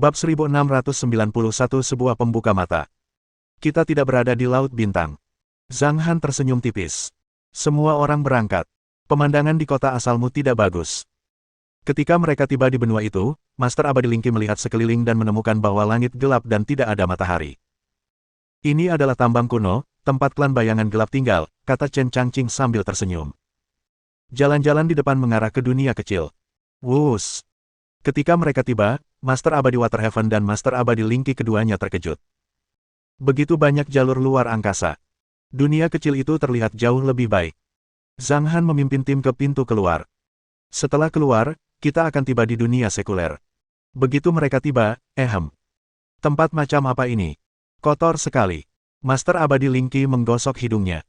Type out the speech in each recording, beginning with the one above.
Bab 1691 Sebuah pembuka mata. Kita tidak berada di Laut Bintang. Zhang Han tersenyum tipis. Semua orang berangkat. Pemandangan di kota asalmu tidak bagus. Ketika mereka tiba di benua itu, Master Abadi Lingqi melihat sekeliling dan menemukan bahwa langit gelap dan tidak ada matahari. Ini adalah tambang kuno, tempat klan bayangan gelap tinggal, kata Chen Changqing sambil tersenyum. Jalan-jalan di depan mengarah ke dunia kecil. Wus. Ketika mereka tiba, Master Abadi Waterhaven dan Master Abadi Lingqi keduanya terkejut. Begitu banyak jalur luar angkasa. Dunia kecil itu terlihat jauh lebih baik. Zhang Han memimpin tim ke pintu keluar. Setelah keluar, kita akan tiba di dunia sekuler. Begitu mereka tiba, tempat macam apa ini? Kotor sekali. Master Abadi Lingqi menggosok hidungnya.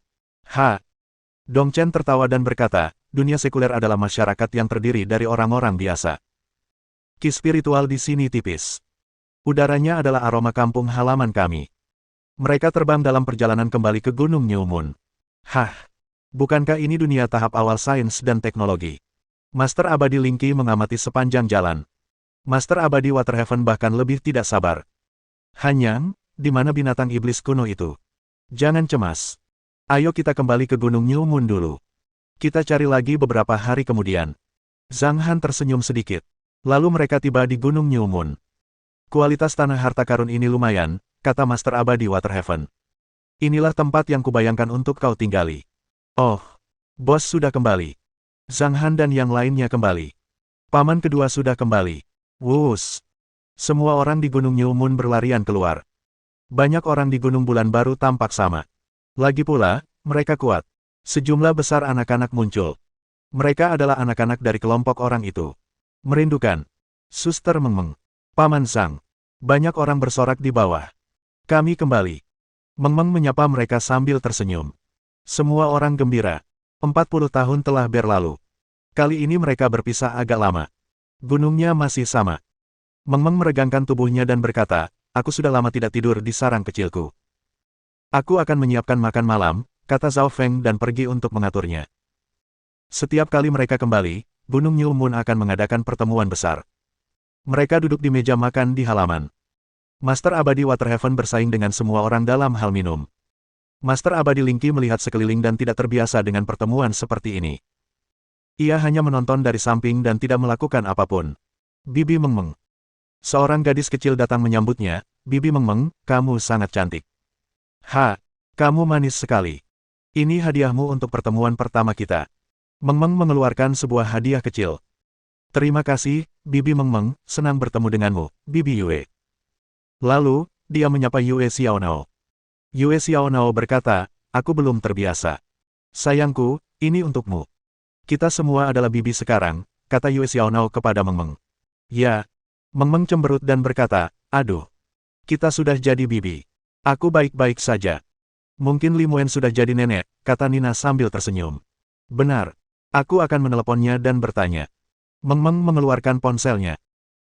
Dong Chen tertawa dan berkata, dunia sekuler adalah masyarakat yang terdiri dari orang-orang biasa. Ki spiritual di sini tipis. Udaranya adalah aroma kampung halaman kami. Mereka terbang dalam perjalanan kembali ke Gunung New Moon. Bukankah ini dunia tahap awal sains dan teknologi? Master Abadi Lingqi mengamati sepanjang jalan. Master Abadi Waterhaven bahkan lebih tidak sabar. Hanyang, di mana binatang iblis kuno itu? Jangan cemas. Ayo kita kembali ke Gunung New Moon dulu. Kita cari lagi beberapa hari kemudian. Zhang Han tersenyum sedikit. Lalu mereka tiba di Gunung New Moon. Kualitas tanah harta karun ini lumayan, kata Master Abadi Waterhaven. Inilah tempat yang kubayangkan untuk kau tinggali. Oh, bos sudah kembali. Zhang Han dan yang lainnya kembali. Paman kedua sudah kembali. Wus. Semua orang di Gunung New Moon berlarian keluar. Banyak orang di Gunung Bulan Baru tampak sama. Lagi pula, mereka kuat. Sejumlah besar anak-anak muncul. Mereka adalah anak-anak dari kelompok orang itu. Merindukan. Suster Mengmeng. Paman Zhang. Banyak orang bersorak di bawah. Kami kembali. Mengmeng menyapa mereka sambil tersenyum. Semua orang gembira. 40 tahun telah berlalu. Kali ini mereka berpisah agak lama. Gunungnya masih sama. Mengmeng meregangkan tubuhnya dan berkata, aku sudah lama tidak tidur di sarang kecilku. Aku akan menyiapkan makan malam, kata Zhao Feng dan pergi untuk mengaturnya. Setiap kali mereka kembali, Gunung New Moon akan mengadakan pertemuan besar. Mereka duduk di meja makan di halaman. Master Abadi Waterhaven bersaing dengan semua orang dalam hal minum. Master Abadi Lingqi melihat sekeliling dan tidak terbiasa dengan pertemuan seperti ini. Ia hanya menonton dari samping dan tidak melakukan apapun. Bibi Mengmeng. Seorang gadis kecil datang menyambutnya. Bibi Mengmeng, kamu sangat cantik. Kamu manis sekali. Ini hadiahmu untuk pertemuan pertama kita. Mengmeng mengeluarkan sebuah hadiah kecil. Terima kasih, Bibi Mengmeng, senang bertemu denganmu, Bibi Yue. Lalu, dia menyapa Yue Xiaonao. Yue Xiaonao berkata, aku belum terbiasa. Sayangku, ini untukmu. Kita semua adalah Bibi sekarang, kata Yue Xiaonao kepada Mengmeng. Ya. Mengmeng cemberut dan berkata, aduh. Kita sudah jadi Bibi. Aku baik-baik saja. Mungkin Li Muen sudah jadi nenek, kata Nina sambil tersenyum. Benar. Aku akan meneleponnya dan bertanya. Mengmeng mengeluarkan ponselnya.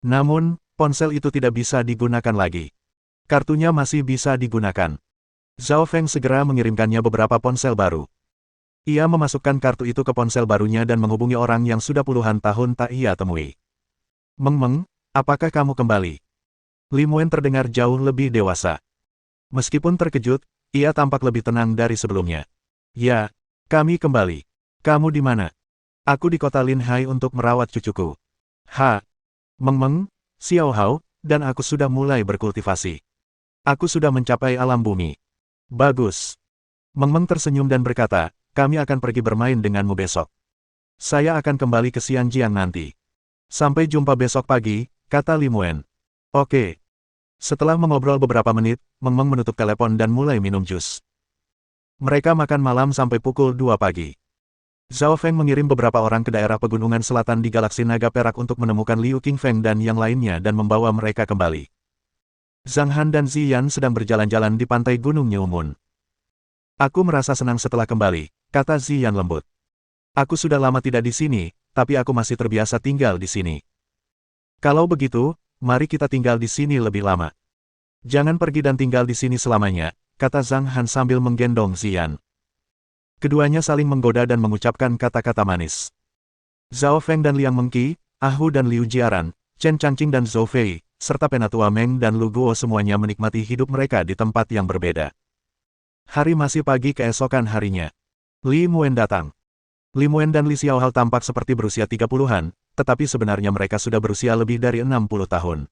Namun, ponsel itu tidak bisa digunakan lagi. Kartunya masih bisa digunakan. Zhao Feng segera mengirimkannya beberapa ponsel baru. Ia memasukkan kartu itu ke ponsel barunya dan menghubungi orang yang sudah puluhan tahun tak ia temui. Mengmeng, apakah kamu kembali? Li Muen terdengar jauh lebih dewasa. Meskipun terkejut, ia tampak lebih tenang dari sebelumnya. Ya, kami kembali. Kamu di mana? Aku di kota Lin Hai untuk merawat cucuku. Mengmeng, Xiao Hao, dan aku sudah mulai berkultivasi. Aku sudah mencapai alam bumi. Bagus. Mengmeng tersenyum dan berkata, kami akan pergi bermain denganmu besok. Saya akan kembali ke Xianjiang nanti. Sampai jumpa besok pagi, kata Li Muen. Oke. Setelah mengobrol beberapa menit, Mengmeng menutup telepon dan mulai minum jus. Mereka makan malam sampai pukul 2 pagi. Zhao Feng mengirim beberapa orang ke daerah pegunungan selatan di galaksi naga perak untuk menemukan Liu Qingfeng dan yang lainnya dan membawa mereka kembali. Zhang Han dan Ziyan sedang berjalan-jalan di pantai Gunung New Moon. Aku merasa senang setelah kembali, kata Ziyan lembut. Aku sudah lama tidak di sini, tapi aku masih terbiasa tinggal di sini. Kalau begitu, mari kita tinggal di sini lebih lama. Jangan pergi dan tinggal di sini selamanya, kata Zhang Han sambil menggendong Ziyan. Keduanya saling menggoda dan mengucapkan kata-kata manis. Zhao Feng dan Liang Mengqi, Ahu dan Liu Jiaran, Chen Changqing dan Zhou Fei, serta Penatua Meng dan Lu Guo semuanya menikmati hidup mereka di tempat yang berbeda. Hari masih pagi keesokan harinya. Li Muen datang. Li Muen dan Li Xiaohao tampak seperti berusia 30-an, tetapi sebenarnya mereka sudah berusia lebih dari 60 tahun.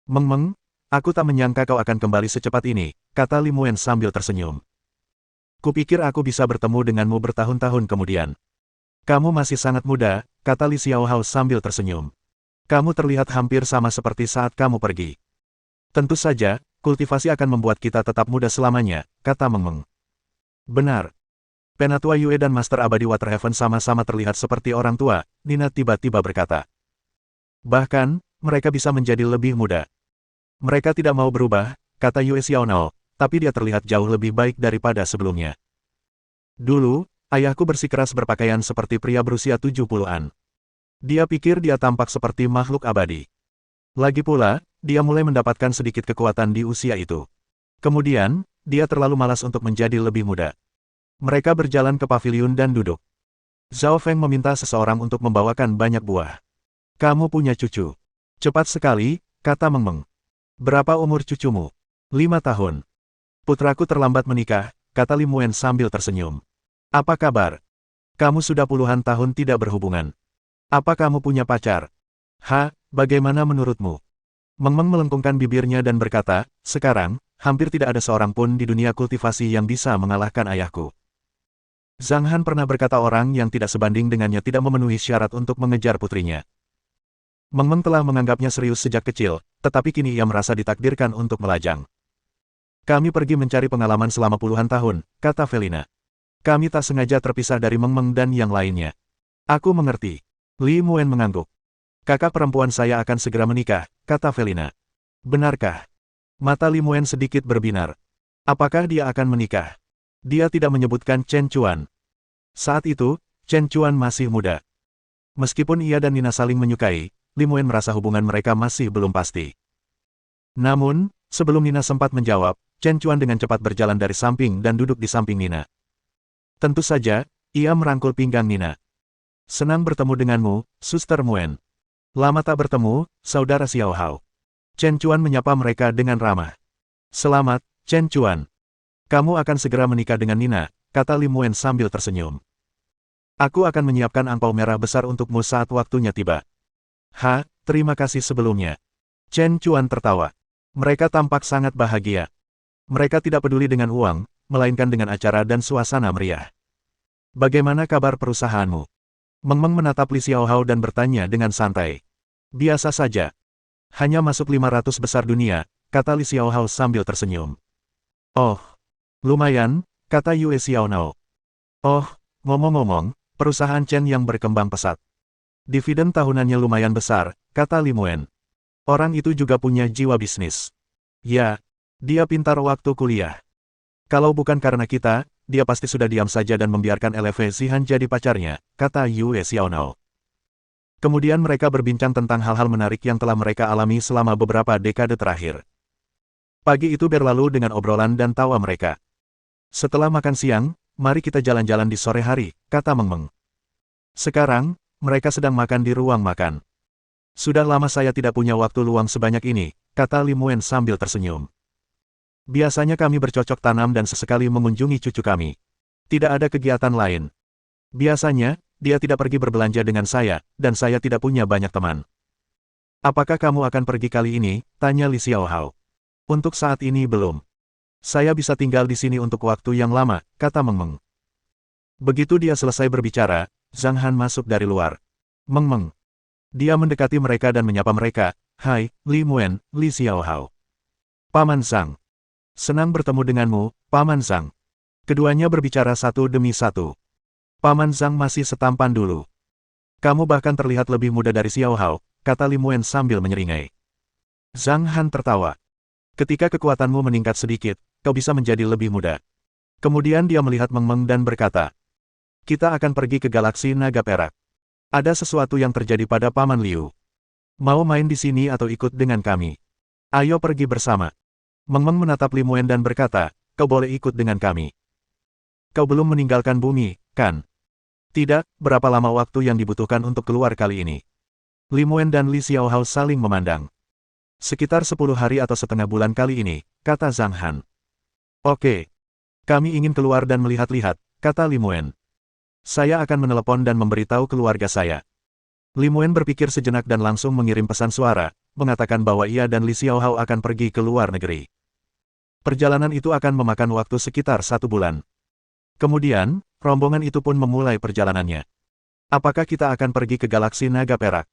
Meng Meng, aku tak menyangka kau akan kembali secepat ini, kata Li Muen sambil tersenyum. Kupikir aku bisa bertemu denganmu bertahun-tahun kemudian. Kamu masih sangat muda, kata Li Xiaohao sambil tersenyum. Kamu terlihat hampir sama seperti saat kamu pergi. Tentu saja, kultivasi akan membuat kita tetap muda selamanya, kata Meng Meng. Benar. Penatua Yue dan Master Abadi Waterhaven sama-sama terlihat seperti orang tua, Nina tiba-tiba berkata. Bahkan, mereka bisa menjadi lebih muda. Mereka tidak mau berubah, kata Yue Xiaonao, tapi dia terlihat jauh lebih baik daripada sebelumnya. Dulu, ayahku bersikeras berpakaian seperti pria berusia 70-an. Dia pikir dia tampak seperti makhluk abadi. Lagi pula, dia mulai mendapatkan sedikit kekuatan di usia itu. Kemudian, dia terlalu malas untuk menjadi lebih muda. Mereka berjalan ke paviliun dan duduk. Zhao Feng meminta seseorang untuk membawakan banyak buah. Kamu punya cucu. Cepat sekali, kata Meng Meng. Berapa umur cucumu? 5 tahun. Putraku terlambat menikah, kata Li Muen sambil tersenyum. Apa kabar? Kamu sudah puluhan tahun tidak berhubungan. Apa kamu punya pacar? Bagaimana menurutmu? Meng Meng melengkungkan bibirnya dan berkata, sekarang, hampir tidak ada seorang pun di dunia kultivasi yang bisa mengalahkan ayahku. Zhang Han pernah berkata orang yang tidak sebanding dengannya tidak memenuhi syarat untuk mengejar putrinya. Meng Meng telah menganggapnya serius sejak kecil, tetapi kini ia merasa ditakdirkan untuk melajang. Kami pergi mencari pengalaman selama puluhan tahun, kata Felina. Kami tak sengaja terpisah dari Meng Meng dan yang lainnya. Aku mengerti. Li Muen mengangguk. Kakak perempuan saya akan segera menikah, kata Felina. Benarkah? Mata Li Muen sedikit berbinar. Apakah dia akan menikah? Dia tidak menyebutkan Chen Chuan. Saat itu, Chen Chuan masih muda. Meskipun ia dan Nina saling menyukai, Li Muen merasa hubungan mereka masih belum pasti. Namun, sebelum Nina sempat menjawab, Chen Chuan dengan cepat berjalan dari samping dan duduk di samping Nina. Tentu saja, ia merangkul pinggang Nina. Senang bertemu denganmu, Suster Muen. Lama tak bertemu, Saudara Xiaohao. Chen Chuan menyapa mereka dengan ramah. Selamat, Chen Chuan. Kamu akan segera menikah dengan Nina, kata Li Muen sambil tersenyum. Aku akan menyiapkan angpau merah besar untukmu saat waktunya tiba. Terima kasih sebelumnya. Chen Chuan tertawa. Mereka tampak sangat bahagia. Mereka tidak peduli dengan uang, melainkan dengan acara dan suasana meriah. Bagaimana kabar perusahaanmu? Meng Meng menatap Li Xiaohao dan bertanya dengan santai. Biasa saja. Hanya masuk 500 besar dunia, kata Li Xiaohao sambil tersenyum. Oh. Lumayan, kata Yue Xiaonao. Oh, ngomong-ngomong, perusahaan Chen yang berkembang pesat. Dividen tahunannya lumayan besar, kata Li Muen. Orang itu juga punya jiwa bisnis. Ya, dia pintar waktu kuliah. Kalau bukan karena kita, dia pasti sudah diam saja dan membiarkan LV Zihan jadi pacarnya, kata Yue Xiaonao. Kemudian mereka berbincang tentang hal-hal menarik yang telah mereka alami selama beberapa dekade terakhir. Pagi itu berlalu dengan obrolan dan tawa mereka. Setelah makan siang, mari kita jalan-jalan di sore hari, kata Meng Meng. Sekarang, mereka sedang makan di ruang makan. Sudah lama saya tidak punya waktu luang sebanyak ini, kata Li Muen sambil tersenyum. Biasanya kami bercocok tanam dan sesekali mengunjungi cucu kami. Tidak ada kegiatan lain. Biasanya, dia tidak pergi berbelanja dengan saya, dan saya tidak punya banyak teman. Apakah kamu akan pergi kali ini? Tanya Li Xiaohao. Untuk saat ini belum. Saya bisa tinggal di sini untuk waktu yang lama, kata Meng Meng. Begitu dia selesai berbicara, Zhang Han masuk dari luar. Meng Meng. Dia mendekati mereka dan menyapa mereka. Hai, Li Muen, Li Xiaohao. Paman Zhang. Senang bertemu denganmu, Paman Zhang. Keduanya berbicara satu demi satu. Paman Zhang masih setampan dulu. Kamu bahkan terlihat lebih muda dari Xiaohao, kata Li Muen sambil menyeringai. Zhang Han tertawa. Ketika kekuatanmu meningkat sedikit, kau bisa menjadi lebih muda. Kemudian dia melihat Meng Meng dan berkata, kita akan pergi ke galaksi naga perak. Ada sesuatu yang terjadi pada Paman Liu. Mau main di sini atau ikut dengan kami? Ayo pergi bersama. Meng Meng menatap Li Muen dan berkata, kau boleh ikut dengan kami. Kau belum meninggalkan bumi, kan? Tidak, berapa lama waktu yang dibutuhkan untuk keluar kali ini? Li Muen dan Li Xiaohao saling memandang. Sekitar 10 hari atau setengah bulan kali ini, kata Zhang Han. Oke. Kami ingin keluar dan melihat-lihat, kata Li Muen. Saya akan menelepon dan memberitahu keluarga saya. Li Muen berpikir sejenak dan langsung mengirim pesan suara, mengatakan bahwa ia dan Li Xiaohao akan pergi ke luar negeri. Perjalanan itu akan memakan waktu sekitar 1 bulan. Kemudian, rombongan itu pun memulai perjalanannya. Apakah kita akan pergi ke galaksi naga perak?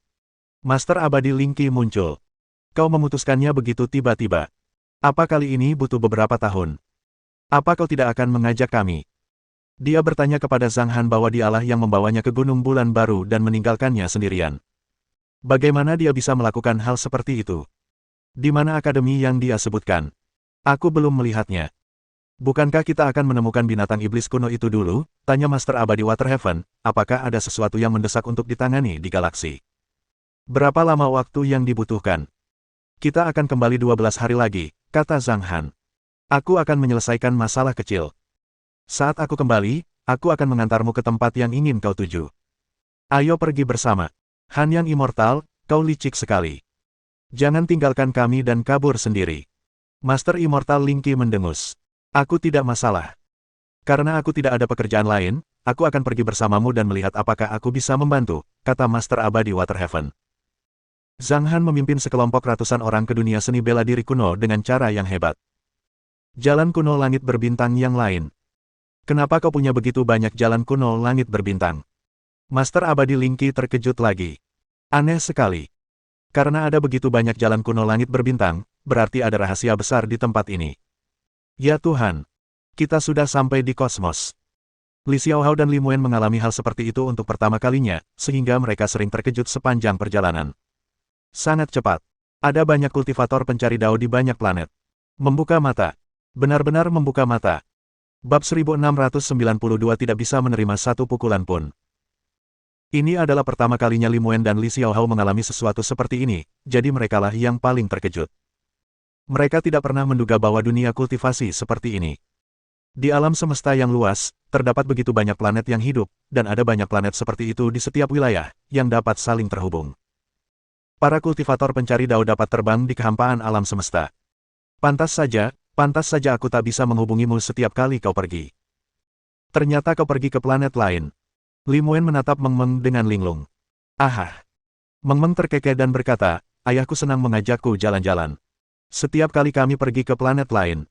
Master abadi Ling Qi muncul. Kau memutuskannya begitu tiba-tiba. Apa kali ini butuh beberapa tahun? Apa kau tidak akan mengajak kami? Dia bertanya kepada Zhang Han bahwa dialah yang membawanya ke Gunung Bulan Baru dan meninggalkannya sendirian. Bagaimana dia bisa melakukan hal seperti itu? Di mana akademi yang dia sebutkan? Aku belum melihatnya. Bukankah kita akan menemukan binatang iblis kuno itu dulu? Tanya Master Abadi Waterhaven, apakah ada sesuatu yang mendesak untuk ditangani di galaksi? Berapa lama waktu yang dibutuhkan? Kita akan kembali 12 hari lagi, kata Zhang Han. Aku akan menyelesaikan masalah kecil. Saat aku kembali, aku akan mengantarmu ke tempat yang ingin kau tuju. Ayo pergi bersama. Han yang immortal, kau licik sekali. Jangan tinggalkan kami dan kabur sendiri. Master Immortal Ling Qi mendengus. Aku tidak masalah. Karena aku tidak ada pekerjaan lain, aku akan pergi bersamamu dan melihat apakah aku bisa membantu, kata Master Abadi Waterhaven. Zhang Han memimpin sekelompok ratusan orang ke dunia seni bela diri kuno dengan cara yang hebat. Jalan kuno langit berbintang yang lain. Kenapa kau punya begitu banyak jalan kuno langit berbintang? Master Abadi Ling Qi terkejut lagi. Aneh sekali. Karena ada begitu banyak jalan kuno langit berbintang, berarti ada rahasia besar di tempat ini. Ya Tuhan, kita sudah sampai di kosmos. Li Xiaohao dan Li Muen mengalami hal seperti itu untuk pertama kalinya, sehingga mereka sering terkejut sepanjang perjalanan. Sangat cepat. Ada banyak kultivator pencari dao di banyak planet. Membuka mata. Benar-benar membuka mata. Bab 1692 tidak bisa menerima satu pukulan pun. Ini adalah pertama kalinya Li Muen dan Li Xiaohao mengalami sesuatu seperti ini, jadi merekalah yang paling terkejut. Mereka tidak pernah menduga bahwa dunia kultivasi seperti ini. Di alam semesta yang luas, terdapat begitu banyak planet yang hidup, dan ada banyak planet seperti itu di setiap wilayah, yang dapat saling terhubung. Para kultivator pencari dao dapat terbang di kehampaan alam semesta. Pantas saja aku tak bisa menghubungimu setiap kali kau pergi. Ternyata kau pergi ke planet lain. Li Muen menatap Meng Meng dengan linglung. Aha. Meng Meng terkekeh dan berkata, ayahku senang mengajakku jalan-jalan. Setiap kali kami pergi ke planet lain.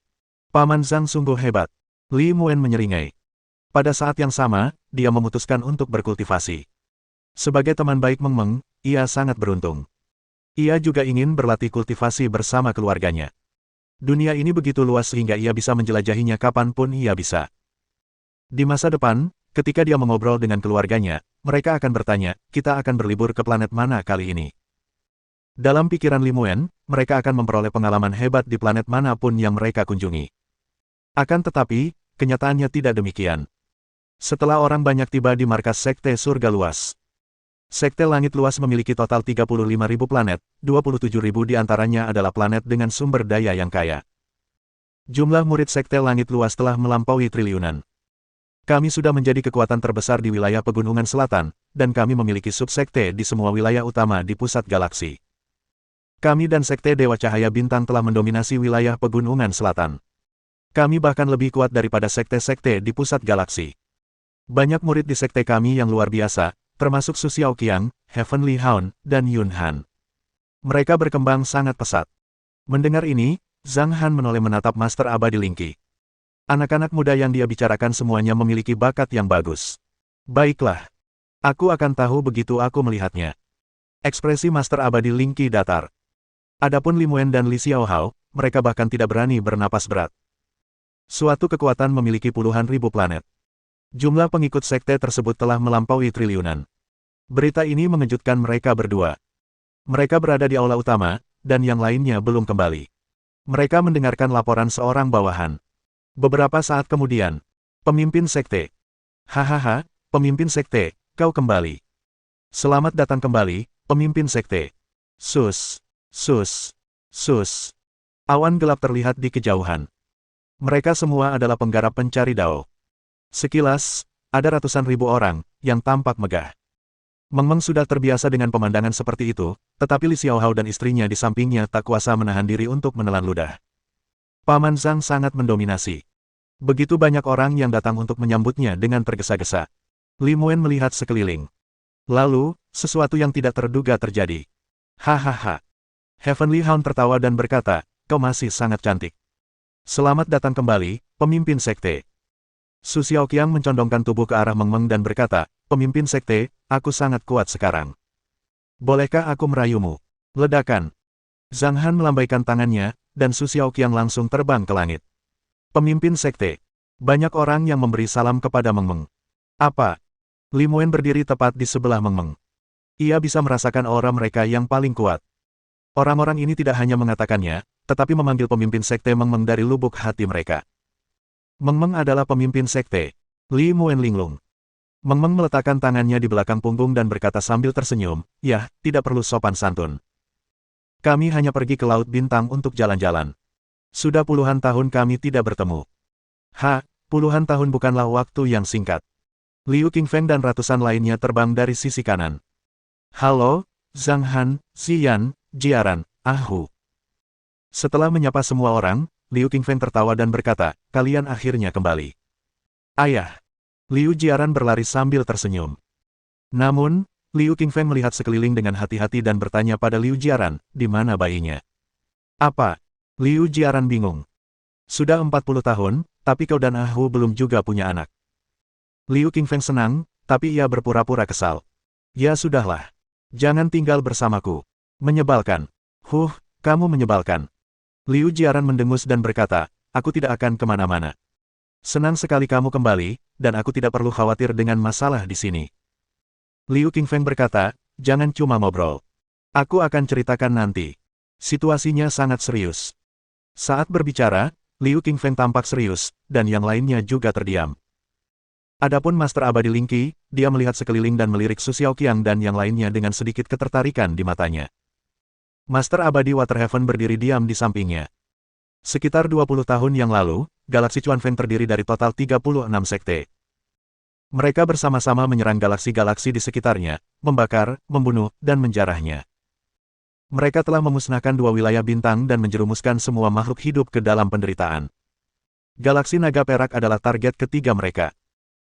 Paman Zhang sungguh hebat. Li Muen menyeringai. Pada saat yang sama, dia memutuskan untuk berkultivasi. Sebagai teman baik Meng Meng, ia sangat beruntung. Ia juga ingin berlatih kultivasi bersama keluarganya. Dunia ini begitu luas sehingga ia bisa menjelajahinya kapanpun ia bisa. Di masa depan, ketika dia mengobrol dengan keluarganya, mereka akan bertanya, kita akan berlibur ke planet mana kali ini? Dalam pikiran Li Muen, mereka akan memperoleh pengalaman hebat di planet manapun yang mereka kunjungi. Akan tetapi, kenyataannya tidak demikian. Setelah orang banyak tiba di markas Sekte Surga Luas. Sekte Langit Luas memiliki total 35.000 planet, 27.000 di antaranya adalah planet dengan sumber daya yang kaya. Jumlah murid Sekte Langit Luas telah melampaui triliunan. Kami sudah menjadi kekuatan terbesar di wilayah Pegunungan Selatan, dan kami memiliki subsekte di semua wilayah utama di pusat galaksi. Kami dan Sekte Dewa Cahaya Bintang telah mendominasi wilayah Pegunungan Selatan. Kami bahkan lebih kuat daripada sekte-sekte di pusat galaksi. Banyak murid di sekte kami yang luar biasa, termasuk Su Xiaoqiang, Heavenly Hound, dan Yun Han. Mereka berkembang sangat pesat. Mendengar ini, Zhang Han menoleh menatap Master Abadi Ling Qi. Anak-anak muda yang dia bicarakan semuanya memiliki bakat yang bagus. Baiklah. Aku akan tahu begitu aku melihatnya. Ekspresi Master Abadi Ling Qi datar. Adapun Li Muen dan Li Xiaohao, mereka bahkan tidak berani bernapas berat. Suatu kekuatan memiliki puluhan ribu planet. Jumlah pengikut sekte tersebut telah melampaui triliunan. Berita ini mengejutkan mereka berdua. Mereka berada di aula utama, dan yang lainnya belum kembali. Mereka mendengarkan laporan seorang bawahan. Beberapa saat kemudian, pemimpin sekte. Hahaha, pemimpin sekte, kau kembali. Selamat datang kembali, pemimpin sekte. Sus. Awan gelap terlihat di kejauhan. Mereka semua adalah penggarap pencari dao. Sekilas, ada ratusan ribu orang, yang tampak megah. Meng Meng sudah terbiasa dengan pemandangan seperti itu, tetapi Li Xiaohao dan istrinya di sampingnya tak kuasa menahan diri untuk menelan ludah. Paman Zhang sangat mendominasi. Begitu banyak orang yang datang untuk menyambutnya dengan tergesa-gesa. Li Muen melihat sekeliling. Lalu, sesuatu yang tidak terduga terjadi. Hahaha. Heavenly Hound tertawa dan berkata, kau masih sangat cantik. Selamat datang kembali, pemimpin sekte. Su Xiaoqiang mencondongkan tubuh ke arah Meng Meng dan berkata, pemimpin sekte, aku sangat kuat sekarang. Bolehkah aku merayumu? Ledakan. Zhang Han melambaikan tangannya, dan Su Xiaoqiang langsung terbang ke langit. Pemimpin sekte. Banyak orang yang memberi salam kepada Meng Meng. Apa? Li Muen berdiri tepat di sebelah Meng Meng. Ia bisa merasakan aura mereka yang paling kuat. Orang-orang ini tidak hanya mengatakannya, tetapi memanggil pemimpin sekte Meng Meng dari lubuk hati mereka. Meng Meng adalah pemimpin sekte. Li Muen linglung. Meng Meng meletakkan tangannya di belakang punggung dan berkata sambil tersenyum, "Yah, tidak perlu sopan santun. Kami hanya pergi ke Laut Bintang untuk jalan-jalan. Sudah puluhan tahun kami tidak bertemu." Puluhan tahun bukanlah waktu yang singkat. Liu Qingfeng dan ratusan lainnya terbang dari sisi kanan. Halo, Zhang Han, Xian, Jiaran, Ahu. Setelah menyapa semua orang, Liu Qingfeng tertawa dan berkata, kalian akhirnya kembali. Ayah. Liu Jiaran berlari sambil tersenyum. Namun, Liu Qingfeng melihat sekeliling dengan hati-hati dan bertanya pada Liu Jiaran, di mana bayinya? Apa? Liu Jiaran bingung. Sudah 40 tahun, tapi kau dan Ahu belum juga punya anak. Liu Qingfeng senang, tapi ia berpura-pura kesal. Ya sudahlah. Jangan tinggal bersamaku. Menyebalkan. Kamu menyebalkan. Liu Jiaran mendengus dan berkata, aku tidak akan kemana-mana. Senang sekali kamu kembali, dan aku tidak perlu khawatir dengan masalah di sini. Liu Qingfeng berkata, jangan cuma ngobrol. Aku akan ceritakan nanti. Situasinya sangat serius. Saat berbicara, Liu Qingfeng tampak serius, dan yang lainnya juga terdiam. Adapun Master Abadi Lingqi, dia melihat sekeliling dan melirik Su Xiaoqiang dan yang lainnya dengan sedikit ketertarikan di matanya. Master Abadi Waterhaven berdiri diam di sampingnya. Sekitar 20 tahun yang lalu, galaksi Chuanfeng terdiri dari total 36 sekte. Mereka bersama-sama menyerang galaksi-galaksi di sekitarnya, membakar, membunuh, dan menjarahnya. Mereka telah memusnahkan 2 wilayah bintang dan menjerumuskan semua makhluk hidup ke dalam penderitaan. Galaksi Naga Perak adalah target ketiga mereka.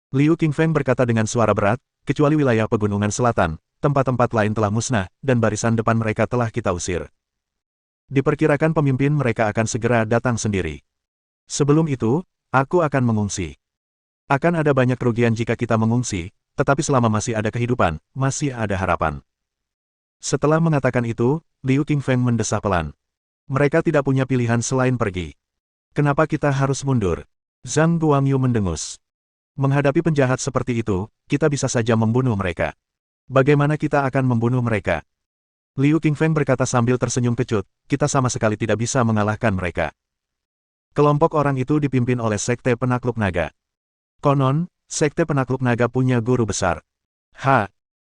Liu Qingfeng berkata dengan suara berat, kecuali wilayah pegunungan selatan, tempat-tempat lain telah musnah, dan barisan depan mereka telah kita usir. Diperkirakan pemimpin mereka akan segera datang sendiri. Sebelum itu, aku akan mengungsi. Akan ada banyak kerugian jika kita mengungsi, tetapi selama masih ada kehidupan, masih ada harapan. Setelah mengatakan itu, Liu Qingfeng mendesah pelan. Mereka tidak punya pilihan selain pergi. Kenapa kita harus mundur? Zhang Guangyu mendengus. Menghadapi penjahat seperti itu, kita bisa saja membunuh mereka. Bagaimana kita akan membunuh mereka? Liu Qingfeng berkata sambil tersenyum kecut, kita sama sekali tidak bisa mengalahkan mereka. Kelompok orang itu dipimpin oleh Sekte Penakluk Naga. Konon, Sekte Penakluk Naga punya guru besar.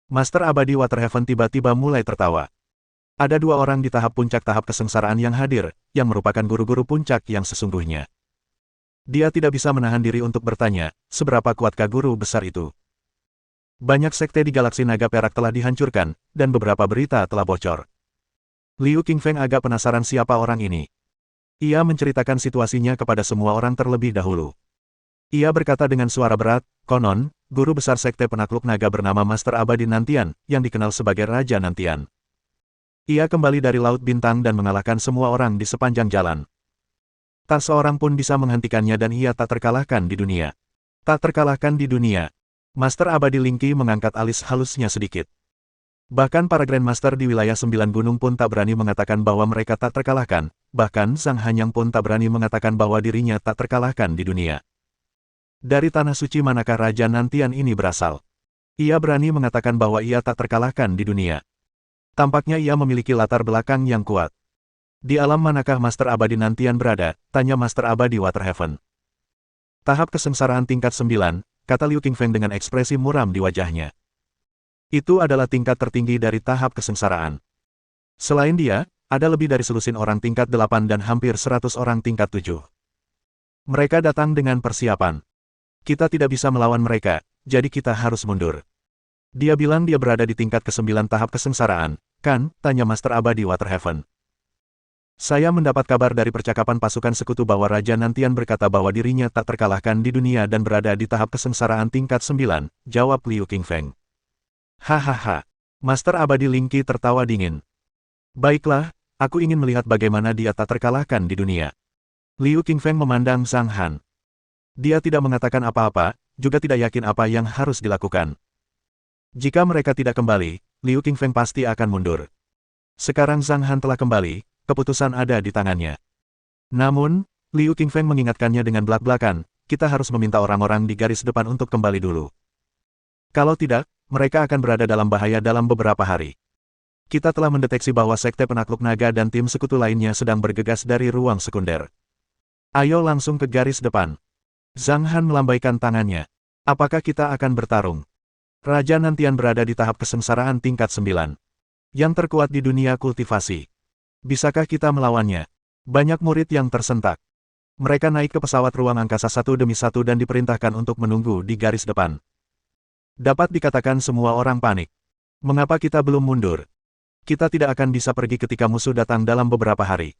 Master Abadi Waterhaven tiba-tiba mulai tertawa. Ada 2 orang di tahap puncak tahap kesengsaraan yang hadir, yang merupakan guru-guru puncak yang sesungguhnya. Dia tidak bisa menahan diri untuk bertanya, seberapa kuatkah guru besar itu? Banyak sekte di galaksi Naga Perak telah dihancurkan, dan beberapa berita telah bocor. Liu Qingfeng agak penasaran siapa orang ini. Ia menceritakan situasinya kepada semua orang terlebih dahulu. Ia berkata dengan suara berat, konon, guru besar sekte penakluk naga bernama Master Abadi Nantian, yang dikenal sebagai Raja Nantian. Ia kembali dari Laut Bintang dan mengalahkan semua orang di sepanjang jalan. Tak seorang pun bisa menghentikannya dan ia tak terkalahkan di dunia. Tak terkalahkan di dunia. Master Abadi Lingqi mengangkat alis halusnya sedikit. Bahkan para Grandmaster di wilayah 9 gunung pun tak berani mengatakan bahwa mereka tak terkalahkan, bahkan Zhang Hanyang pun tak berani mengatakan bahwa dirinya tak terkalahkan di dunia. Dari tanah suci manakah Raja Nantian ini berasal? Ia berani mengatakan bahwa ia tak terkalahkan di dunia. Tampaknya ia memiliki latar belakang yang kuat. Di alam manakah Master Abadi Nantian berada? Tanya Master Abadi Waterhaven. Tahap kesengsaraan tingkat 9, kata Liu Qingfeng dengan ekspresi muram di wajahnya. Itu adalah tingkat tertinggi dari tahap kesengsaraan. Selain dia, ada lebih dari selusin orang tingkat 8 dan hampir 100 orang tingkat 7. Mereka datang dengan persiapan. Kita tidak bisa melawan mereka, jadi kita harus mundur. Dia bilang dia berada di tingkat ke-9 tahap kesengsaraan, kan? Tanya Master Abadi Waterhaven. Saya mendapat kabar dari percakapan pasukan sekutu bahwa Raja Nantian berkata bahwa dirinya tak terkalahkan di dunia dan berada di tahap kesengsaraan tingkat 9, jawab Liu Qingfeng. Hahaha. Master Abadi Lingqi tertawa dingin. Baiklah, aku ingin melihat bagaimana dia tak terkalahkan di dunia. Liu Qingfeng memandang Zhang Han. Dia tidak mengatakan apa-apa, juga tidak yakin apa yang harus dilakukan. Jika mereka tidak kembali, Liu Qingfeng pasti akan mundur. Sekarang Zhang Han telah kembali, keputusan ada di tangannya. Namun, Liu Qingfeng mengingatkannya dengan belak-belakan, kita harus meminta orang-orang di garis depan untuk kembali dulu. Kalau tidak, mereka akan berada dalam bahaya dalam beberapa hari. Kita telah mendeteksi bahwa Sekte Penakluk Naga dan tim sekutu lainnya sedang bergegas dari ruang sekunder. Ayo langsung ke garis depan. Zhang Han melambaikan tangannya. Apakah kita akan bertarung? Raja Nantian berada di tahap kesengsaraan tingkat 9. Yang terkuat di dunia kultivasi. Bisakah kita melawannya? Banyak murid yang tersentak. Mereka naik ke pesawat ruang angkasa satu demi satu dan diperintahkan untuk menunggu di garis depan. Dapat dikatakan semua orang panik. Mengapa kita belum mundur? Kita tidak akan bisa pergi ketika musuh datang dalam beberapa hari.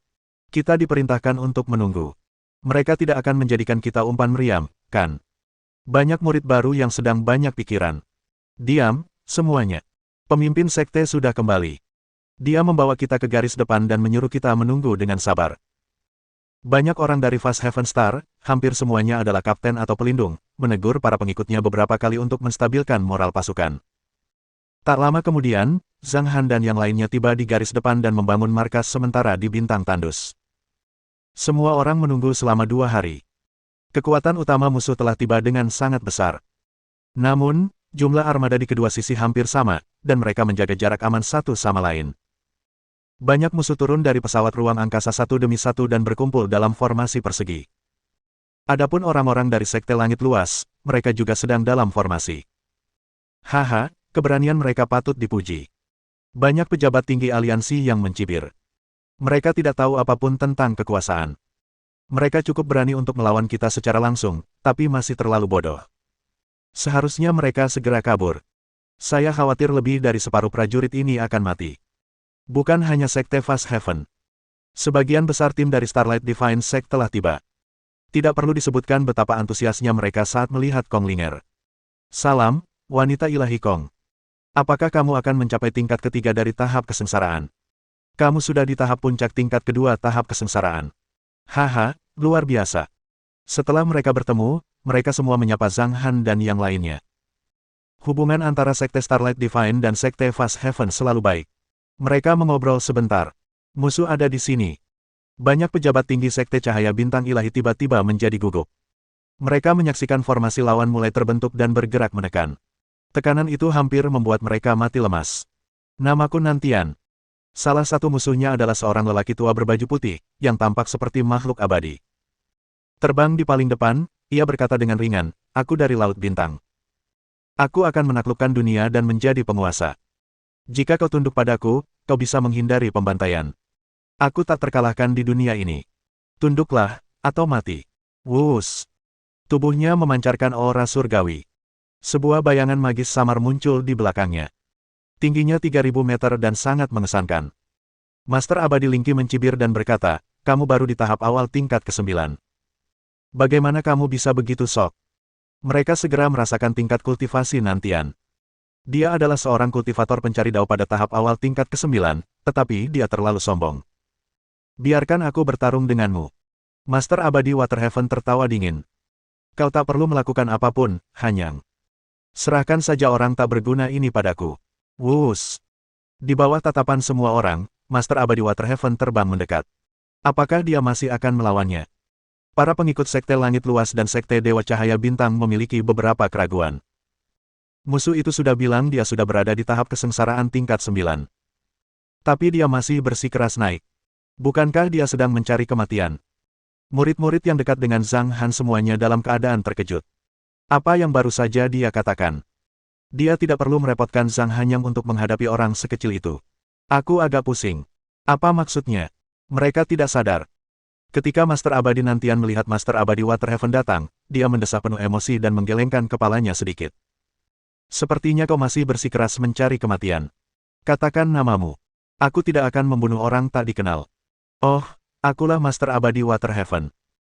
Kita diperintahkan untuk menunggu. Mereka tidak akan menjadikan kita umpan meriam, kan? Banyak murid baru yang sedang banyak pikiran. Diam, semuanya. Pemimpin sekte sudah kembali. Dia membawa kita ke garis depan dan menyuruh kita menunggu dengan sabar. Banyak orang dari Fast Heaven Star, hampir semuanya adalah kapten atau pelindung, menegur para pengikutnya beberapa kali untuk menstabilkan moral pasukan. Tak lama kemudian, Zhang Han dan yang lainnya tiba di garis depan dan membangun markas sementara di Bintang Tandus. Semua orang menunggu selama 2 hari. Kekuatan utama musuh telah tiba dengan sangat besar. Namun, jumlah armada di kedua sisi hampir sama, dan mereka menjaga jarak aman satu sama lain. Banyak musuh turun dari pesawat ruang angkasa satu demi satu dan berkumpul dalam formasi persegi. Adapun orang-orang dari Sekte Langit Luas, mereka juga sedang dalam formasi. Haha, keberanian mereka patut dipuji. Banyak pejabat tinggi aliansi yang mencibir. Mereka tidak tahu apapun tentang kekuasaan. Mereka cukup berani untuk melawan kita secara langsung, tapi masih terlalu bodoh. Seharusnya mereka segera kabur. Saya khawatir lebih dari separuh prajurit ini akan mati. Bukan hanya Sekte Fast Heaven. Sebagian besar tim dari Starlight Divine Sect telah tiba. Tidak perlu disebutkan betapa antusiasnya mereka saat melihat Kong Linger. Salam, wanita ilahi Kong. Apakah kamu akan mencapai tingkat ketiga dari tahap kesengsaraan? Kamu sudah di tahap puncak tingkat kedua tahap kesengsaraan. Haha, luar biasa. Setelah mereka bertemu, mereka semua menyapa Zhang Han dan yang lainnya. Hubungan antara Sekte Starlight Divine dan Sekte Fast Heaven selalu baik. Mereka mengobrol sebentar. Musuh ada di sini. Banyak pejabat tinggi Sekte Cahaya Bintang Ilahi tiba-tiba menjadi gugup. Mereka menyaksikan formasi lawan mulai terbentuk dan bergerak menekan. Tekanan itu hampir membuat mereka mati lemas. Namaku Nantian. Salah satu musuhnya adalah seorang lelaki tua berbaju putih, yang tampak seperti makhluk abadi. Terbang di paling depan, ia berkata dengan ringan, aku dari Laut Bintang. Aku akan menaklukkan dunia dan menjadi penguasa. Jika kau tunduk padaku, kau bisa menghindari pembantaian. Aku tak terkalahkan di dunia ini. Tunduklah, atau mati. Wus. Tubuhnya memancarkan aura surgawi. Sebuah bayangan magis samar muncul di belakangnya. Tingginya 3000 meter dan sangat mengesankan. Master Abadi Lingqi mencibir dan berkata, kamu baru di tahap awal tingkat ke-9. Bagaimana kamu bisa begitu sok? Mereka segera merasakan tingkat kultivasi Nantian. Dia adalah seorang kultivator pencari dao pada tahap awal tingkat ke-9, tetapi dia terlalu sombong. Biarkan aku bertarung denganmu. Master Abadi Waterhaven tertawa dingin. Kau tak perlu melakukan apapun, Hanyang. Serahkan saja orang tak berguna ini padaku. Wus. Di bawah tatapan semua orang, Master Abadi Waterhaven terbang mendekat. Apakah dia masih akan melawannya? Para pengikut Sekte Langit Luas dan Sekte Dewa Cahaya Bintang memiliki beberapa keraguan. Musuh itu sudah bilang dia sudah berada di tahap kesengsaraan tingkat 9. Tapi dia masih bersikeras naik. Bukankah dia sedang mencari kematian? Murid-murid yang dekat dengan Zhang Han semuanya dalam keadaan terkejut. Apa yang baru saja dia katakan? Dia tidak perlu merepotkan Zhang Hanyang untuk menghadapi orang sekecil itu. Aku agak pusing. Apa maksudnya? Mereka tidak sadar. Ketika Master Abadi Nantian melihat Master Abadi Waterhaven datang, dia mendesah penuh emosi dan menggelengkan kepalanya sedikit. Sepertinya kau masih bersikeras mencari kematian. Katakan namamu. Aku tidak akan membunuh orang tak dikenal. Oh, akulah Master Abadi Waterhaven.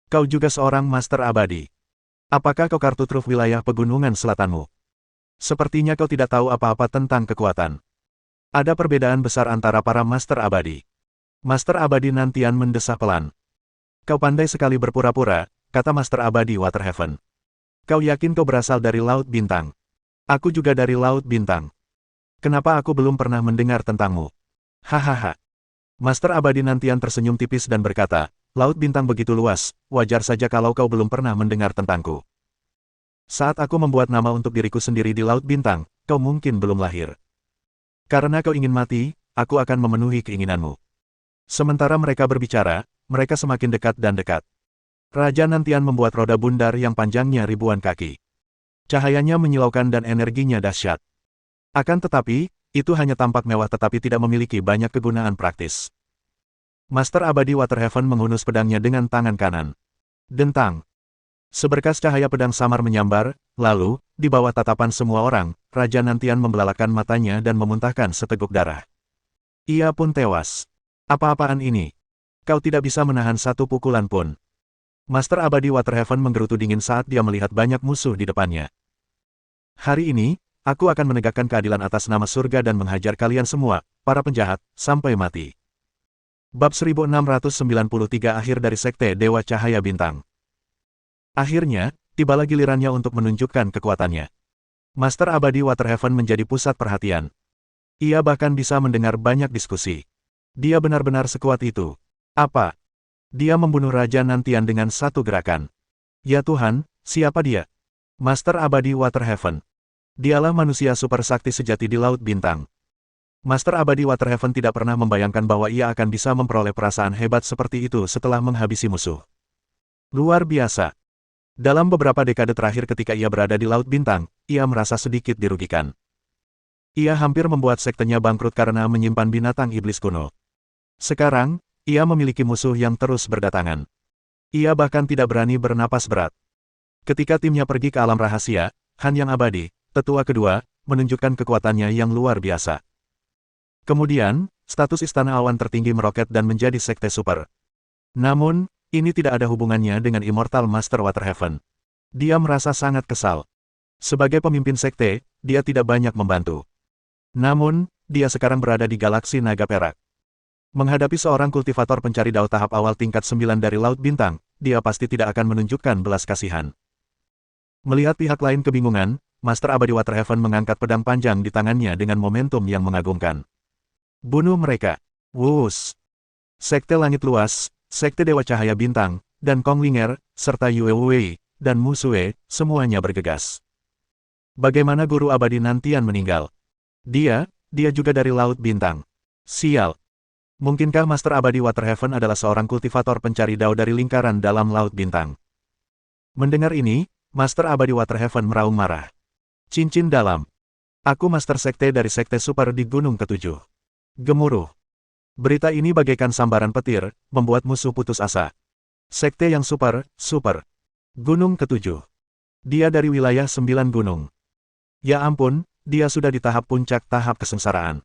Kau juga seorang Master Abadi. Apakah kau kartu truf wilayah pegunungan selatanmu? Sepertinya kau tidak tahu apa-apa tentang kekuatan. Ada perbedaan besar antara para Master Abadi. Master Abadi Nantian mendesah pelan. Kau pandai sekali berpura-pura, kata Master Abadi Waterhaven. Kau yakin kau berasal dari Laut Bintang? Aku juga dari Laut Bintang. Kenapa aku belum pernah mendengar tentangmu? Hahaha. Master Abadi Nantian tersenyum tipis dan berkata, Laut Bintang begitu luas, wajar saja kalau kau belum pernah mendengar tentangku. Saat aku membuat nama untuk diriku sendiri di Laut Bintang, kau mungkin belum lahir. Karena kau ingin mati, aku akan memenuhi keinginanmu. Sementara mereka berbicara, mereka semakin dekat dan dekat. Raja Nantian membuat roda bundar yang panjangnya ribuan kaki. Cahayanya menyilaukan dan energinya dahsyat. Akan tetapi, itu hanya tampak mewah tetapi tidak memiliki banyak kegunaan praktis. Master Abadi Waterhaven menghunus pedangnya dengan tangan kanan. Dentang. Seberkas cahaya pedang samar menyambar, lalu, di bawah tatapan semua orang, Raja Nantian membelalakan matanya dan memuntahkan seteguk darah. Ia pun tewas. Apa-apaan ini? Kau tidak bisa menahan satu pukulan pun. Master Abadi Waterhaven menggerutu dingin saat dia melihat banyak musuh di depannya. Hari ini, aku akan menegakkan keadilan atas nama surga dan menghajar kalian semua, para penjahat, sampai mati. Bab 1693 akhir dari Sekte Dewa Cahaya Bintang. Akhirnya, tibalah gilirannya untuk menunjukkan kekuatannya. Master Abadi Waterhaven menjadi pusat perhatian. Ia bahkan bisa mendengar banyak diskusi. Dia benar-benar sekuat itu. Apa? Dia membunuh Raja Nantian dengan satu gerakan. Ya Tuhan, siapa dia? Master Abadi Waterhaven. Dialah manusia super sakti sejati di Laut Bintang. Master Abadi Waterhaven tidak pernah membayangkan bahwa ia akan bisa memperoleh perasaan hebat seperti itu setelah menghabisi musuh. Luar biasa. Dalam beberapa dekade terakhir ketika ia berada di Laut Bintang, ia merasa sedikit dirugikan. Ia hampir membuat sektenya bangkrut karena menyimpan binatang iblis kuno. Sekarang, ia memiliki musuh yang terus berdatangan. Ia bahkan tidak berani bernapas berat. Ketika timnya pergi ke alam rahasia, Han Yang Abadi, tetua kedua, menunjukkan kekuatannya yang luar biasa. Kemudian, status Istana Awan tertinggi meroket dan menjadi sekte super. Namun, ini tidak ada hubungannya dengan Immortal Master Waterhaven. Dia merasa sangat kesal. Sebagai pemimpin sekte, dia tidak banyak membantu. Namun, dia sekarang berada di galaksi naga perak. Menghadapi seorang kultivator pencari dao tahap awal tingkat 9 dari Laut Bintang, dia pasti tidak akan menunjukkan belas kasihan. Melihat pihak lain kebingungan, Master Abadi Waterhaven mengangkat pedang panjang di tangannya dengan momentum yang mengagumkan. Bunuh mereka. Wus. Sekte Langit Luas, Sekte Dewa Cahaya Bintang, dan Kong Linger, serta Yue Wei, dan Mu Sue, semuanya bergegas. Bagaimana Guru Abadi Nantian meninggal? Dia juga dari Laut Bintang. Sial. Mungkinkah Master Abadi Waterhaven adalah seorang kultivator pencari dao dari lingkaran dalam Laut Bintang? Mendengar ini, Master Abadi Waterhaven meraung marah. Cincin dalam. Aku Master Sekte dari Sekte Super di Gunung Ketujuh. Gemuruh. Berita ini bagaikan sambaran petir, membuat musuh putus asa. Sekte yang super. Gunung Ketujuh. Dia dari wilayah 9 gunung. Ya ampun, dia sudah di tahap puncak tahap kesengsaraan.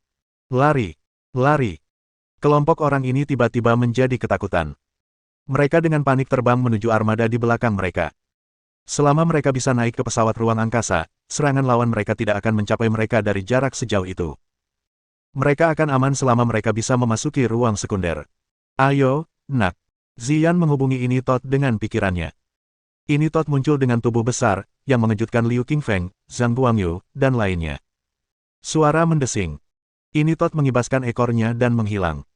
Lari. Kelompok orang ini tiba-tiba menjadi ketakutan. Mereka dengan panik terbang menuju armada di belakang mereka. Selama mereka bisa naik ke pesawat ruang angkasa, serangan lawan mereka tidak akan mencapai mereka dari jarak sejauh itu. Mereka akan aman selama mereka bisa memasuki ruang sekunder. Ayo, nak. Ziyan menghubungi Ini Tot dengan pikirannya. Ini Tot muncul dengan tubuh besar, yang mengejutkan Liu Qingfeng, Zhang Guangyu, dan lainnya. Suara mendesing. Ini Tot mengibaskan ekornya dan menghilang.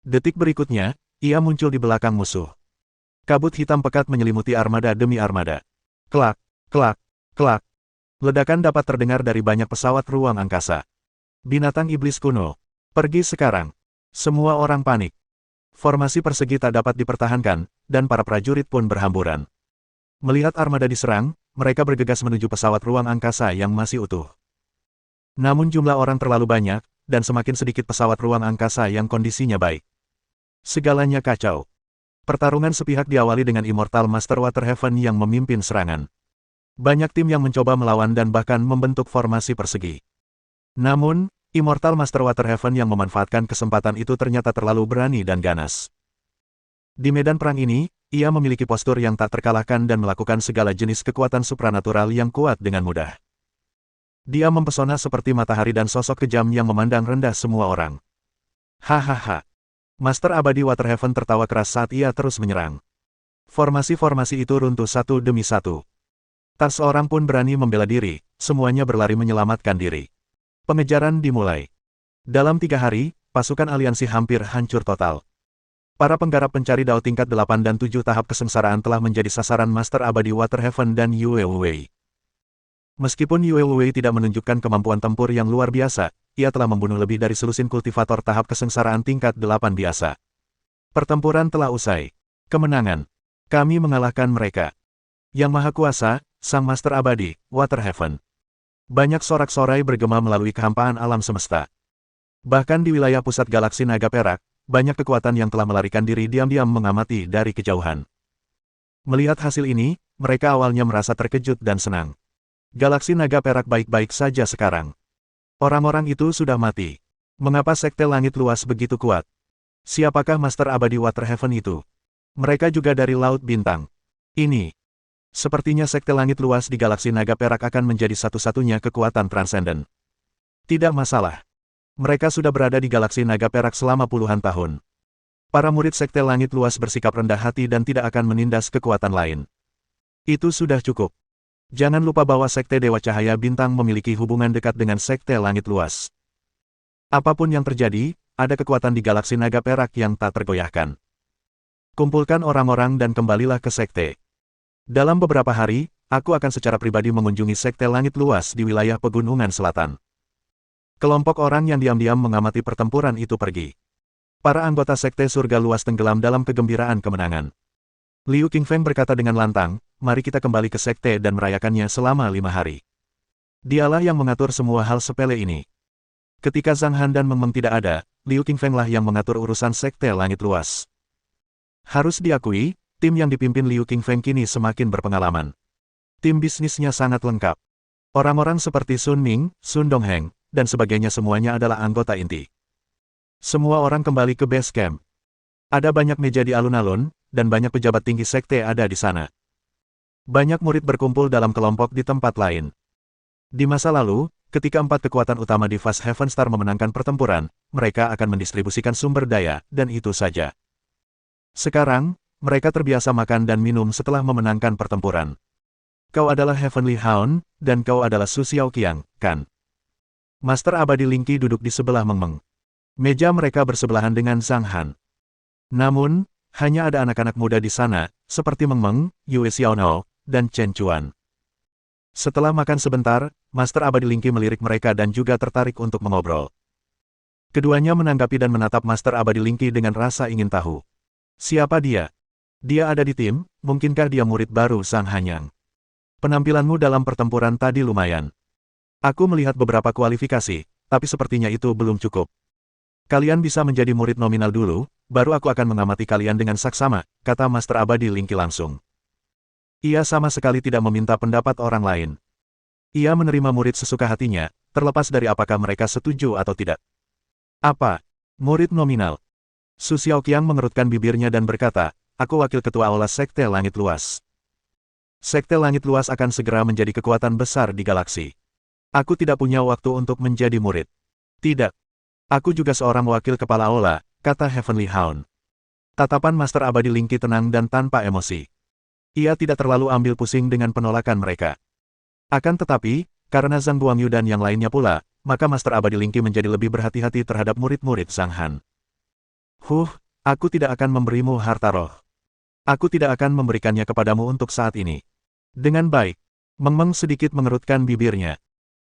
Detik berikutnya, ia muncul di belakang musuh. Kabut hitam pekat menyelimuti armada demi armada. Klak, klak, klak. Ledakan dapat terdengar dari banyak pesawat ruang angkasa. Binatang iblis kuno. Pergi sekarang. Semua orang panik. Formasi persegi tak dapat dipertahankan, dan para prajurit pun berhamburan. Melihat armada diserang, mereka bergegas menuju pesawat ruang angkasa yang masih utuh. Namun jumlah orang terlalu banyak, dan semakin sedikit pesawat ruang angkasa yang kondisinya baik. Segalanya kacau. Pertarungan sepihak diawali dengan Immortal Master Waterhaven yang memimpin serangan. Banyak tim yang mencoba melawan dan bahkan membentuk formasi persegi. Namun, Immortal Master Waterhaven yang memanfaatkan kesempatan itu ternyata terlalu berani dan ganas. Di medan perang ini, ia memiliki postur yang tak terkalahkan dan melakukan segala jenis kekuatan supranatural yang kuat dengan mudah. Dia mempesona seperti matahari dan sosok kejam yang memandang rendah semua orang. Hahaha. Master Abadi Waterhaven tertawa keras saat ia terus menyerang. Formasi-formasi itu runtuh satu demi satu. Tak seorang pun berani membela diri, semuanya berlari menyelamatkan diri. Pengejaran dimulai. Dalam 3 hari, pasukan aliansi hampir hancur total. Para penggarap pencari dao tingkat 8 dan 7 tahap kesengsaraan telah menjadi sasaran Master Abadi Waterhaven dan Yue Wei. Meskipun Yue Wei tidak menunjukkan kemampuan tempur yang luar biasa, ia telah membunuh lebih dari selusin kultivator tahap kesengsaraan tingkat 8 biasa. Pertempuran telah usai. Kemenangan. Kami mengalahkan mereka. Yang Maha Kuasa, Sang Master Abadi, Waterhaven. Banyak sorak-sorai bergema melalui kehampaan alam semesta. Bahkan di wilayah pusat galaksi naga perak, banyak kekuatan yang telah melarikan diri diam-diam mengamati dari kejauhan. Melihat hasil ini, mereka awalnya merasa terkejut dan senang. Galaksi naga perak baik-baik saja sekarang. Orang-orang itu sudah mati. Mengapa sekte langit luas begitu kuat? Siapakah Master Abadi Waterhaven itu? Mereka juga dari Laut Bintang. Ini. Sepertinya sekte langit luas di galaksi naga perak akan menjadi satu-satunya kekuatan transenden. Tidak masalah. Mereka sudah berada di galaksi naga perak selama puluhan tahun. Para murid sekte langit luas bersikap rendah hati dan tidak akan menindas kekuatan lain. Itu sudah cukup. Jangan lupa bahwa sekte Dewa Cahaya Bintang memiliki hubungan dekat dengan sekte langit luas. Apapun yang terjadi, ada kekuatan di galaksi naga perak yang tak tergoyahkan. Kumpulkan orang-orang dan kembalilah ke sekte. Dalam beberapa hari, aku akan secara pribadi mengunjungi sekte langit luas di wilayah pegunungan selatan. Kelompok orang yang diam-diam mengamati pertempuran itu pergi. Para anggota sekte surga luas tenggelam dalam kegembiraan kemenangan. Liu Qingfeng berkata dengan lantang, mari kita kembali ke sekte dan merayakannya selama 5 hari. Dialah yang mengatur semua hal sepele ini. Ketika Zhang Han dan Meng Meng tidak ada, Liu Qingfeng lah yang mengatur urusan sekte langit luas. Harus diakui, tim yang dipimpin Liu Qingfeng kini semakin berpengalaman. Tim bisnisnya sangat lengkap. Orang-orang seperti Sun Ming, Sun Dongheng, dan sebagainya semuanya adalah anggota inti. Semua orang kembali ke base camp. Ada banyak meja di alun-alun, dan banyak pejabat tinggi sekte ada di sana. Banyak murid berkumpul dalam kelompok di tempat lain. Di masa lalu, ketika 4 kekuatan utama di Fast Heaven Star memenangkan pertempuran, mereka akan mendistribusikan sumber daya, dan itu saja. Sekarang, mereka terbiasa makan dan minum setelah memenangkan pertempuran. Kau adalah Heavenly Hound, dan kau adalah Su Xiaoqiang, kan? Master Abadi Lingqi duduk di sebelah Meng Meng. Meja mereka bersebelahan dengan Zhang Han. Namun, hanya ada anak-anak muda di sana, seperti Meng Meng, Yue Xiaonao, dan Chen Chuan. Setelah makan sebentar, Master Abadi Lingqi melirik mereka dan juga tertarik untuk mengobrol. Keduanya menanggapi dan menatap Master Abadi Lingqi dengan rasa ingin tahu. Siapa dia? Dia ada di tim, mungkinkah dia murid baru Sang Hanyang? Penampilanmu dalam pertempuran tadi lumayan. Aku melihat beberapa kualifikasi, tapi sepertinya itu belum cukup. Kalian bisa menjadi murid nominal dulu, baru aku akan mengamati kalian dengan saksama, kata Master Abadi Lingqi langsung. Ia sama sekali tidak meminta pendapat orang lain. Ia menerima murid sesuka hatinya, terlepas dari apakah mereka setuju atau tidak. Apa? Murid nominal? Su Xiaoqiang mengerutkan bibirnya dan berkata, aku wakil ketua aula Sekte Langit Luas. Sekte Langit Luas akan segera menjadi kekuatan besar di galaksi. Aku tidak punya waktu untuk menjadi murid. Tidak. Aku juga seorang wakil kepala aula, kata Heavenly Hound. Tatapan Master Abadi Lingqi tenang dan tanpa emosi. Ia tidak terlalu ambil pusing dengan penolakan mereka. Akan tetapi, karena Zhang Guangyu dan yang lainnya pula, maka Master Abadi Lingqi menjadi lebih berhati-hati terhadap murid-murid Zhang Han. Aku tidak akan memberimu harta roh. Aku tidak akan memberikannya kepadamu untuk saat ini. Dengan baik. Meng Meng sedikit mengerutkan bibirnya.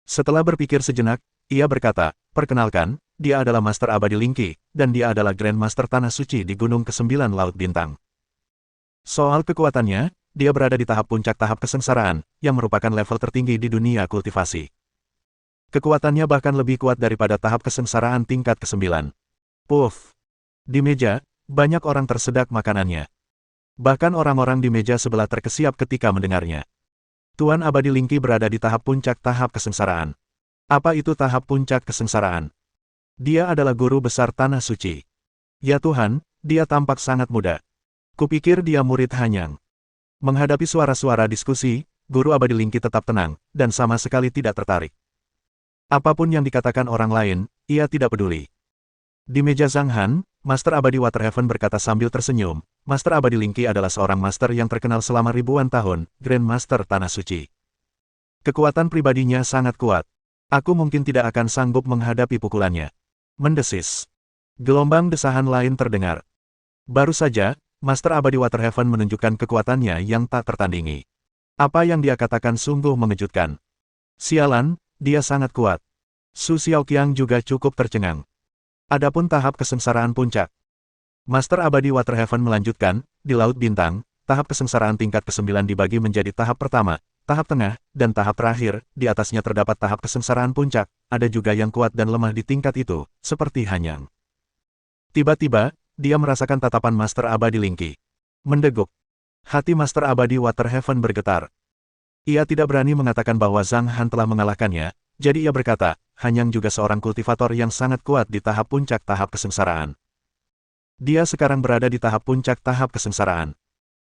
Setelah berpikir sejenak, ia berkata, perkenalkan, dia adalah Master Abadi Lingqi, dan dia adalah Grand Master Tanah Suci di Gunung ke-9 Laut Bintang. Soal kekuatannya, dia berada di tahap puncak tahap kesengsaraan, yang merupakan level tertinggi di dunia kultivasi. Kekuatannya bahkan lebih kuat daripada tahap kesengsaraan tingkat ke-9. Puff. Di meja, banyak orang tersedak makanannya. Bahkan orang-orang di meja sebelah terkesiap ketika mendengarnya. Tuan Abadi Lingki berada di tahap puncak tahap kesengsaraan. Apa itu tahap puncak kesengsaraan? Dia adalah guru besar Tanah Suci. Ya Tuhan, dia tampak sangat muda. Kupikir dia murid Hanyang. Menghadapi suara-suara diskusi, Guru Abadi Lingki tetap tenang, dan sama sekali tidak tertarik. Apapun yang dikatakan orang lain, ia tidak peduli. Di meja Zhang Han, Master Abadi Waterhaven berkata sambil tersenyum, Master Abadi Lingki adalah seorang master yang terkenal selama ribuan tahun, Grand Master Tanah Suci. Kekuatan pribadinya sangat kuat. Aku mungkin tidak akan sanggup menghadapi pukulannya. Mendesis. Gelombang desahan lain terdengar. Baru saja, Master Abadi Waterhaven menunjukkan kekuatannya yang tak tertandingi. Apa yang dia katakan sungguh mengejutkan. Sialan, dia sangat kuat. Su Xiaoqiang juga cukup tercengang. Adapun tahap kesengsaraan puncak. Master Abadi Waterhaven melanjutkan, di Laut Bintang, tahap kesengsaraan tingkat ke-9 dibagi menjadi tahap pertama, tahap tengah, dan tahap terakhir. Di atasnya terdapat tahap kesengsaraan puncak, ada juga yang kuat dan lemah di tingkat itu, seperti Hanyang. Tiba-tiba, dia merasakan tatapan Master Abadi Lingki. Mendeguk. Hati Master Abadi Waterhaven bergetar. Ia tidak berani mengatakan bahwa Zhang Han telah mengalahkannya, jadi ia berkata, Hanyang juga seorang kultivator yang sangat kuat di tahap puncak tahap kesengsaraan. Dia sekarang berada di tahap puncak tahap kesengsaraan.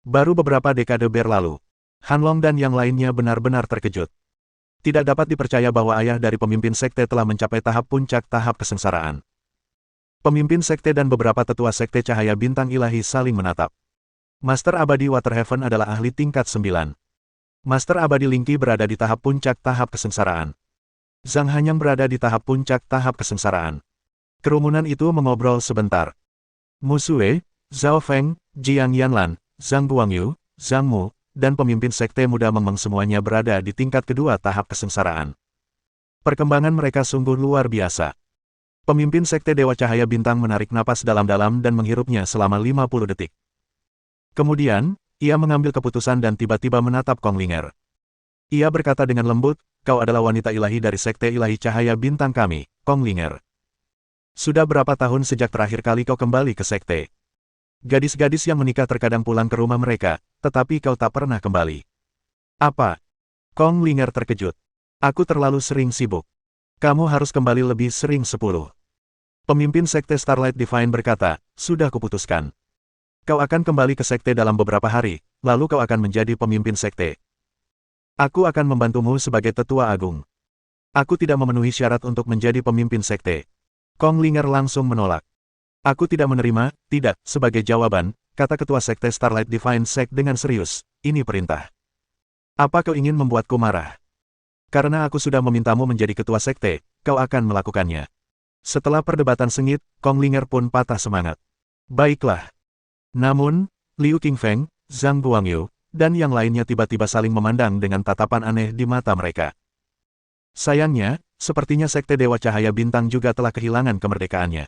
Baru beberapa dekade berlalu, Han Long dan yang lainnya benar-benar terkejut. Tidak dapat dipercaya bahwa ayah dari pemimpin sekte telah mencapai tahap puncak tahap kesengsaraan. Pemimpin sekte dan beberapa tetua sekte cahaya bintang ilahi saling menatap. Master Abadi Waterhaven adalah ahli tingkat 9. Master Abadi Lingki berada di tahap puncak tahap kesengsaraan. Zhang Hanyang berada di tahap puncak tahap kesengsaraan. Kerumunan itu mengobrol sebentar. Mu Sue, Zhao Feng, Jiang Yanlan, Zhang Guangyu, Zhang Mu, dan pemimpin sekte muda Meng Meng semuanya berada di tingkat kedua tahap kesengsaraan. Perkembangan mereka sungguh luar biasa. Pemimpin sekte Dewa Cahaya Bintang menarik napas dalam-dalam dan menghirupnya selama 50 detik. Kemudian, ia mengambil keputusan dan tiba-tiba menatap Kong Linger. Ia berkata dengan lembut, kau adalah wanita ilahi dari sekte ilahi Cahaya Bintang kami, Kong Linger. Sudah berapa tahun sejak terakhir kali kau kembali ke sekte? Gadis-gadis yang menikah terkadang pulang ke rumah mereka, tetapi kau tak pernah kembali. Apa? Kong Linger terkejut. Aku terlalu sering sibuk. Kamu harus kembali lebih sering 10. Pemimpin sekte Starlight Divine berkata, sudah kuputuskan. Kau akan kembali ke sekte dalam beberapa hari, lalu kau akan menjadi pemimpin sekte. Aku akan membantumu sebagai tetua agung. Aku tidak memenuhi syarat untuk menjadi pemimpin sekte. Kong Linger langsung menolak. Aku tidak menerima, tidak, sebagai jawaban, kata ketua sekte Starlight Divine Sect dengan serius, ini perintah. Apa kau ingin membuatku marah? Karena aku sudah memintamu menjadi ketua sekte, kau akan melakukannya. Setelah perdebatan sengit, Kong Linger pun patah semangat. Baiklah. Namun, Liu Qingfeng, Zhang Guangyu, dan yang lainnya tiba-tiba saling memandang dengan tatapan aneh di mata mereka. Sayangnya, sepertinya sekte Dewa Cahaya Bintang juga telah kehilangan kemerdekaannya.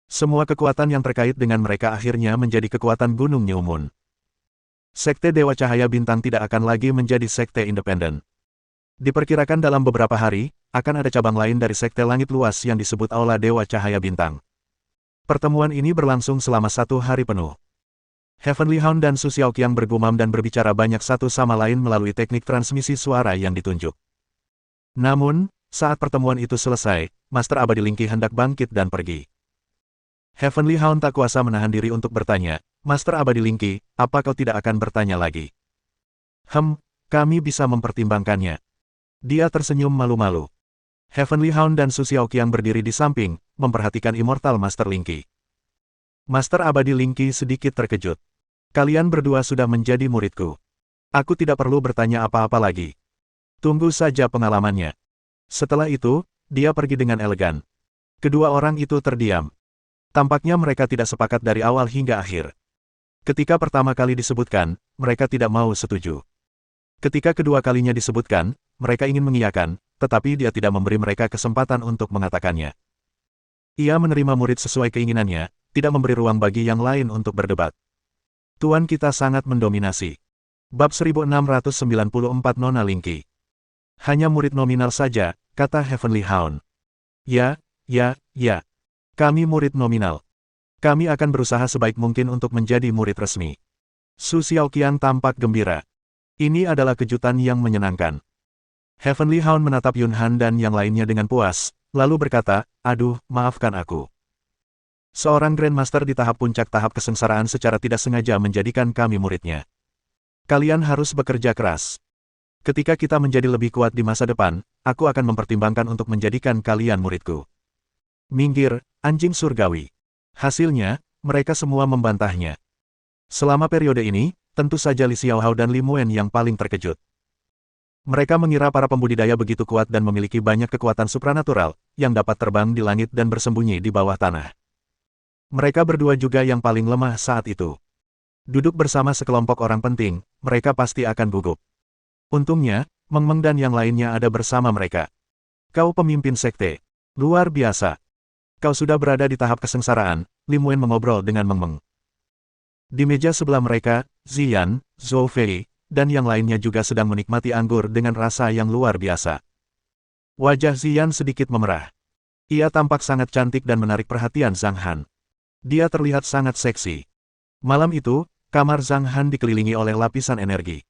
Semua kekuatan yang terkait dengan mereka akhirnya menjadi kekuatan Gunung Nyumun. Sekte Dewa Cahaya Bintang tidak akan lagi menjadi sekte independen. Diperkirakan dalam beberapa hari, akan ada cabang lain dari sekte langit luas yang disebut Aula Dewa Cahaya Bintang. Pertemuan ini berlangsung selama 1 hari penuh. Heavenly Hound dan Su Xiaoqiang bergumam dan berbicara banyak satu sama lain melalui teknik transmisi suara yang ditunjuk. Namun, saat pertemuan itu selesai, Master Abadi Lingki hendak bangkit dan pergi. Heavenly Hound tak kuasa menahan diri untuk bertanya, Master Abadi Lingki, apa kau tidak akan bertanya lagi? Kami bisa mempertimbangkannya. Dia tersenyum malu-malu. Heavenly Hound dan Su Xiaoqiang berdiri di samping, memperhatikan Immortal Master Lingki. Master Abadi Lingki sedikit terkejut. Kalian berdua sudah menjadi muridku. Aku tidak perlu bertanya apa-apa lagi. Tunggu saja pengalamannya. Setelah itu, dia pergi dengan elegan. Kedua orang itu terdiam. Tampaknya mereka tidak sepakat dari awal hingga akhir. Ketika pertama kali disebutkan, mereka tidak mau setuju. Ketika kedua kalinya disebutkan, mereka ingin mengiyakan, tetapi dia tidak memberi mereka kesempatan untuk mengatakannya. Ia menerima murid sesuai keinginannya, tidak memberi ruang bagi yang lain untuk berdebat. Tuan kita sangat mendominasi. Bab 1694 Nona Lingki. Hanya murid nominal saja, kata Heavenly Hound. Ya. Kami murid nominal. Kami akan berusaha sebaik mungkin untuk menjadi murid resmi. Su Xiaoqiang tampak gembira. Ini adalah kejutan yang menyenangkan. Heavenly Hound menatap Yun Han dan yang lainnya dengan puas, lalu berkata, aduh, maafkan aku. Seorang Grandmaster di tahap puncak tahap kesengsaraan secara tidak sengaja menjadikan kami muridnya. Kalian harus bekerja keras. Ketika kita menjadi lebih kuat di masa depan, aku akan mempertimbangkan untuk menjadikan kalian muridku. Minggir, anjing surgawi. Hasilnya, mereka semua membantahnya. Selama periode ini, tentu saja Li Xiaohao dan Li Muen yang paling terkejut. Mereka mengira para pembudidaya begitu kuat dan memiliki banyak kekuatan supranatural, yang dapat terbang di langit dan bersembunyi di bawah tanah. Mereka berdua juga yang paling lemah saat itu. Duduk bersama sekelompok orang penting, mereka pasti akan gugup. Untungnya, Meng Meng dan yang lainnya ada bersama mereka. Kau pemimpin sekte. Luar biasa. Kau sudah berada di tahap kesengsaraan, Li Muen mengobrol dengan Meng Meng. Di meja sebelah mereka, Ziyan, Zhou Fei, dan yang lainnya juga sedang menikmati anggur dengan rasa yang luar biasa. Wajah Ziyan sedikit memerah. Ia tampak sangat cantik dan menarik perhatian Zhang Han. Dia terlihat sangat seksi. Malam itu, kamar Zhang Han dikelilingi oleh lapisan energi.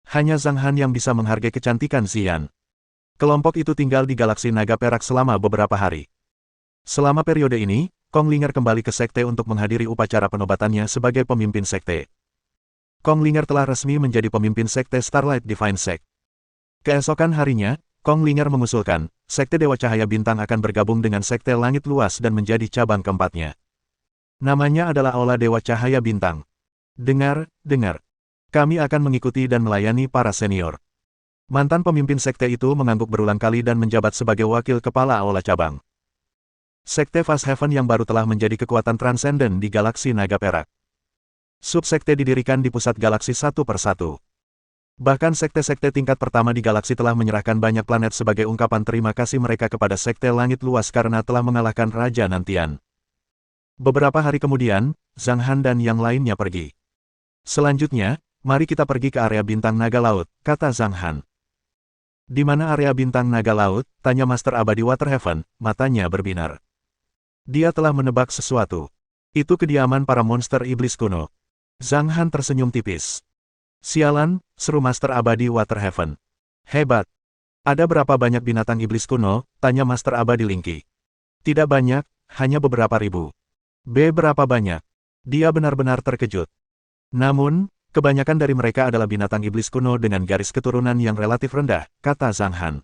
Hanya Zhang Han yang bisa menghargai kecantikan Ziyan. Kelompok itu tinggal di galaksi naga perak selama beberapa hari. Selama periode ini, Kong Linger kembali ke sekte untuk menghadiri upacara penobatannya sebagai pemimpin sekte. Kong Linger telah resmi menjadi pemimpin sekte Starlight Divine Sect. Keesokan harinya, Kong Linger mengusulkan, sekte Dewa Cahaya Bintang akan bergabung dengan sekte Langit Luas dan menjadi cabang keempatnya. Namanya adalah Aula Dewa Cahaya Bintang. Dengar. Kami akan mengikuti dan melayani para senior. Mantan pemimpin sekte itu mengangguk berulang kali dan menjabat sebagai wakil kepala aula cabang. Sekte Fast Heaven yang baru telah menjadi kekuatan transenden di galaksi naga perak. Subsekte didirikan di pusat galaksi satu persatu. Bahkan sekte-sekte tingkat pertama di galaksi telah menyerahkan banyak planet sebagai ungkapan terima kasih mereka kepada sekte Langit Luas karena telah mengalahkan Raja Nantian. Beberapa hari kemudian, Zhang Han dan yang lainnya pergi. Selanjutnya, mari kita pergi ke area bintang naga laut, kata Zhang Han. Di mana area bintang naga laut? Tanya Master Abadi Waterhaven, matanya berbinar. Dia telah menebak sesuatu. Itu kediaman para monster iblis kuno. Zhang Han tersenyum tipis. Sialan, seru Master Abadi Waterhaven. Hebat. Ada berapa banyak binatang iblis kuno? Tanya Master Abadi Linky. Tidak banyak, hanya beberapa ribu. Berapa banyak? Dia benar-benar terkejut. Namun, kebanyakan dari mereka adalah binatang iblis kuno dengan garis keturunan yang relatif rendah, kata Zhang Han.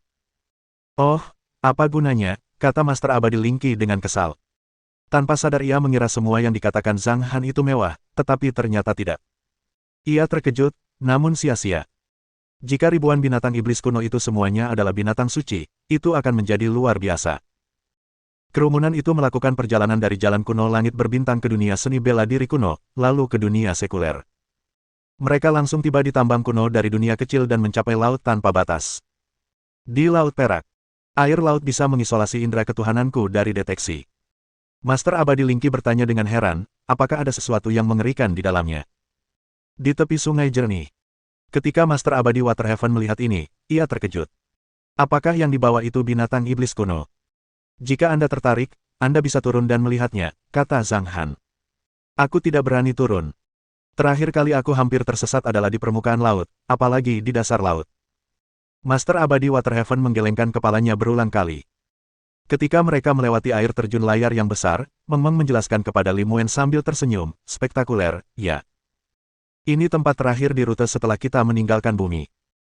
Oh, apa gunanya, kata Master Abadi Linky dengan kesal. Tanpa sadar ia mengira semua yang dikatakan Zhang Han itu mewah, tetapi ternyata tidak. Ia terkejut, namun sia-sia. Jika ribuan binatang iblis kuno itu semuanya adalah binatang suci, itu akan menjadi luar biasa. Kerumunan itu melakukan perjalanan dari jalan kuno langit berbintang ke dunia seni bela diri kuno, lalu ke dunia sekuler. Mereka langsung tiba di tambang kuno dari dunia kecil dan mencapai laut tanpa batas. Di Laut Perak, air laut bisa mengisolasi indera ketuhananku dari deteksi. Master Abadi Linky bertanya dengan heran, apakah ada sesuatu yang mengerikan di dalamnya? Di tepi sungai jernih. Ketika Master Abadi Waterhaven melihat ini, ia terkejut. Apakah yang dibawa itu binatang iblis kuno? Jika Anda tertarik, Anda bisa turun dan melihatnya, kata Zhang Han. Aku tidak berani turun. Terakhir kali aku hampir tersesat adalah di permukaan laut, apalagi di dasar laut. Master Abadi Waterhaven menggelengkan kepalanya berulang kali. Ketika mereka melewati air terjun layar yang besar, Meng Meng menjelaskan kepada Li Muen sambil tersenyum, spektakuler, ya. Ini tempat terakhir di rute setelah kita meninggalkan bumi.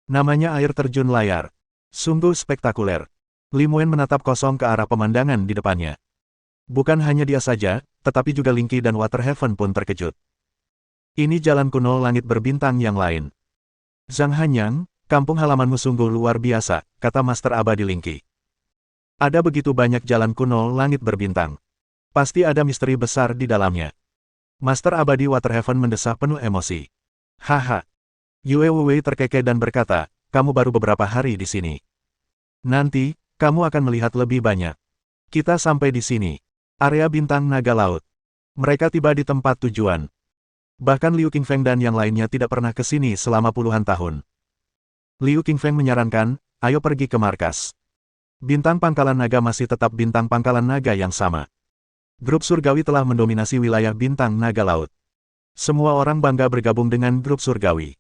Namanya air terjun layar. Sungguh spektakuler. Li Muen menatap kosong ke arah pemandangan di depannya. Bukan hanya dia saja, tetapi juga Linky dan Waterhaven pun terkejut. Ini jalan kuno langit berbintang yang lain. Zhang Hanyang, kampung halamanmu sungguh luar biasa, kata Master Abadi Linky. Ada begitu banyak jalan kuno langit berbintang. Pasti ada misteri besar di dalamnya. Master Abadi Waterhaven mendesah penuh emosi. Haha. Yue Wei terkekeh dan berkata, kamu baru beberapa hari di sini. Nanti, kamu akan melihat lebih banyak. Kita sampai di sini. Area bintang naga laut. Mereka tiba di tempat tujuan. Bahkan Liu Qingfeng dan yang lainnya tidak pernah ke sini selama puluhan tahun. Liu Qingfeng menyarankan, ayo pergi ke markas. Bintang pangkalan naga masih tetap bintang pangkalan naga yang sama. Grup surgawi telah mendominasi wilayah bintang naga laut. Semua orang bangga bergabung dengan grup surgawi.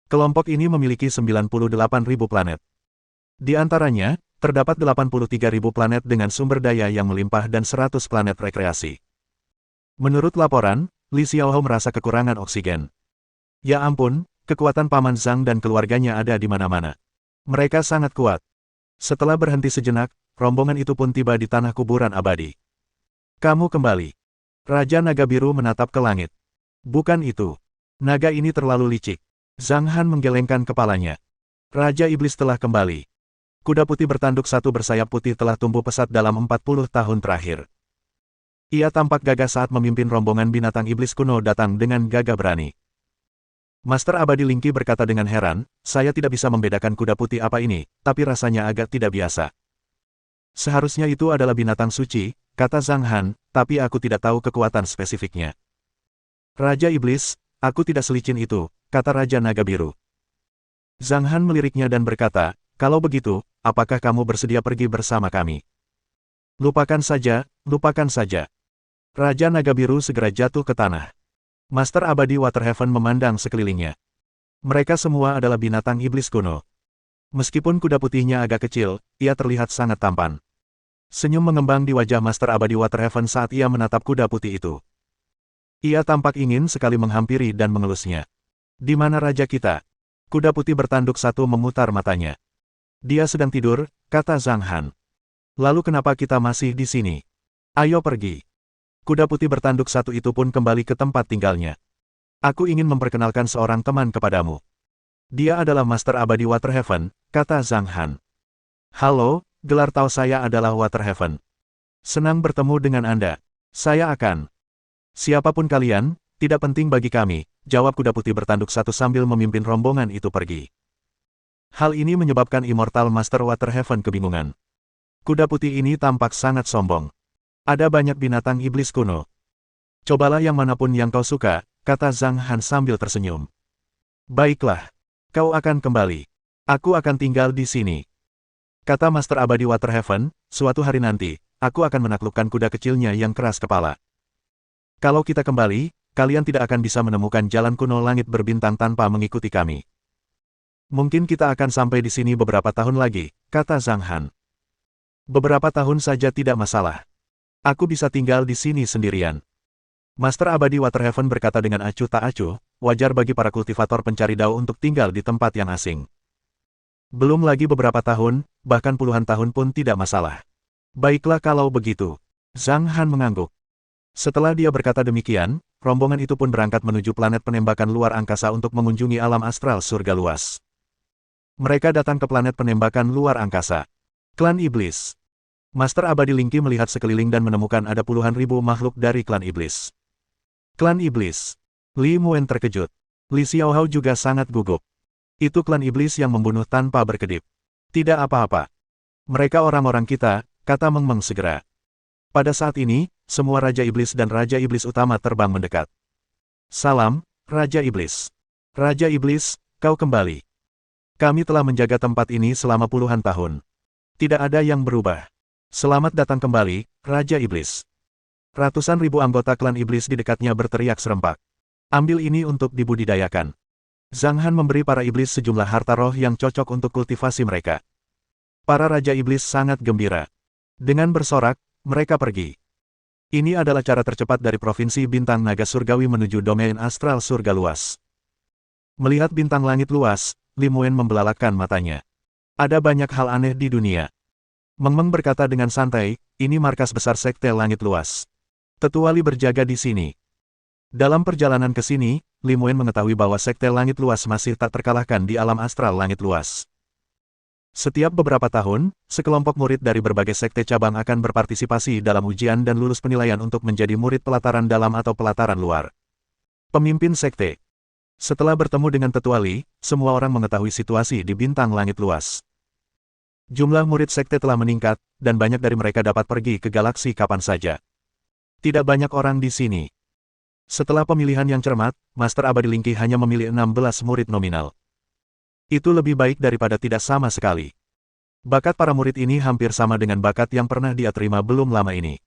Kelompok ini memiliki 98.000 planet. Di antaranya, terdapat 83.000 planet dengan sumber daya yang melimpah dan 100 planet rekreasi. Menurut laporan, Li Xiaohou merasa kekurangan oksigen. Ya ampun, kekuatan Paman Zhang dan keluarganya ada di mana-mana. Mereka sangat kuat. Setelah berhenti sejenak, rombongan itu pun tiba di tanah kuburan abadi. Kamu kembali. Raja Naga Biru menatap ke langit. Bukan itu. Naga ini terlalu licik. Zhang Han menggelengkan kepalanya. Raja Iblis telah kembali. Kuda putih bertanduk satu bersayap putih telah tumbuh pesat dalam 40 tahun terakhir. Ia tampak gagah saat memimpin rombongan binatang iblis kuno datang dengan gagah berani. Master Abadi Lingki berkata dengan heran, saya tidak bisa membedakan kuda putih apa ini, tapi rasanya agak tidak biasa. Seharusnya itu adalah binatang suci, kata Zhang Han, tapi aku tidak tahu kekuatan spesifiknya. Raja Iblis, aku tidak selicin itu, kata Raja Naga Biru. Zhang Han meliriknya dan berkata, kalau begitu, apakah kamu bersedia pergi bersama kami? Lupakan saja, lupakan saja. Raja Naga Biru segera jatuh ke tanah. Master Abadi Waterhaven memandang sekelilingnya. Mereka semua adalah binatang iblis kuno. Meskipun kuda putihnya agak kecil, ia terlihat sangat tampan. Senyum mengembang di wajah Master Abadi Waterhaven saat ia menatap kuda putih itu. Ia tampak ingin sekali menghampiri dan mengelusnya. Di mana raja kita? Kuda putih bertanduk satu memutar matanya. Dia sedang tidur, kata Zhang Han. Lalu kenapa kita masih di sini? Ayo pergi. Kuda putih bertanduk satu itu pun kembali ke tempat tinggalnya. Aku ingin memperkenalkan seorang teman kepadamu. Dia adalah Master Abadi Waterhaven, kata Zhang Han. Halo, gelar tahu saya adalah Waterhaven. Senang bertemu dengan Anda. Saya akan. Siapapun kalian, tidak penting bagi kami, jawab kuda putih bertanduk satu sambil memimpin rombongan itu pergi. Hal ini menyebabkan Immortal Master Waterhaven kebingungan. Kuda putih ini tampak sangat sombong. Ada banyak binatang iblis kuno. Cobalah yang manapun yang kau suka, kata Zhang Han sambil tersenyum. Baiklah. Kau akan kembali. Aku akan tinggal di sini. Kata Master Abadi Waterhaven, suatu hari nanti, aku akan menaklukkan kuda kecilnya yang keras kepala. Kalau kita kembali, kalian tidak akan bisa menemukan jalan kuno langit berbintang tanpa mengikuti kami. Mungkin kita akan sampai di sini beberapa tahun lagi, kata Zhang Han. Beberapa tahun saja tidak masalah. Aku bisa tinggal di sini sendirian. Master Abadi Waterhaven berkata dengan acuh tak acuh, wajar bagi para kultivator pencari dao untuk tinggal di tempat yang asing. Belum lagi beberapa tahun, bahkan puluhan tahun pun tidak masalah. Baiklah kalau begitu. Zhang Han mengangguk. Setelah dia berkata demikian, rombongan itu pun berangkat menuju planet penembakan luar angkasa untuk mengunjungi alam astral surga luas. Mereka datang ke planet penembakan luar angkasa. Klan Iblis. Master Abadi Lingki melihat sekeliling dan menemukan ada puluhan ribu makhluk dari klan Iblis. Klan Iblis. Li Muen terkejut. Li Xiaohou juga sangat gugup. Itu klan Iblis yang membunuh tanpa berkedip. Tidak apa-apa. Mereka orang-orang kita, kata Meng Meng segera. Pada saat ini, semua Raja Iblis dan Raja Iblis utama terbang mendekat. Salam, Raja Iblis. Raja Iblis, kau kembali. Kami telah menjaga tempat ini selama puluhan tahun. Tidak ada yang berubah. Selamat datang kembali, Raja Iblis. Ratusan ribu anggota klan Iblis di dekatnya berteriak serempak. Ambil ini untuk dibudidayakan. Zhang Han memberi para iblis sejumlah harta roh yang cocok untuk kultivasi mereka. Para Raja Iblis sangat gembira. Dengan bersorak, mereka pergi. Ini adalah cara tercepat dari Provinsi Bintang Naga Surgawi menuju domain astral surga luas. Melihat bintang langit luas, Li Muen membelalakkan matanya. Ada banyak hal aneh di dunia. Meng Meng berkata dengan santai, ini markas besar sekte langit luas. Tetua Li berjaga di sini. Dalam perjalanan ke sini, Li Muen mengetahui bahwa sekte langit luas masih tak terkalahkan di alam astral langit luas. Setiap beberapa tahun, sekelompok murid dari berbagai sekte cabang akan berpartisipasi dalam ujian dan lulus penilaian untuk menjadi murid pelataran dalam atau pelataran luar. Pemimpin sekte. Setelah bertemu dengan Tetua Li, semua orang mengetahui situasi di bintang langit luas. Jumlah murid sekte telah meningkat, dan banyak dari mereka dapat pergi ke galaksi kapan saja. Tidak banyak orang di sini. Setelah pemilihan yang cermat, Master Abadi Lingki hanya memilih 16 murid nominal. Itu lebih baik daripada tidak sama sekali. Bakat para murid ini hampir sama dengan bakat yang pernah dia terima belum lama ini.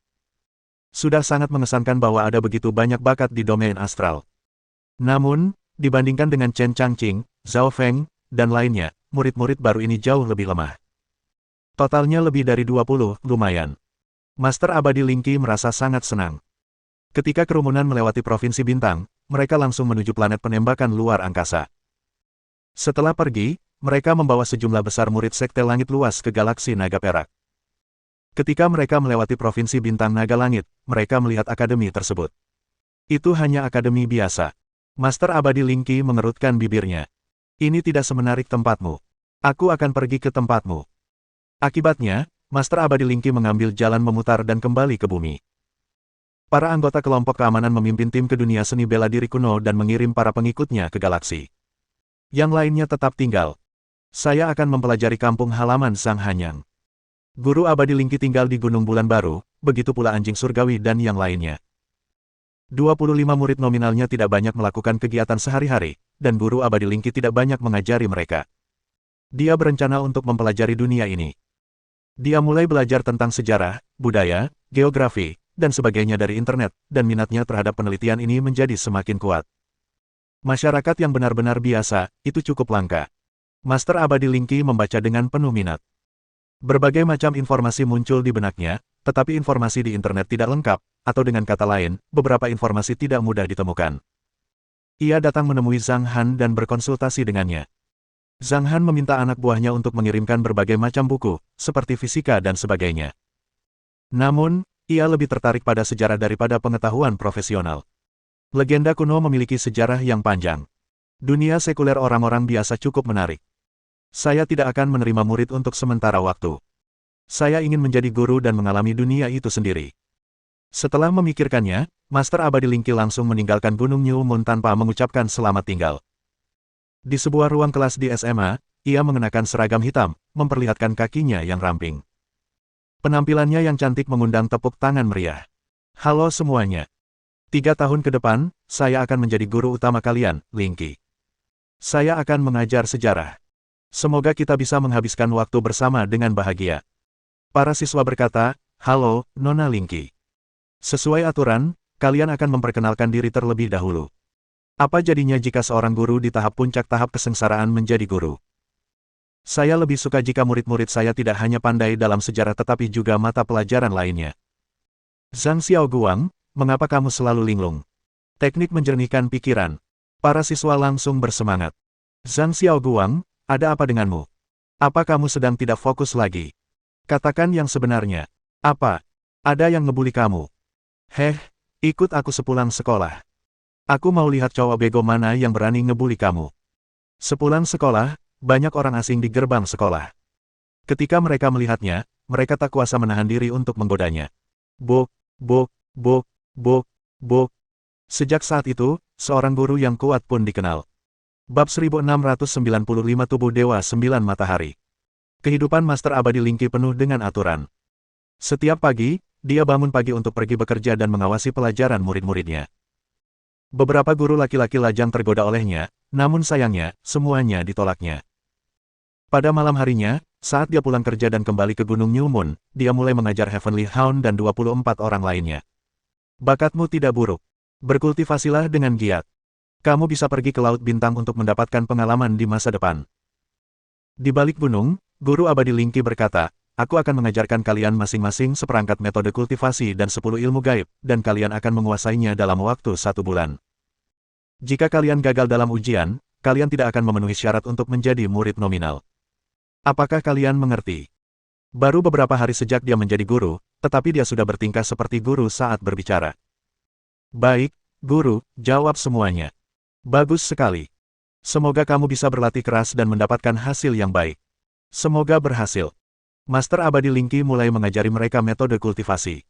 Sudah sangat mengesankan bahwa ada begitu banyak bakat di domain astral. Namun, dibandingkan dengan Chen Changqing, Zhao Feng, dan lainnya, murid-murid baru ini jauh lebih lemah. Totalnya lebih dari 20, lumayan. Master Abadi Lingqi merasa sangat senang. Ketika kerumunan melewati Provinsi Bintang, mereka langsung menuju planet penembakan luar angkasa. Setelah pergi, mereka membawa sejumlah besar murid Sekte Langit Luas ke galaksi Naga Perak. Ketika mereka melewati Provinsi Bintang Naga Langit, mereka melihat akademi tersebut. Itu hanya akademi biasa. Master Abadi Lingqi mengerutkan bibirnya. Ini tidak semenarik tempatmu. Aku akan pergi ke tempatmu. Akibatnya, Master Abadi Lingqi mengambil jalan memutar dan kembali ke bumi. Para anggota kelompok keamanan memimpin tim ke dunia seni bela diri kuno dan mengirim para pengikutnya ke galaksi. Yang lainnya tetap tinggal. Saya akan mempelajari kampung halaman Sang Hanyang. Guru Abadi Lingqi tinggal di Gunung Bulan Baru, begitu pula anjing surgawi dan yang lainnya. 25 murid nominalnya tidak banyak melakukan kegiatan sehari-hari, dan Guru Abadi Lingqi tidak banyak mengajari mereka. Dia berencana untuk mempelajari dunia ini. Dia mulai belajar tentang sejarah, budaya, geografi, dan sebagainya dari internet, dan minatnya terhadap penelitian ini menjadi semakin kuat. Masyarakat yang benar-benar biasa, itu cukup langka. Master Abadi Lingqi membaca dengan penuh minat. Berbagai macam informasi muncul di benaknya, tetapi informasi di internet tidak lengkap, atau dengan kata lain, beberapa informasi tidak mudah ditemukan. Ia datang menemui Zhang Han dan berkonsultasi dengannya. Zhang Han meminta anak buahnya untuk mengirimkan berbagai macam buku, seperti fisika dan sebagainya. Namun, ia lebih tertarik pada sejarah daripada pengetahuan profesional. Legenda kuno memiliki sejarah yang panjang. Dunia sekuler orang-orang biasa cukup menarik. Saya tidak akan menerima murid untuk sementara waktu. Saya ingin menjadi guru dan mengalami dunia itu sendiri. Setelah memikirkannya, Master Abadi Lingqi langsung meninggalkan Gunung New Moon tanpa mengucapkan selamat tinggal. Di sebuah ruang kelas di SMA, ia mengenakan seragam hitam, memperlihatkan kakinya yang ramping. Penampilannya yang cantik mengundang tepuk tangan meriah. Halo semuanya. 3 tahun ke depan, saya akan menjadi guru utama kalian, Lingqi. Saya akan mengajar sejarah. Semoga kita bisa menghabiskan waktu bersama dengan bahagia. Para siswa berkata, halo, Nona Lingqi. Sesuai aturan, kalian akan memperkenalkan diri terlebih dahulu. Apa jadinya jika seorang guru di tahap puncak tahap kesengsaraan menjadi guru? Saya lebih suka jika murid-murid saya tidak hanya pandai dalam sejarah tetapi juga mata pelajaran lainnya. Zhang Xiaoguang, mengapa kamu selalu linglung? Teknik menjernihkan pikiran. Para siswa langsung bersemangat. Zhang Xiaoguang, ada apa denganmu? Apa kamu sedang tidak fokus lagi? Katakan yang sebenarnya. Apa? Ada yang ngebully kamu? Ikut aku sepulang sekolah. Aku mau lihat cowok bego mana yang berani ngebully kamu. Sepulang sekolah, banyak orang asing di gerbang sekolah. Ketika mereka melihatnya, mereka tak kuasa menahan diri untuk menggodanya. Bok. Sejak saat itu, seorang guru yang kuat pun dikenal. Bab 1695 Tubuh Dewa 9 Matahari. Kehidupan Master Abadi Lingqi penuh dengan aturan. Setiap pagi, dia bangun pagi untuk pergi bekerja dan mengawasi pelajaran murid-muridnya. Beberapa guru laki-laki lajang tergoda olehnya, namun sayangnya, semuanya ditolaknya. Pada malam harinya, saat dia pulang kerja dan kembali ke Gunung New Moon, dia mulai mengajar Heavenly Hound dan 24 orang lainnya. Bakatmu tidak buruk. Berkultivasilah dengan giat. Kamu bisa pergi ke Laut Bintang untuk mendapatkan pengalaman di masa depan. Di balik gunung, Guru Abadi Lingqi berkata, aku akan mengajarkan kalian masing-masing seperangkat metode kultivasi dan 10 ilmu gaib, dan kalian akan menguasainya dalam waktu 1 bulan. Jika kalian gagal dalam ujian, kalian tidak akan memenuhi syarat untuk menjadi murid nominal. Apakah kalian mengerti? Baru beberapa hari sejak dia menjadi guru, tetapi dia sudah bertingkah seperti guru saat berbicara. Baik, guru, jawab semuanya. Bagus sekali. Semoga kamu bisa berlatih keras dan mendapatkan hasil yang baik. Semoga berhasil. Master Abadi Lingqi mulai mengajari mereka metode kultivasi.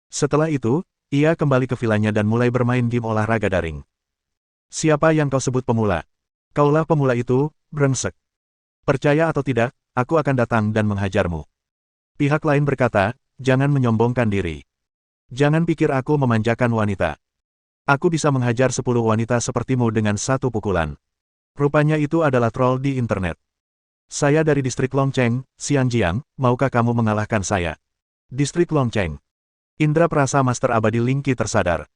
Setelah itu, ia kembali ke vilanya dan mulai bermain game olahraga daring. Siapa yang kau sebut pemula? Kaulah pemula itu, brengsek. Percaya atau tidak, aku akan datang dan menghajarmu. Pihak lain berkata, jangan menyombongkan diri. Jangan pikir aku memanjakan wanita. Aku bisa menghajar 10 wanita sepertimu dengan 1 pukulan. Rupanya itu adalah troll di internet. Saya dari distrik Longcheng, Xianjiang, maukah kamu mengalahkan saya? Distrik Longcheng. Indra perasa Master Abadi Lingqi tersadar.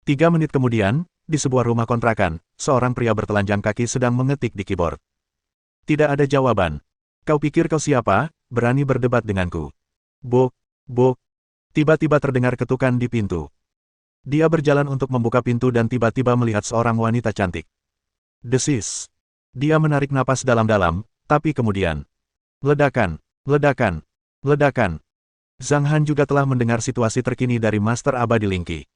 3 menit kemudian, di sebuah rumah kontrakan, seorang pria bertelanjang kaki sedang mengetik di keyboard. Tidak ada jawaban. Kau pikir kau siapa, berani berdebat denganku? Bok, bok. Tiba-tiba terdengar ketukan di pintu. Dia berjalan untuk membuka pintu dan tiba-tiba melihat seorang wanita cantik. Desis. Dia menarik napas dalam-dalam, tapi kemudian. Ledakan, ledakan, ledakan. Zhang Han juga telah mendengar situasi terkini dari Master Abadi Lingqi.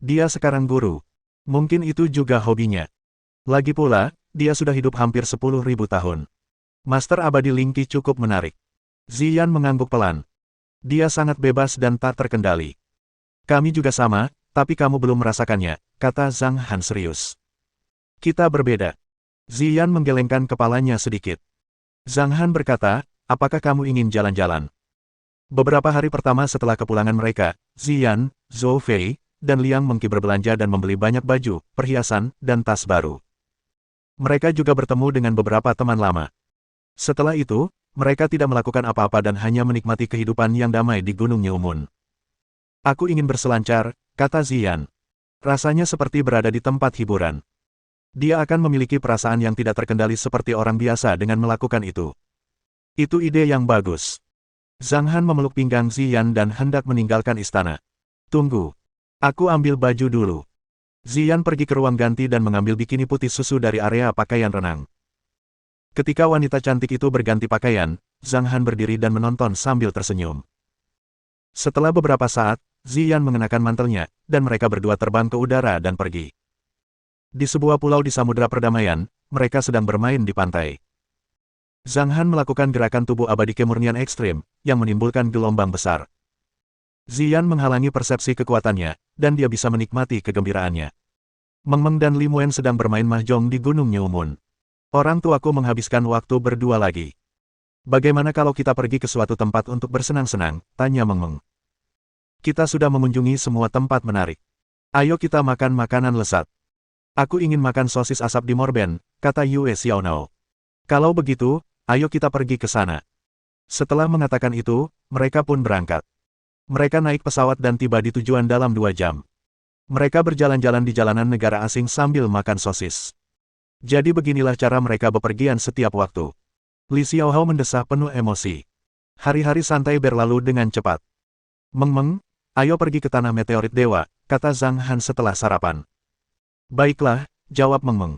Dia sekarang guru. Mungkin itu juga hobinya. Lagi pula, dia sudah hidup hampir 10.000 tahun. Master Abadi Lingqi cukup menarik. Ziyan mengangguk pelan. Dia sangat bebas dan tak terkendali. Kami juga sama, tapi kamu belum merasakannya, kata Zhang Han serius. Kita berbeda. Ziyan menggelengkan kepalanya sedikit. Zhang Han berkata, apakah kamu ingin jalan-jalan? Beberapa hari pertama setelah kepulangan mereka, Ziyan, Zhou Fei, dan Liang Mengqi berbelanja dan membeli banyak baju, perhiasan, dan tas baru. Mereka juga bertemu dengan beberapa teman lama. Setelah itu, mereka tidak melakukan apa-apa dan hanya menikmati kehidupan yang damai di Gunung Nyeumun. Aku ingin berselancar, kata Ziyan. Rasanya seperti berada di tempat hiburan. Dia akan memiliki perasaan yang tidak terkendali seperti orang biasa dengan melakukan itu. Itu ide yang bagus. Zhang Han memeluk pinggang Ziyan dan hendak meninggalkan istana. Tunggu. Aku ambil baju dulu. Ziyan pergi ke ruang ganti dan mengambil bikini putih susu dari area pakaian renang. Ketika wanita cantik itu berganti pakaian, Zhang Han berdiri dan menonton sambil tersenyum. Setelah beberapa saat, Ziyan mengenakan mantelnya, dan mereka berdua terbang ke udara dan pergi. Di sebuah pulau di Samudra Perdamaian, mereka sedang bermain di pantai. Zhang Han melakukan gerakan tubuh abadi kemurnian ekstrim, yang menimbulkan gelombang besar. Ziyan menghalangi persepsi kekuatannya, dan dia bisa menikmati kegembiraannya. Meng Meng dan Li Muen sedang bermain mahjong di Gunung Nyeumun. Orang tuaku menghabiskan waktu berdua lagi. Bagaimana kalau kita pergi ke suatu tempat untuk bersenang-senang, tanya Meng Meng. Kita sudah mengunjungi semua tempat menarik. Ayo kita makan makanan lezat. Aku ingin makan sosis asap di Morben, kata Yue Xiaonao. Kalau begitu, ayo kita pergi ke sana. Setelah mengatakan itu, mereka pun berangkat. Mereka naik pesawat dan tiba di tujuan dalam 2 jam. Mereka berjalan-jalan di jalanan negara asing sambil makan sosis. Jadi beginilah cara mereka bepergian setiap waktu. Li Xiaohao mendesah penuh emosi. Hari-hari santai berlalu dengan cepat. Meng Meng, ayo pergi ke tanah meteorit dewa, kata Zhang Han setelah sarapan. Baiklah, jawab Meng Meng.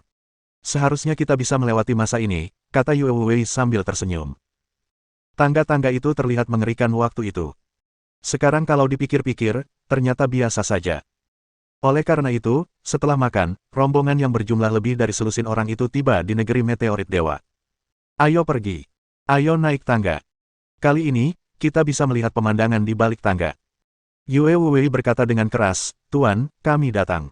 Seharusnya kita bisa melewati masa ini, kata Yue Wei sambil tersenyum. Tangga-tangga itu terlihat mengerikan waktu itu. Sekarang kalau dipikir-pikir, ternyata biasa saja. Oleh karena itu, setelah makan, rombongan yang berjumlah lebih dari selusin orang itu tiba di negeri meteorit dewa. Ayo pergi. Ayo naik tangga. Kali ini, kita bisa melihat pemandangan di balik tangga. Yue Wei berkata dengan keras, Tuan, kami datang.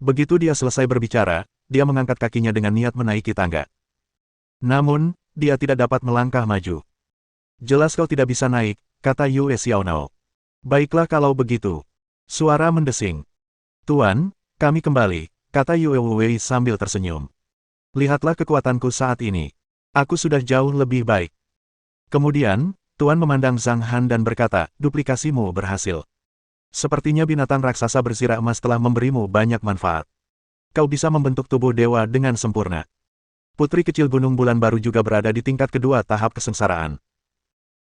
Begitu dia selesai berbicara, dia mengangkat kakinya dengan niat menaiki tangga. Namun, dia tidak dapat melangkah maju. Jelas kau tidak bisa naik, kata Yue Xiaonao. Baiklah kalau begitu. Suara mendesing. Tuan, kami kembali, kata Yue Wei sambil tersenyum. Lihatlah kekuatanku saat ini. Aku sudah jauh lebih baik. Kemudian, Tuan memandang Zhang Han dan berkata, duplikasimu berhasil. Sepertinya binatang raksasa bersirah emas telah memberimu banyak manfaat. Kau bisa membentuk tubuh dewa dengan sempurna. Putri kecil Gunung Bulan Baru juga berada di tingkat kedua tahap kesengsaraan.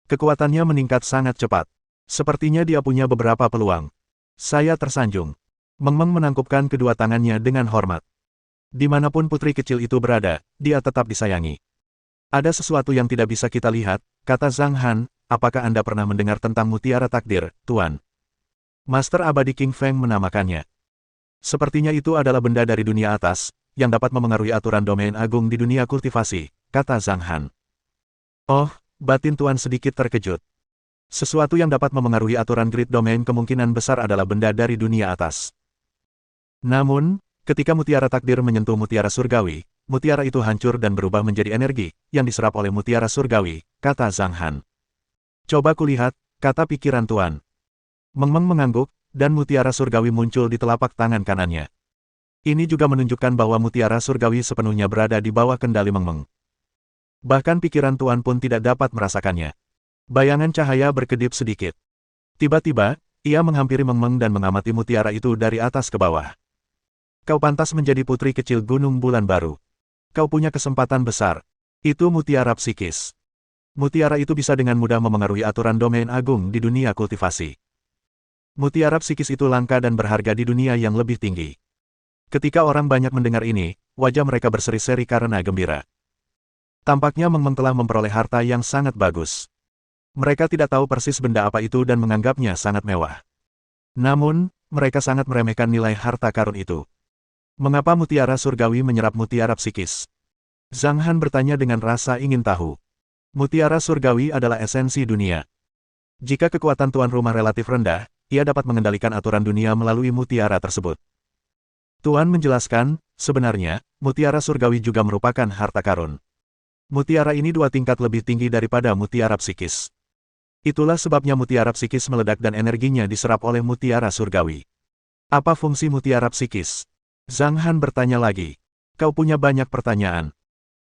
Kekuatannya meningkat sangat cepat. Sepertinya dia punya beberapa peluang. Saya tersanjung. Meng Meng menangkupkan kedua tangannya dengan hormat. Dimanapun putri kecil itu berada, dia tetap disayangi. Ada sesuatu yang tidak bisa kita lihat, kata Zhang Han, apakah Anda pernah mendengar tentang mutiara takdir, Tuan? Master Abadi King Feng menamakannya. Sepertinya itu adalah benda dari dunia atas, yang dapat memengaruhi aturan domain agung di dunia kultivasi, kata Zhang Han. Oh, batin Tuan sedikit terkejut. Sesuatu yang dapat memengaruhi aturan grid domain kemungkinan besar adalah benda dari dunia atas. Namun, ketika mutiara takdir menyentuh mutiara surgawi, mutiara itu hancur dan berubah menjadi energi, yang diserap oleh mutiara surgawi, kata Zhang Han. Coba kulihat, kata pikiran Tuan. Meng Meng mengangguk, dan mutiara surgawi muncul di telapak tangan kanannya. Ini juga menunjukkan bahwa mutiara surgawi sepenuhnya berada di bawah kendali Meng Meng. Bahkan pikiran Tuan pun tidak dapat merasakannya. Bayangan cahaya berkedip sedikit. Tiba-tiba, ia menghampiri Meng Meng dan mengamati mutiara itu dari atas ke bawah. Kau pantas menjadi putri kecil Gunung Bulan Baru. Kau punya kesempatan besar. Itu mutiara psikis. Mutiara itu bisa dengan mudah memengaruhi aturan domain agung di dunia kultivasi. Mutiara psikis itu langka dan berharga di dunia yang lebih tinggi. Ketika orang banyak mendengar ini, wajah mereka berseri-seri karena gembira. Tampaknya Meng Meng telah memperoleh harta yang sangat bagus. Mereka tidak tahu persis benda apa itu dan menganggapnya sangat mewah. Namun, mereka sangat meremehkan nilai harta karun itu. Mengapa mutiara surgawi menyerap mutiara psikis? Zhang Han bertanya dengan rasa ingin tahu. Mutiara surgawi adalah esensi dunia. Jika kekuatan tuan rumah relatif rendah, ia dapat mengendalikan aturan dunia melalui mutiara tersebut. Tuan menjelaskan, sebenarnya, mutiara surgawi juga merupakan harta karun. Mutiara ini 2 tingkat lebih tinggi daripada mutiara psikis. Itulah sebabnya mutiara psikis meledak dan energinya diserap oleh mutiara surgawi. Apa fungsi mutiara psikis? Zhang Han bertanya lagi. Kau punya banyak pertanyaan.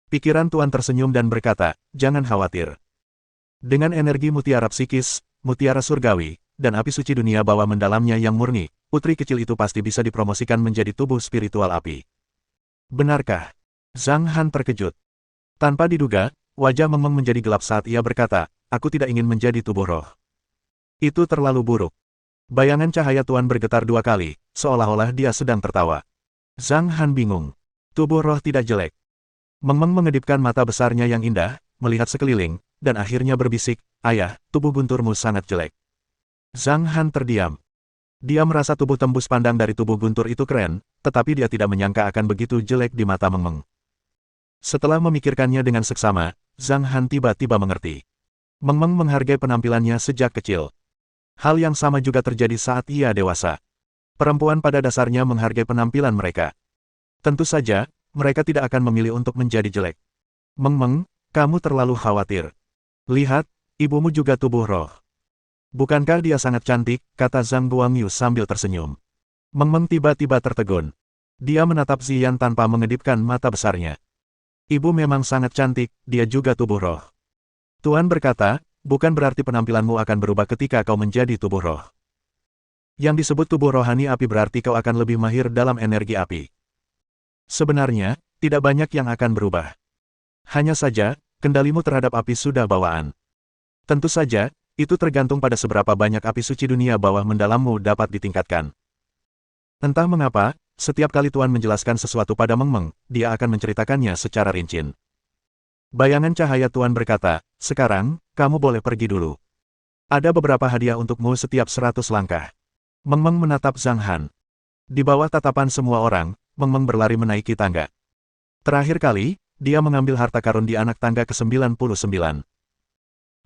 Pikiran Tuan tersenyum dan berkata, jangan khawatir. Dengan energi mutiara psikis, mutiara surgawi, dan api suci dunia bawah mendalamnya yang murni, putri kecil itu pasti bisa dipromosikan menjadi tubuh spiritual api. Benarkah? Zhang Han terkejut. Tanpa diduga, wajah Meng Meng menjadi gelap saat ia berkata, aku tidak ingin menjadi tubuh roh. Itu terlalu buruk. Bayangan cahaya Tuan bergetar 2 kali, seolah-olah dia sedang tertawa. Zhang Han bingung. Tubuh roh tidak jelek. Meng Meng mengedipkan mata besarnya yang indah, melihat sekeliling, dan akhirnya berbisik, ayah, tubuh gunturmu sangat jelek. Zhang Han terdiam. Dia merasa tubuh tembus pandang dari tubuh guntur itu keren, tetapi dia tidak menyangka akan begitu jelek di mata Meng Meng. Setelah memikirkannya dengan seksama, Zhang Han tiba-tiba mengerti. Meng Meng menghargai penampilannya sejak kecil. Hal yang sama juga terjadi saat ia dewasa. Perempuan pada dasarnya menghargai penampilan mereka. Tentu saja, mereka tidak akan memilih untuk menjadi jelek. Meng Meng, kamu terlalu khawatir. Lihat, ibumu juga tubuh roh. Bukankah dia sangat cantik, kata Zhang Guangyu sambil tersenyum. Meng Meng tiba-tiba tertegun. Dia menatap Ziyan tanpa mengedipkan mata besarnya. Ibu memang sangat cantik, dia juga tubuh roh. Tuan berkata, bukan berarti penampilanmu akan berubah ketika kau menjadi tubuh roh. Yang disebut tubuh rohani api berarti kau akan lebih mahir dalam energi api. Sebenarnya, tidak banyak yang akan berubah. Hanya saja, kendalimu terhadap api sudah bawaan. Tentu saja, itu tergantung pada seberapa banyak api suci dunia bawah mendalammu dapat ditingkatkan. Entah mengapa, setiap kali Tuan menjelaskan sesuatu pada Meng Meng, dia akan menceritakannya secara rinci. Bayangan cahaya Tuan berkata, sekarang, kamu boleh pergi dulu. Ada beberapa hadiah untukmu setiap 100 langkah. Meng Meng menatap Zhang Han. Di bawah tatapan semua orang, Meng Meng berlari menaiki tangga. Terakhir kali, dia mengambil harta karun di anak tangga ke-99.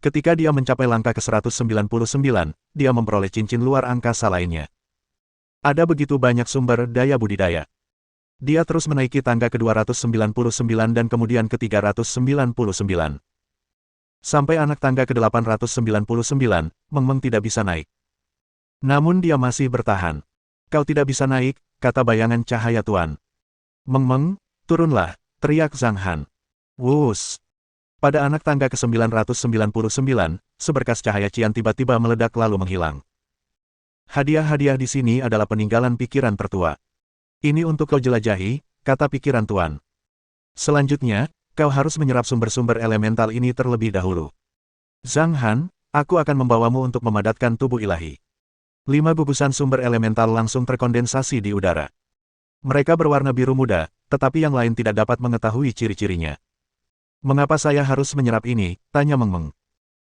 Ketika dia mencapai langkah ke-199, dia memperoleh cincin luar angkasa lainnya. Ada begitu banyak sumber daya budidaya. Dia terus menaiki tangga ke-299 dan kemudian ke-399. Sampai anak tangga ke-899, Meng Meng tidak bisa naik. Namun dia masih bertahan. Kau tidak bisa naik, kata bayangan cahaya Tuan. Meng Meng, turunlah, teriak Zhang Han. Wus. Pada anak tangga ke-999, seberkas cahaya cian tiba-tiba meledak lalu menghilang. Hadiah-hadiah di sini adalah peninggalan pikiran tertua. Ini untuk kau jelajahi, kata pikiran Tuan. Selanjutnya, kau harus menyerap sumber-sumber elemental ini terlebih dahulu. Zhang Han, aku akan membawamu untuk memadatkan tubuh ilahi. 5 gugusan sumber elemental langsung terkondensasi di udara. Mereka berwarna biru muda, tetapi yang lain tidak dapat mengetahui ciri-cirinya. Mengapa saya harus menyerap ini? Tanya Meng Meng.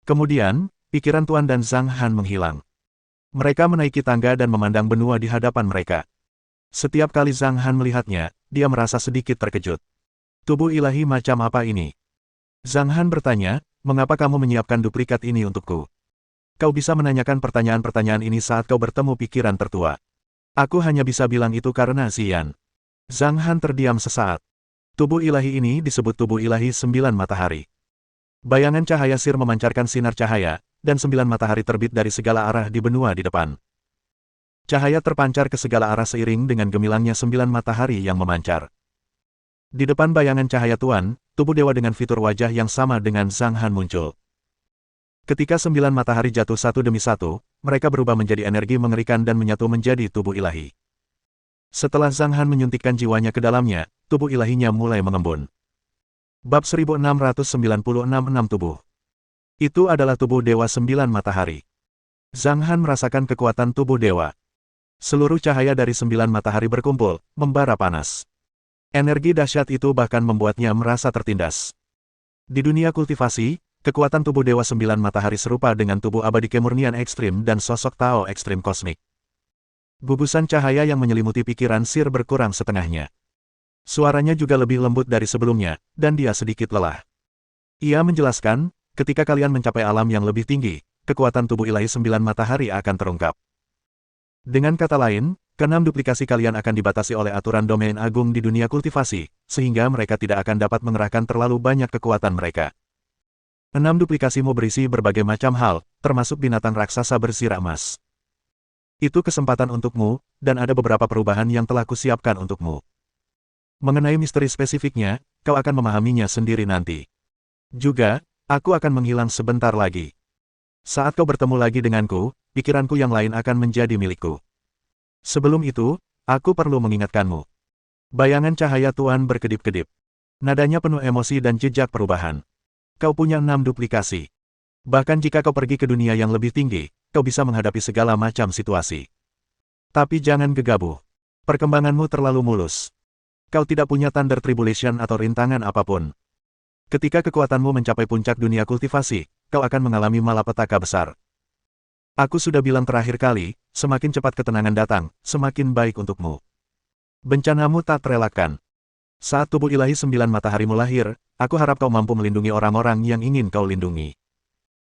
Kemudian, pikiran Tuan dan Zhang Han menghilang. Mereka menaiki tangga dan memandang benua di hadapan mereka. Setiap kali Zhang Han melihatnya, dia merasa sedikit terkejut. Tubuh ilahi macam apa ini? Zhang Han bertanya, mengapa kamu menyiapkan duplikat ini untukku? Kau bisa menanyakan pertanyaan-pertanyaan ini saat kau bertemu pikiran tertua. Aku hanya bisa bilang itu karena Ziyan. Zhang Han terdiam sesaat. Tubuh ilahi ini disebut tubuh ilahi 9 matahari. Bayangan cahaya sir memancarkan sinar cahaya, dan 9 matahari terbit dari segala arah di benua di depan. Cahaya terpancar ke segala arah seiring dengan gemilangnya 9 matahari yang memancar. Di depan bayangan cahaya Tuan, tubuh dewa dengan fitur wajah yang sama dengan Zhang Han muncul. Ketika 9 matahari jatuh satu demi satu, mereka berubah menjadi energi mengerikan dan menyatu menjadi tubuh ilahi. Setelah Zhang Han menyuntikkan jiwanya ke dalamnya, tubuh ilahinya mulai mengembun. Bab 1696 tubuh. Itu adalah tubuh Dewa Sembilan Matahari. Zhang Han merasakan kekuatan tubuh dewa. Seluruh cahaya dari 9 matahari berkumpul, membara panas. Energi dahsyat itu bahkan membuatnya merasa tertindas. Di dunia kultivasi, kekuatan tubuh Dewa 9 Matahari serupa dengan tubuh abadi kemurnian ekstrim dan sosok Tao ekstrim kosmik. Gugusan cahaya yang menyelimuti pikiran Sir berkurang setengahnya. Suaranya juga lebih lembut dari sebelumnya, dan dia sedikit lelah. Ia menjelaskan, ketika kalian mencapai alam yang lebih tinggi, kekuatan tubuh ilahi 9 matahari akan terungkap. Dengan kata lain, keenam duplikasi kalian akan dibatasi oleh aturan domain agung di dunia kultivasi, sehingga mereka tidak akan dapat mengerahkan terlalu banyak kekuatan mereka. 6 duplikasimu berisi berbagai macam hal, termasuk binatang raksasa bersirah emas. Itu kesempatan untukmu, dan ada beberapa perubahan yang telah kusiapkan untukmu. Mengenai misteri spesifiknya, kau akan memahaminya sendiri nanti. Juga, aku akan menghilang sebentar lagi. Saat kau bertemu lagi denganku, pikiranku yang lain akan menjadi milikku. Sebelum itu, aku perlu mengingatkanmu. Bayangan cahaya Tuan berkedip-kedip. Nadanya penuh emosi dan jejak perubahan. Kau punya 6 duplikasi. Bahkan jika kau pergi ke dunia yang lebih tinggi, kau bisa menghadapi segala macam situasi. Tapi jangan gegabah. Perkembanganmu terlalu mulus. Kau tidak punya Thunder Tribulation atau rintangan apapun. Ketika kekuatanmu mencapai puncak dunia kultivasi, kau akan mengalami malapetaka besar. Aku sudah bilang terakhir kali, semakin cepat ketenangan datang, semakin baik untukmu. Bencanamu tak terelakkan. Saat tubuh ilahi 9 mataharimu lahir, aku harap kau mampu melindungi orang-orang yang ingin kau lindungi.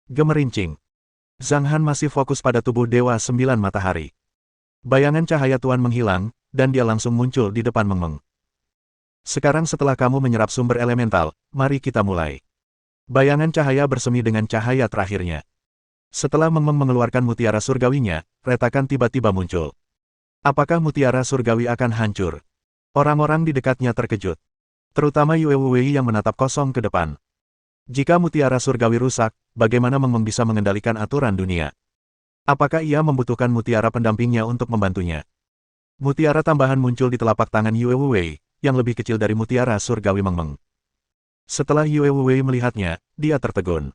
Gemerincing. Zhang Han masih fokus pada tubuh Dewa 9 Matahari. Bayangan cahaya Tuan menghilang, dan dia langsung muncul di depan Meng Meng. Sekarang setelah kamu menyerap sumber elemental, mari kita mulai. Bayangan cahaya bersemi dengan cahaya terakhirnya. Setelah Meng Meng mengeluarkan mutiara surgawinya, retakan tiba-tiba muncul. Apakah mutiara surgawi akan hancur? Orang-orang di dekatnya terkejut. Terutama Yue Wei yang menatap kosong ke depan. Jika mutiara surgawi rusak, bagaimana Meng Meng bisa mengendalikan aturan dunia? Apakah ia membutuhkan mutiara pendampingnya untuk membantunya? Mutiara tambahan muncul di telapak tangan Yue Wei, yang lebih kecil dari mutiara surgawi Meng Meng. Setelah Yue Wei melihatnya, dia tertegun.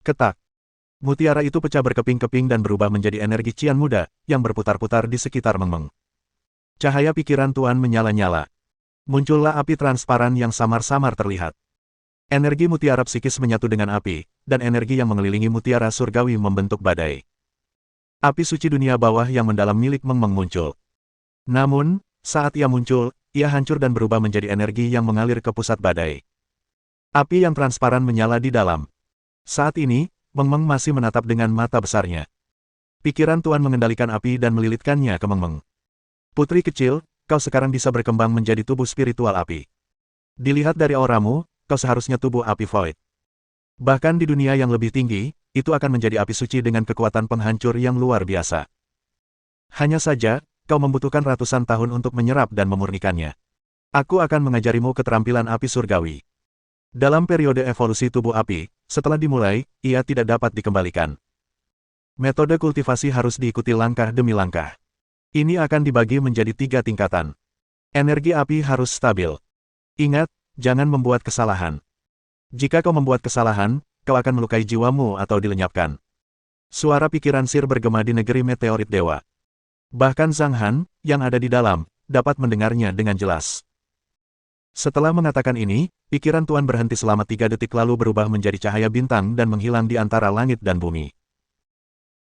Ketak. Mutiara itu pecah berkeping-keping dan berubah menjadi energi cian muda, yang berputar-putar di sekitar Meng Meng. Cahaya pikiran Tuan menyala-nyala. Muncullah api transparan yang samar-samar terlihat. Energi mutiara psikis menyatu dengan api, dan energi yang mengelilingi mutiara surgawi membentuk badai. Api suci dunia bawah yang mendalam milik Meng Meng muncul. Namun, saat ia muncul, ia hancur dan berubah menjadi energi yang mengalir ke pusat badai. Api yang transparan menyala di dalam. Saat ini, Meng Meng masih menatap dengan mata besarnya. Pikiran Tuan mengendalikan api dan melilitkannya ke Meng Meng. Putri kecil, kau sekarang bisa berkembang menjadi tubuh spiritual api. Dilihat dari auramu, kau seharusnya tubuh api void. Bahkan di dunia yang lebih tinggi, itu akan menjadi api suci dengan kekuatan penghancur yang luar biasa. Hanya saja, kau membutuhkan ratusan tahun untuk menyerap dan memurnikannya. Aku akan mengajarimu keterampilan api surgawi. Dalam periode evolusi tubuh api, setelah dimulai, ia tidak dapat dikembalikan. Metode kultivasi harus diikuti langkah demi langkah. Ini akan dibagi menjadi 3 tingkatan. Energi api harus stabil. Ingat, jangan membuat kesalahan. Jika kau membuat kesalahan, kau akan melukai jiwamu atau dilenyapkan. Suara pikiran Sir bergema di negeri meteorit dewa. Bahkan Zhang Han, yang ada di dalam, dapat mendengarnya dengan jelas. Setelah mengatakan ini, pikiran Tuan berhenti selama 3 detik lalu berubah menjadi cahaya bintang dan menghilang di antara langit dan bumi.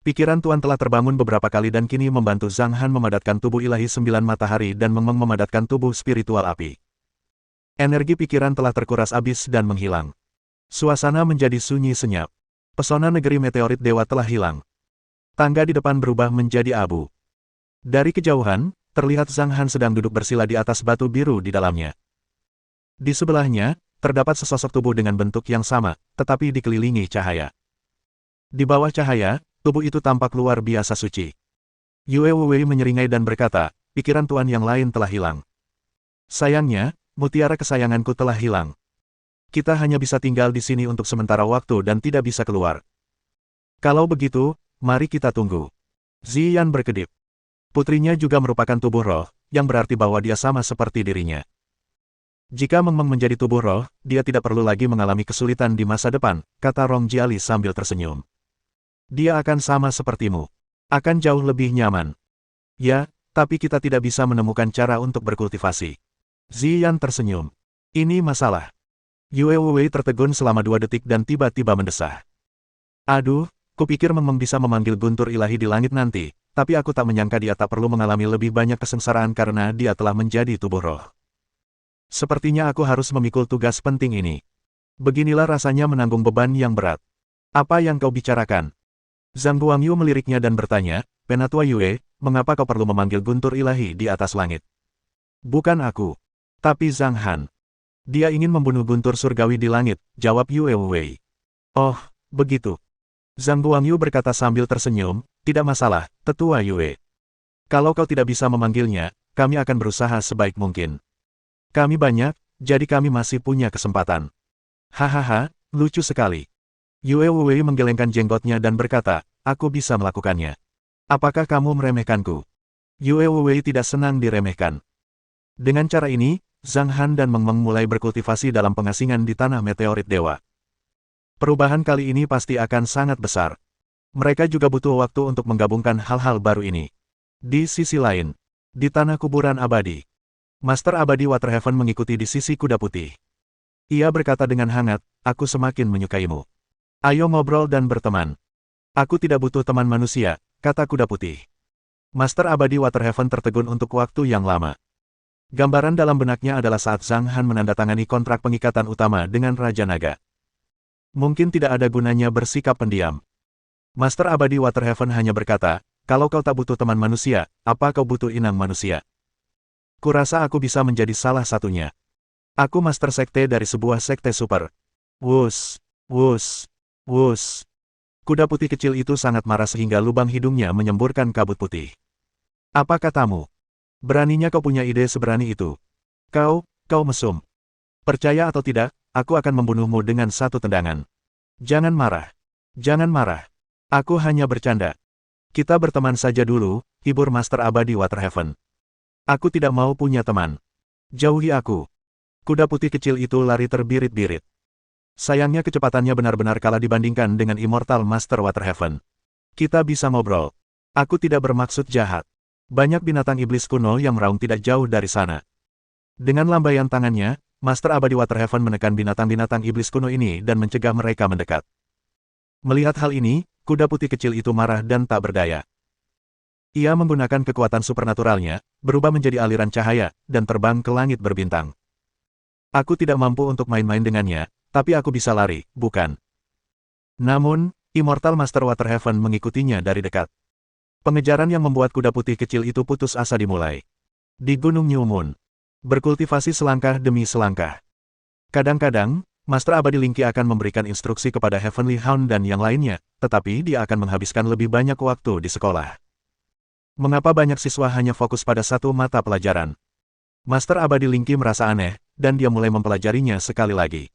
Pikiran Tuan telah terbangun beberapa kali dan kini membantu Zhang Han memadatkan tubuh ilahi 9 matahari dan Meng Meng memadatkan tubuh spiritual api. Energi pikiran telah terkuras habis dan menghilang. Suasana menjadi sunyi senyap. Pesona negeri meteorit dewa telah hilang. Tangga di depan berubah menjadi abu. Dari kejauhan, terlihat Zhang Han sedang duduk bersila di atas batu biru di dalamnya. Di sebelahnya, terdapat sesosok tubuh dengan bentuk yang sama, tetapi dikelilingi cahaya. Di bawah cahaya, tubuh itu tampak luar biasa suci. Yue Wei menyeringai dan berkata, pikiran Tuan yang lain telah hilang. Sayangnya, mutiara kesayanganku telah hilang. Kita hanya bisa tinggal di sini untuk sementara waktu dan tidak bisa keluar. Kalau begitu, mari kita tunggu. Ziyan berkedip. Putrinya juga merupakan tubuh roh, yang berarti bahwa dia sama seperti dirinya. Jika Meng Meng menjadi tubuh roh, dia tidak perlu lagi mengalami kesulitan di masa depan, kata Rong Jiali sambil tersenyum. Dia akan sama sepertimu. Akan jauh lebih nyaman. Ya, tapi kita tidak bisa menemukan cara untuk berkultivasi. Ziyan tersenyum. Ini masalah. Yue Wei tertegun selama 2 detik dan tiba-tiba mendesah. Aduh, kupikir Meng Meng bisa memanggil guntur ilahi di langit nanti, tapi aku tak menyangka dia tak perlu mengalami lebih banyak kesengsaraan karena dia telah menjadi tubuh roh. Sepertinya aku harus memikul tugas penting ini. Beginilah rasanya menanggung beban yang berat. Apa yang kau bicarakan? Zhang Guangyu meliriknya dan bertanya, Penatua Yue, mengapa kau perlu memanggil guntur ilahi di atas langit? Bukan aku. Tapi Zhang Han. Dia ingin membunuh guntur surgawi di langit, jawab Yue Wei. Oh, begitu. Zhang Guangyu berkata sambil tersenyum, tidak masalah, Tetua Yue. Kalau kau tidak bisa memanggilnya, kami akan berusaha sebaik mungkin. Kami banyak, jadi kami masih punya kesempatan. Hahaha, lucu sekali. Yue Wei menggelengkan jenggotnya dan berkata, aku bisa melakukannya. Apakah kamu meremehkanku? Yue Wei tidak senang diremehkan. Dengan cara ini, Zhang Han dan Meng Meng mulai berkultivasi dalam pengasingan di tanah meteorit dewa. Perubahan kali ini pasti akan sangat besar. Mereka juga butuh waktu untuk menggabungkan hal-hal baru ini. Di sisi lain, di tanah kuburan abadi, Master Abadi Waterhaven mengikuti di sisi kuda putih. Ia berkata dengan hangat, aku semakin menyukaimu. Ayo ngobrol dan berteman. Aku tidak butuh teman manusia, kata kuda putih. Master Abadi Waterhaven tertegun untuk waktu yang lama. Gambaran dalam benaknya adalah saat Zhang Han menandatangani kontrak pengikatan utama dengan Raja Naga. Mungkin tidak ada gunanya bersikap pendiam. Master Abadi Waterhaven hanya berkata, kalau kau tak butuh teman manusia, apa kau butuh inang manusia? Kurasa aku bisa menjadi salah satunya. Aku master sekte dari sebuah sekte super. Wus, wus, wus. Kuda putih kecil itu sangat marah sehingga lubang hidungnya menyemburkan kabut putih. Apa katamu? Beraninya kau punya ide seberani itu? Kau mesum. Percaya atau tidak, aku akan membunuhmu dengan satu tendangan. Jangan marah. Jangan marah. Aku hanya bercanda. Kita berteman saja dulu, hibur Master Abadi Waterhaven. Aku tidak mau punya teman. Jauhi aku. Kuda putih kecil itu lari terbirit-birit. Sayangnya kecepatannya benar-benar kalah dibandingkan dengan Immortal Master Waterhaven. Kita bisa ngobrol. Aku tidak bermaksud jahat. Banyak binatang iblis kuno yang meraung tidak jauh dari sana. Dengan lambaian tangannya, Master Abadi Waterhaven menekan binatang-binatang iblis kuno ini dan mencegah mereka mendekat. Melihat hal ini, kuda putih kecil itu marah dan tak berdaya. Ia menggunakan kekuatan supernaturalnya, berubah menjadi aliran cahaya, dan terbang ke langit berbintang. Aku tidak mampu untuk main-main dengannya, tapi aku bisa lari, bukan? Namun, Immortal Master Waterhaven mengikutinya dari dekat. Pengejaran yang membuat kuda putih kecil itu putus asa dimulai. Di Gunung New Moon, berkultivasi selangkah demi selangkah. Kadang-kadang, Master Abadi Linky akan memberikan instruksi kepada Heavenly Hound dan yang lainnya, tetapi dia akan menghabiskan lebih banyak waktu di sekolah. Mengapa banyak siswa hanya fokus pada satu mata pelajaran? Master Abadi Linky merasa aneh, dan dia mulai mempelajarinya sekali lagi.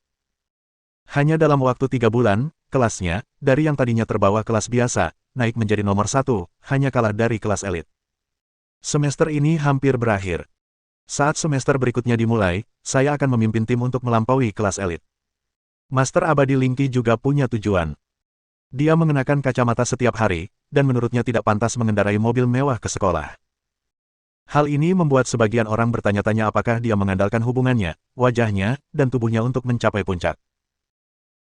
Hanya dalam waktu 3 bulan, kelasnya, dari yang tadinya terbawa kelas biasa, naik menjadi nomor 1, hanya kalah dari kelas elit. Semester ini hampir berakhir. Saat semester berikutnya dimulai, saya akan memimpin tim untuk melampaui kelas elit. Master Abadi Linky juga punya tujuan. Dia mengenakan kacamata setiap hari, dan menurutnya tidak pantas mengendarai mobil mewah ke sekolah. Hal ini membuat sebagian orang bertanya-tanya apakah dia mengandalkan hubungannya, wajahnya, dan tubuhnya untuk mencapai puncak.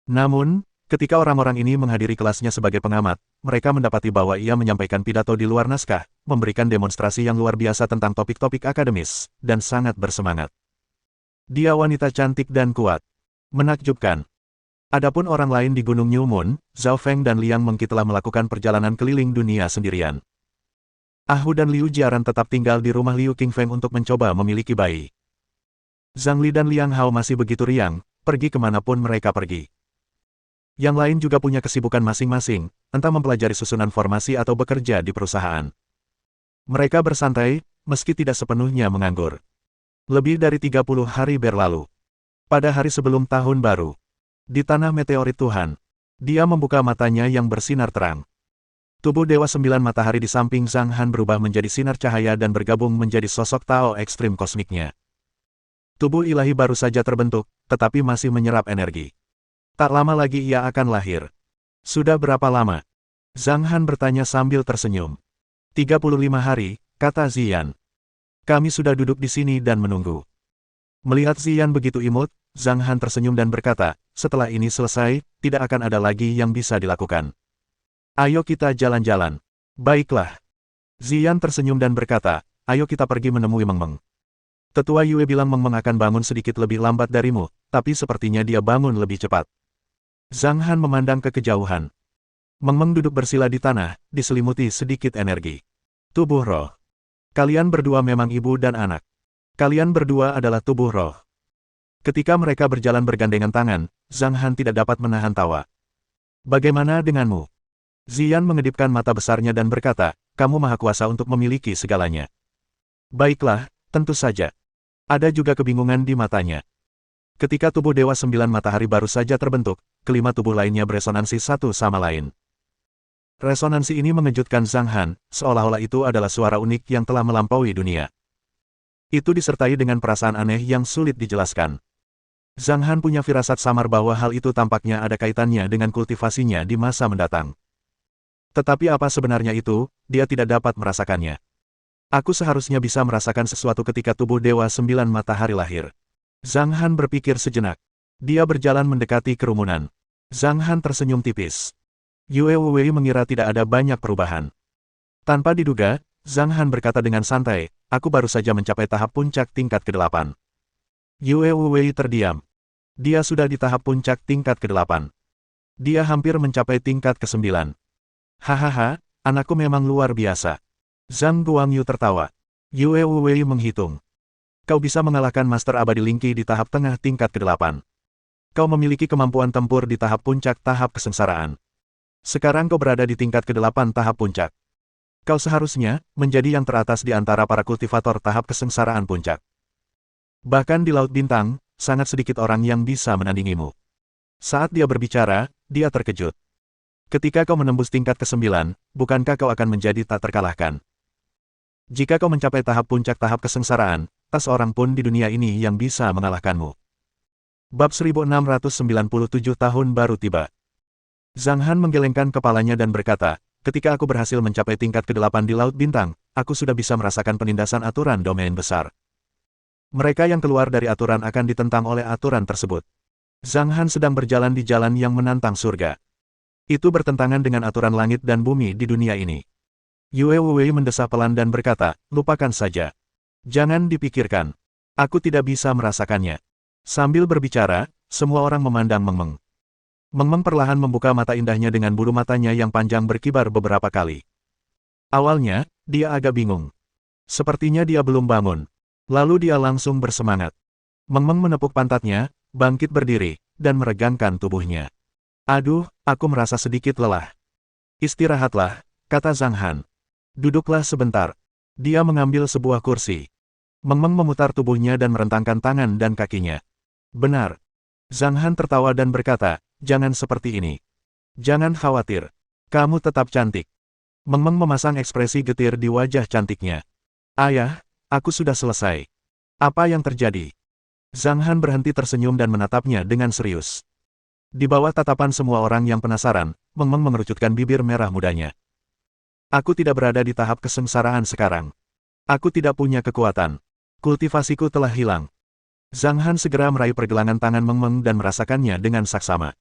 Namun, ketika orang-orang ini menghadiri kelasnya sebagai pengamat, mereka mendapati bahwa ia menyampaikan pidato di luar naskah, memberikan demonstrasi yang luar biasa tentang topik-topik akademis, dan sangat bersemangat. Dia wanita cantik dan kuat. Menakjubkan. Adapun orang lain di Gunung New Moon, Zhao Feng dan Liang Mengqi telah melakukan perjalanan keliling dunia sendirian. Ahu dan Liu Jiaran tetap tinggal di rumah Liu Qingfeng untuk mencoba memiliki bayi. Zhang Li dan Liang Hao masih begitu riang, pergi kemanapun mereka pergi. Yang lain juga punya kesibukan masing-masing, entah mempelajari susunan formasi atau bekerja di perusahaan. Mereka bersantai, meski tidak sepenuhnya menganggur. Lebih dari 30 hari berlalu. Pada hari sebelum tahun baru, di tanah meteorit Tuhan, dia membuka matanya yang bersinar terang. Tubuh Dewa Sembilan Matahari di samping Zhang Han berubah menjadi sinar cahaya dan bergabung menjadi sosok Tao ekstrim kosmiknya. Tubuh ilahi baru saja terbentuk, tetapi masih menyerap energi. Tak lama lagi ia akan lahir. Sudah berapa lama? Zhang Han bertanya sambil tersenyum. 35 hari, kata Ziyan. Kami sudah duduk di sini dan menunggu. Melihat Ziyan begitu imut, Zhang Han tersenyum dan berkata, setelah ini selesai, tidak akan ada lagi yang bisa dilakukan. Ayo kita jalan-jalan. Baiklah. Ziyan tersenyum dan berkata, ayo kita pergi menemui Meng Meng. Tetua Yue bilang Meng Meng akan bangun sedikit lebih lambat darimu, tapi sepertinya dia bangun lebih cepat. Zhang Han memandang ke kejauhan. Meng Meng duduk bersila di tanah, diselimuti sedikit energi. Tubuh roh. Kalian berdua memang ibu dan anak. Kalian berdua adalah tubuh roh. Ketika mereka berjalan bergandengan tangan, Zhang Han tidak dapat menahan tawa. Bagaimana denganmu? Ziyan mengedipkan mata besarnya dan berkata, kamu maha kuasa untuk memiliki segalanya. Baiklah, tentu saja. Ada juga kebingungan di matanya. Ketika tubuh Dewa Sembilan Matahari baru saja terbentuk, kelima tubuh lainnya beresonansi satu sama lain. Resonansi ini mengejutkan Zhang Han, seolah-olah itu adalah suara unik yang telah melampaui dunia. Itu disertai dengan perasaan aneh yang sulit dijelaskan. Zhang Han punya firasat samar bahwa hal itu tampaknya ada kaitannya dengan kultivasinya di masa mendatang. Tetapi apa sebenarnya itu, dia tidak dapat merasakannya. Aku seharusnya bisa merasakan sesuatu ketika tubuh Dewa Sembilan Matahari lahir. Zhang Han berpikir sejenak. Dia berjalan mendekati kerumunan. Zhang Han tersenyum tipis. Yue Wei mengira tidak ada banyak perubahan. Tanpa diduga, Zhang Han berkata dengan santai, aku baru saja mencapai tahap puncak tingkat ke-8. Yue Wei terdiam. Dia sudah di tahap puncak tingkat ke-8. Dia hampir mencapai tingkat ke-9. Hahaha, anakku memang luar biasa. Zhang Guangyu tertawa. Yue Wei menghitung. Kau bisa mengalahkan Master Abadi Lingqi di tahap tengah tingkat ke-8. Kau memiliki kemampuan tempur di tahap puncak tahap kesengsaraan. Sekarang kau berada di tingkat ke-8 tahap puncak. Kau seharusnya menjadi yang teratas di antara para kultivator tahap kesengsaraan puncak. Bahkan di Laut Bintang, sangat sedikit orang yang bisa menandingimu. Saat dia berbicara, dia terkejut. Ketika kau menembus tingkat ke-9, bukankah kau akan menjadi tak terkalahkan? Jika kau mencapai tahap puncak tahap kesengsaraan, tak seorang pun di dunia ini yang bisa mengalahkanmu. Bab 1697 tahun baru tiba. Zhang Han menggelengkan kepalanya dan berkata, ketika aku berhasil mencapai tingkat ke-8 di Laut Bintang, aku sudah bisa merasakan penindasan aturan domain besar. Mereka yang keluar dari aturan akan ditentang oleh aturan tersebut. Zhang Han sedang berjalan di jalan yang menantang surga. Itu bertentangan dengan aturan langit dan bumi di dunia ini. Yue Wei mendesah pelan dan berkata, lupakan saja. Jangan dipikirkan. Aku tidak bisa merasakannya. Sambil berbicara, semua orang memandang Meng Meng. Meng Meng perlahan membuka mata indahnya dengan bulu matanya yang panjang berkibar beberapa kali. Awalnya, dia agak bingung. Sepertinya dia belum bangun. Lalu dia langsung bersemangat. Meng Meng menepuk pantatnya, bangkit berdiri, dan meregangkan tubuhnya. Aduh, aku merasa sedikit lelah. Istirahatlah, kata Zhang Han. Duduklah sebentar. Dia mengambil sebuah kursi. Meng Meng memutar tubuhnya dan merentangkan tangan dan kakinya. Benar. Zhang Han tertawa dan berkata, jangan seperti ini. Jangan khawatir. Kamu tetap cantik. Meng Meng memasang ekspresi getir di wajah cantiknya. Ayah, aku sudah selesai. Apa yang terjadi? Zhang Han berhenti tersenyum dan menatapnya dengan serius. Di bawah tatapan semua orang yang penasaran, Meng Meng mengerucutkan bibir merah mudanya. Aku tidak berada di tahap kesengsaraan sekarang. Aku tidak punya kekuatan. Kultivasiku telah hilang. Zhang Han segera meraih pergelangan tangan Meng Meng dan merasakannya dengan saksama.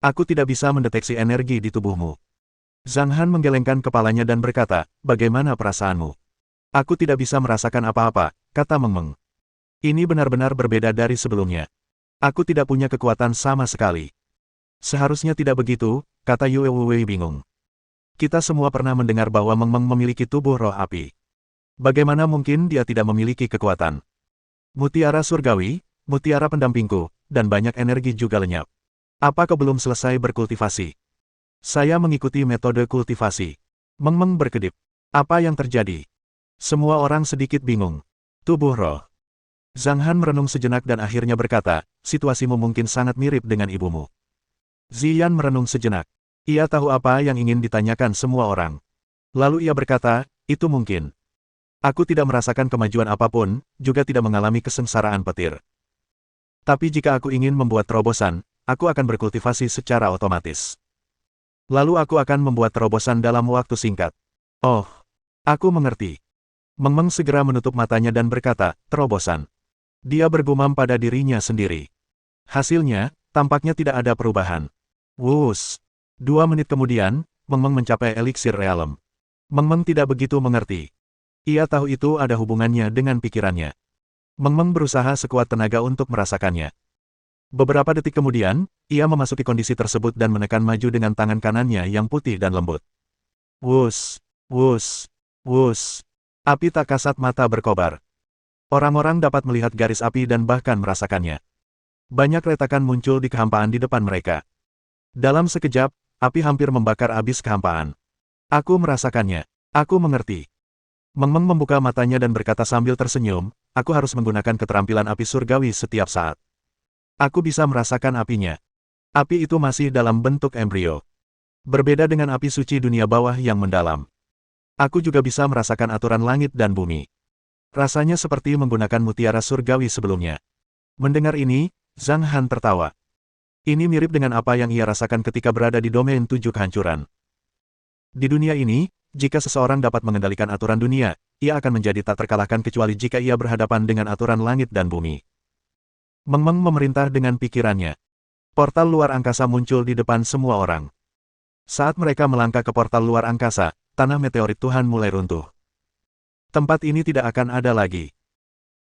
Aku tidak bisa mendeteksi energi di tubuhmu. Zhang Han menggelengkan kepalanya dan berkata, bagaimana perasaanmu? Aku tidak bisa merasakan apa-apa, kata Meng Meng. Ini benar-benar berbeda dari sebelumnya. Aku tidak punya kekuatan sama sekali. Seharusnya tidak begitu, kata Yue Wei bingung. Kita semua pernah mendengar bahwa Meng Meng memiliki tubuh roh api. Bagaimana mungkin dia tidak memiliki kekuatan? Mutiara surgawi, mutiara pendampingku, dan banyak energi juga lenyap. Apa kau belum selesai berkultivasi? Saya mengikuti metode kultivasi. Meng Meng berkedip. Apa yang terjadi? Semua orang sedikit bingung. Tubuh roh. Zhang Han merenung sejenak dan akhirnya berkata, situasimu mungkin sangat mirip dengan ibumu. Ziyan merenung sejenak. Ia tahu apa yang ingin ditanyakan semua orang. Lalu ia berkata, itu mungkin. Aku tidak merasakan kemajuan apapun, juga tidak mengalami kesengsaraan petir. Tapi jika aku ingin membuat terobosan, aku akan berkultivasi secara otomatis. Lalu aku akan membuat terobosan dalam waktu singkat. Oh, aku mengerti. Meng Meng segera menutup matanya dan berkata, terobosan. Dia bergumam pada dirinya sendiri. Hasilnya, tampaknya tidak ada perubahan. Wus. 2 menit kemudian, Meng Meng mencapai eliksir realem. Meng Meng tidak begitu mengerti. Ia tahu itu ada hubungannya dengan pikirannya. Meng Meng berusaha sekuat tenaga untuk merasakannya. Beberapa detik kemudian, ia memasuki kondisi tersebut dan menekan maju dengan tangan kanannya yang putih dan lembut. Wus, wus, wus. Api tak kasat mata berkobar. Orang-orang dapat melihat garis api dan bahkan merasakannya. Banyak retakan muncul di kehampaan di depan mereka. Dalam sekejap, api hampir membakar abis kehampaan. Aku merasakannya. Aku mengerti. Meng Meng membuka matanya dan berkata sambil tersenyum, aku harus menggunakan keterampilan api surgawi setiap saat. Aku bisa merasakan apinya. Api itu masih dalam bentuk embrio. Berbeda dengan api suci dunia bawah yang mendalam. Aku juga bisa merasakan aturan langit dan bumi. Rasanya seperti menggunakan mutiara surgawi sebelumnya. Mendengar ini, Zhang Han tertawa. Ini mirip dengan apa yang ia rasakan ketika berada di domain 7 kehancuran. Di dunia ini, jika seseorang dapat mengendalikan aturan dunia, ia akan menjadi tak terkalahkan kecuali jika ia berhadapan dengan aturan langit dan bumi. Meng Meng memerintah dengan pikirannya. Portal luar angkasa muncul di depan semua orang. Saat mereka melangkah ke portal luar angkasa, tanah meteorit Tuhan mulai runtuh. Tempat ini tidak akan ada lagi.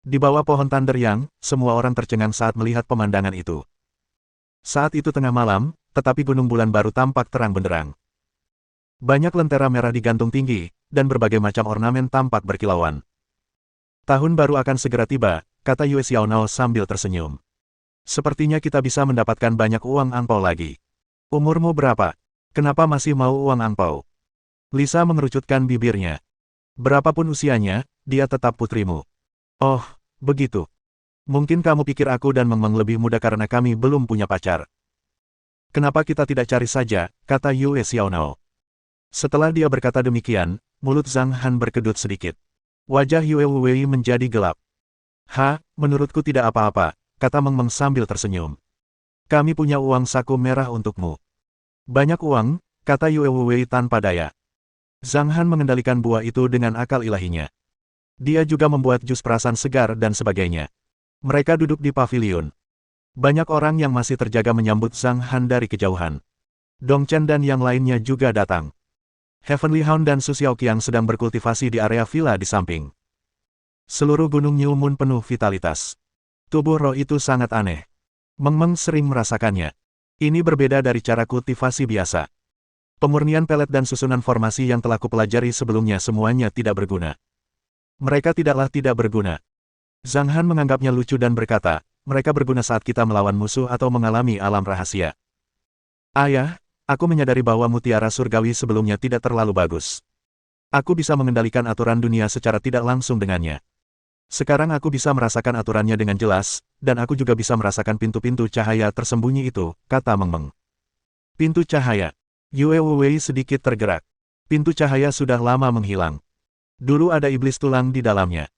Di bawah pohon Thunder Yang, semua orang tercengang saat melihat pemandangan itu. Saat itu tengah malam, tetapi gunung bulan baru tampak terang benderang. Banyak lentera merah digantung tinggi, dan berbagai macam ornamen tampak berkilauan. Tahun baru akan segera tiba, kata Yue Xiaonao sambil tersenyum. Sepertinya kita bisa mendapatkan banyak uang angpau lagi. Umurmu berapa? Kenapa masih mau uang angpau? Lisa mengerucutkan bibirnya. Berapapun usianya, dia tetap putrimu. Oh, begitu. Mungkin kamu pikir aku dan Meng Meng lebih muda karena kami belum punya pacar. Kenapa kita tidak cari saja, kata Yue Xiaonao. Setelah dia berkata demikian, mulut Zhang Han berkedut sedikit. Wajah Yue Wei menjadi gelap. Menurutku tidak apa-apa, kata Meng Meng sambil tersenyum. Kami punya uang saku merah untukmu. Banyak uang, kata Yue Wei tanpa daya. Zhang Han mengendalikan buah itu dengan akal ilahinya. Dia juga membuat jus perasan segar dan sebagainya. Mereka duduk di pavilion. Banyak orang yang masih terjaga menyambut Zhang Han dari kejauhan. Dong Chen dan yang lainnya juga datang. Heavenly Hound dan Su Xiaoqiang sedang berkultivasi di area villa di samping. Seluruh gunung New Moon penuh vitalitas. Tubuh roh itu sangat aneh. Meng Meng sering merasakannya. Ini berbeda dari cara kultivasi biasa. Pemurnian pelet dan susunan formasi yang telah kupelajari sebelumnya semuanya tidak berguna. Mereka tidaklah tidak berguna. Zhang Han menganggapnya lucu dan berkata, mereka berguna saat kita melawan musuh atau mengalami alam rahasia. Ayah, aku menyadari bahwa mutiara surgawi sebelumnya tidak terlalu bagus. Aku bisa mengendalikan aturan dunia secara tidak langsung dengannya. Sekarang aku bisa merasakan aturannya dengan jelas, dan aku juga bisa merasakan pintu-pintu cahaya tersembunyi itu, kata Meng Meng. Pintu cahaya. Yue Wei sedikit tergerak. Pintu cahaya sudah lama menghilang. Dulu ada iblis tulang di dalamnya.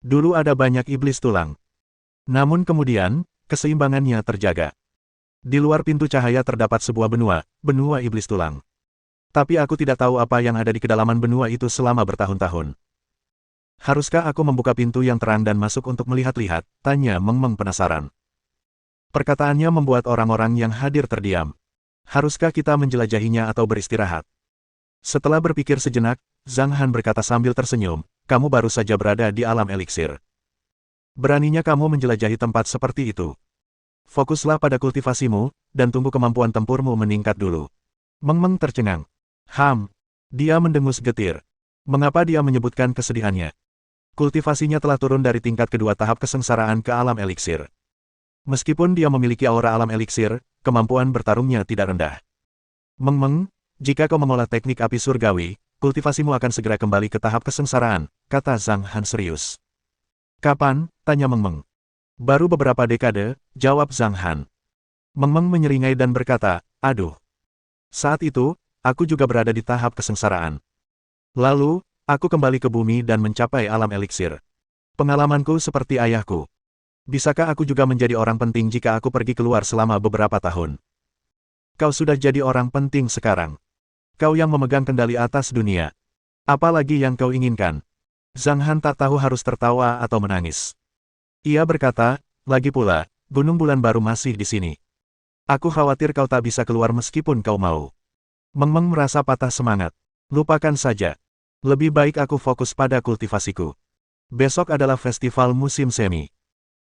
Dulu ada banyak iblis tulang. Namun kemudian, keseimbangannya terjaga. Di luar pintu cahaya terdapat sebuah benua iblis tulang. Tapi aku tidak tahu apa yang ada di kedalaman benua itu selama bertahun-tahun. Haruskah aku membuka pintu yang terang dan masuk untuk melihat-lihat? Tanya Meng Meng penasaran. Perkataannya membuat orang-orang yang hadir terdiam. Haruskah kita menjelajahinya atau beristirahat? Setelah berpikir sejenak, Zhang Han berkata sambil tersenyum, kamu baru saja berada di alam eliksir. Beraninya kamu menjelajahi tempat seperti itu. Fokuslah pada kultivasimu, dan tunggu kemampuan tempurmu meningkat dulu. Meng Meng tercengang. Dia mendengus getir. Mengapa dia menyebutkan kesedihannya? Kultivasinya telah turun dari tingkat kedua tahap kesengsaraan ke alam eliksir. Meskipun dia memiliki aura alam eliksir, kemampuan bertarungnya tidak rendah. Meng Meng, jika kau mengolah teknik api surgawi, kultivasimu akan segera kembali ke tahap kesengsaraan, kata Zhang Han serius. Kapan? Tanya Meng Meng. Baru beberapa dekade, jawab Zhang Han. Meng Meng menyeringai dan berkata, aduh. Saat itu, aku juga berada di tahap kesengsaraan. Lalu, aku kembali ke bumi dan mencapai alam eliksir. Pengalamanku seperti ayahku. Bisakah aku juga menjadi orang penting jika aku pergi keluar selama beberapa tahun? Kau sudah jadi orang penting sekarang. Kau yang memegang kendali atas dunia. Apalagi yang kau inginkan? Zhang Han tak tahu harus tertawa atau menangis. Ia berkata, lagi pula, Gunung Bulan Baru masih di sini. Aku khawatir kau tak bisa keluar meskipun kau mau. Meng Meng merasa patah semangat. Lupakan saja. Lebih baik aku fokus pada kultivasiku. Besok adalah festival musim semi.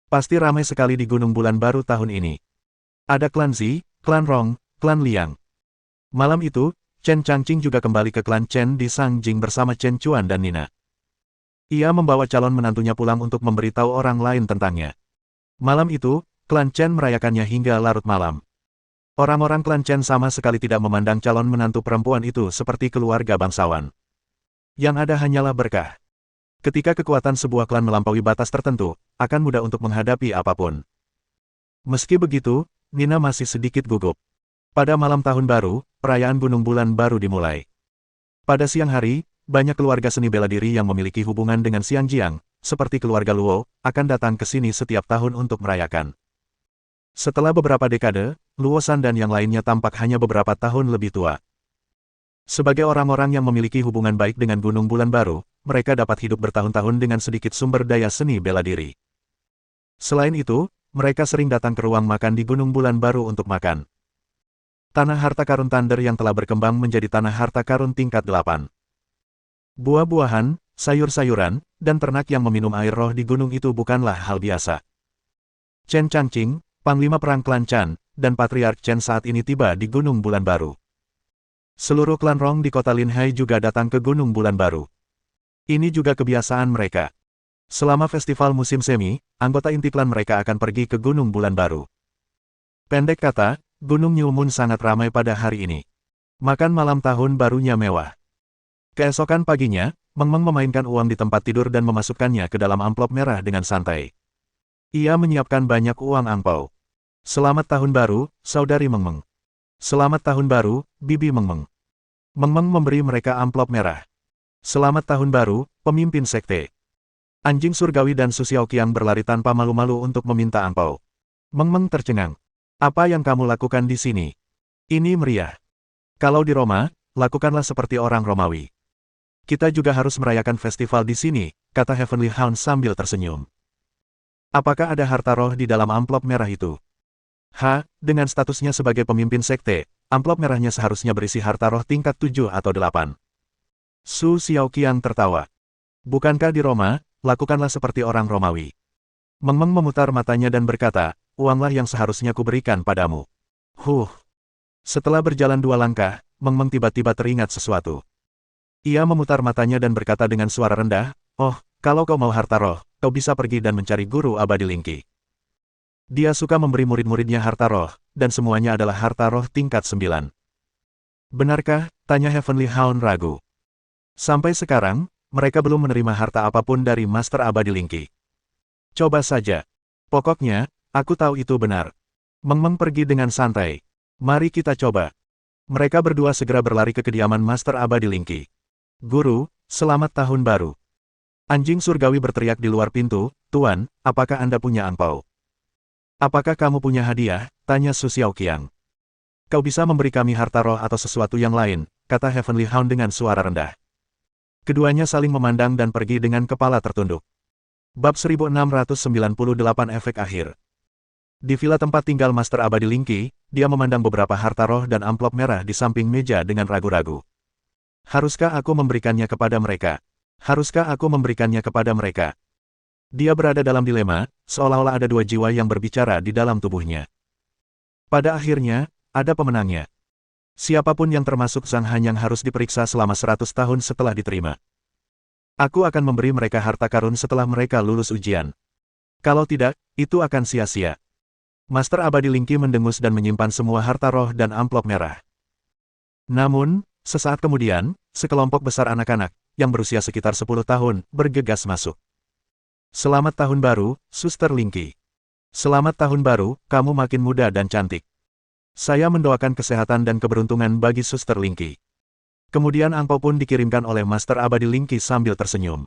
Pasti ramai sekali di Gunung Bulan Baru tahun ini. Ada klan Zi, klan Rong, klan Liang. Malam itu, Chen Changqing juga kembali ke klan Chen di Sangjing bersama Chen Chuan dan Nina. Ia membawa calon menantunya pulang untuk memberitahu orang lain tentangnya. Malam itu, klan Chen merayakannya hingga larut malam. Orang-orang klan Chen sama sekali tidak memandang calon menantu perempuan itu seperti keluarga bangsawan. Yang ada hanyalah berkah. Ketika kekuatan sebuah klan melampaui batas tertentu, akan mudah untuk menghadapi apapun. Meski begitu, Nina masih sedikit gugup. Pada malam tahun baru, perayaan Gunung Bulan Baru dimulai. Pada siang hari, banyak keluarga seni bela diri yang memiliki hubungan dengan Xiangjiang, seperti keluarga Luo, akan datang ke sini setiap tahun untuk merayakan. Setelah beberapa dekade, Luo San dan yang lainnya tampak hanya beberapa tahun lebih tua. Sebagai orang-orang yang memiliki hubungan baik dengan Gunung Bulan Baru, mereka dapat hidup bertahun-tahun dengan sedikit sumber daya seni bela diri. Selain itu, mereka sering datang ke ruang makan di Gunung Bulan Baru untuk makan. Tanah harta karun Thunder yang telah berkembang menjadi tanah harta karun tingkat 8. Buah-buahan, sayur-sayuran, dan ternak yang meminum air roh di gunung itu bukanlah hal biasa. Chen Changqing, Panglima Perang Klan Chan, dan Patriark Chen saat ini tiba di Gunung Bulan Baru. Seluruh klan Rong di kota Linhai juga datang ke Gunung Bulan Baru. Ini juga kebiasaan mereka. Selama festival musim semi, anggota inti klan mereka akan pergi ke Gunung Bulan Baru. Pendek kata, Gunung New Moon sangat ramai pada hari ini. Makan malam tahun barunya mewah. Keesokan paginya, Meng Meng memainkan uang di tempat tidur dan memasukkannya ke dalam amplop merah dengan santai. Ia menyiapkan banyak uang angpau. Selamat tahun baru, saudari Meng Meng. Selamat tahun baru, bibi Meng Meng. Meng Meng memberi mereka amplop merah. Selamat tahun baru, pemimpin sekte. Anjing surgawi dan Su Xiaoqiang berlari tanpa malu-malu untuk meminta angpau. Meng Meng tercengang. Apa yang kamu lakukan di sini? Ini meriah. Kalau di Roma, lakukanlah seperti orang Romawi. Kita juga harus merayakan festival di sini, kata Heavenly Hound sambil tersenyum. Apakah ada harta roh di dalam amplop merah itu? Dengan statusnya sebagai pemimpin sekte, amplop merahnya seharusnya berisi harta roh tingkat 7 atau 8. Su Xiaoqiang tertawa. Bukankah di Roma, lakukanlah seperti orang Romawi. Meng Meng memutar matanya dan berkata, uanglah yang seharusnya kuberikan padamu. Setelah berjalan 2 langkah, Meng Meng tiba-tiba teringat sesuatu. Ia memutar matanya dan berkata dengan suara rendah, oh, kalau kau mau harta roh, kau bisa pergi dan mencari guru abadi Lingqi. Dia suka memberi murid-muridnya harta roh, dan semuanya adalah harta roh tingkat 9. Benarkah? Tanya Heavenly Hound ragu. Sampai sekarang, mereka belum menerima harta apapun dari Master Abadi Lingqi. Coba saja. Pokoknya, aku tahu itu benar. Meng Meng pergi dengan santai. Mari kita coba. Mereka berdua segera berlari ke kediaman Master Abadi Lingqi. Guru, selamat tahun baru. Anjing surgawi berteriak di luar pintu, Tuan, apakah Anda punya angpau? Apakah kamu punya hadiah? Tanya Su Xiaoqiang. Kau bisa memberi kami harta roh atau sesuatu yang lain, kata Heavenly Hound dengan suara rendah. Keduanya saling memandang dan pergi dengan kepala tertunduk. Bab 1698 Efek Akhir. Di villa tempat tinggal Master Abadi Lingqi, dia memandang beberapa harta roh dan amplop merah di samping meja dengan ragu-ragu. Haruskah aku memberikannya kepada mereka? Haruskah aku memberikannya kepada mereka? Dia berada dalam dilema, seolah-olah ada 2 jiwa yang berbicara di dalam tubuhnya. Pada akhirnya, ada pemenangnya. Siapapun yang termasuk Zhang Han yang harus diperiksa selama 100 tahun setelah diterima. Aku akan memberi mereka harta karun setelah mereka lulus ujian. Kalau tidak, itu akan sia-sia. Master Abadi Lingqi mendengus dan menyimpan semua harta roh dan amplop merah. Namun, sesaat kemudian, sekelompok besar anak-anak, yang berusia sekitar 10 tahun, bergegas masuk. Selamat tahun baru, Suster Lingqi. Selamat tahun baru, kamu makin muda dan cantik. Saya mendoakan kesehatan dan keberuntungan bagi Suster Linky. Kemudian angpau pun dikirimkan oleh Master Abadi Linky sambil tersenyum.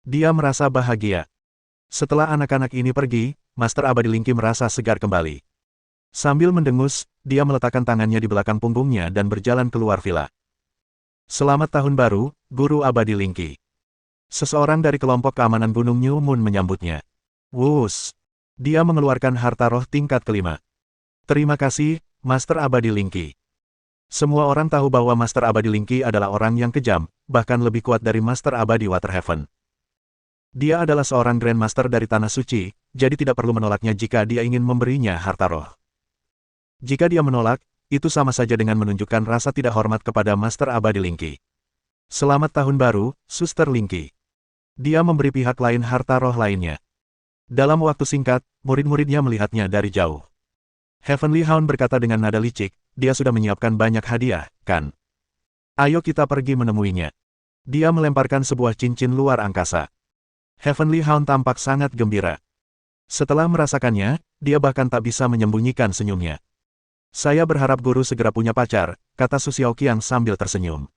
Dia merasa bahagia. Setelah anak-anak ini pergi, Master Abadi Linky merasa segar kembali. Sambil mendengus, dia meletakkan tangannya di belakang punggungnya dan berjalan keluar villa. Selamat Tahun Baru, Guru Abadi Linky. Seseorang dari kelompok keamanan Gunung New Moon menyambutnya. Wus! Dia mengeluarkan harta roh tingkat kelima. Terima kasih, Master Abadi Linky. Semua orang tahu bahwa Master Abadi Linky adalah orang yang kejam, bahkan lebih kuat dari Master Abadi Waterhaven. Dia adalah seorang Grandmaster dari Tanah Suci, jadi tidak perlu menolaknya jika dia ingin memberinya harta roh. Jika dia menolak, itu sama saja dengan menunjukkan rasa tidak hormat kepada Master Abadi Linky. Selamat Tahun Baru, Suster Linky. Dia memberi pihak lain harta roh lainnya. Dalam waktu singkat, murid-muridnya melihatnya dari jauh. Heavenly Hound berkata dengan nada licik, dia sudah menyiapkan banyak hadiah, kan? Ayo kita pergi menemuinya. Dia melemparkan sebuah cincin luar angkasa. Heavenly Hound tampak sangat gembira. Setelah merasakannya, dia bahkan tak bisa menyembunyikan senyumnya. Saya berharap guru segera punya pacar, kata Su Xiaoqiang sambil tersenyum.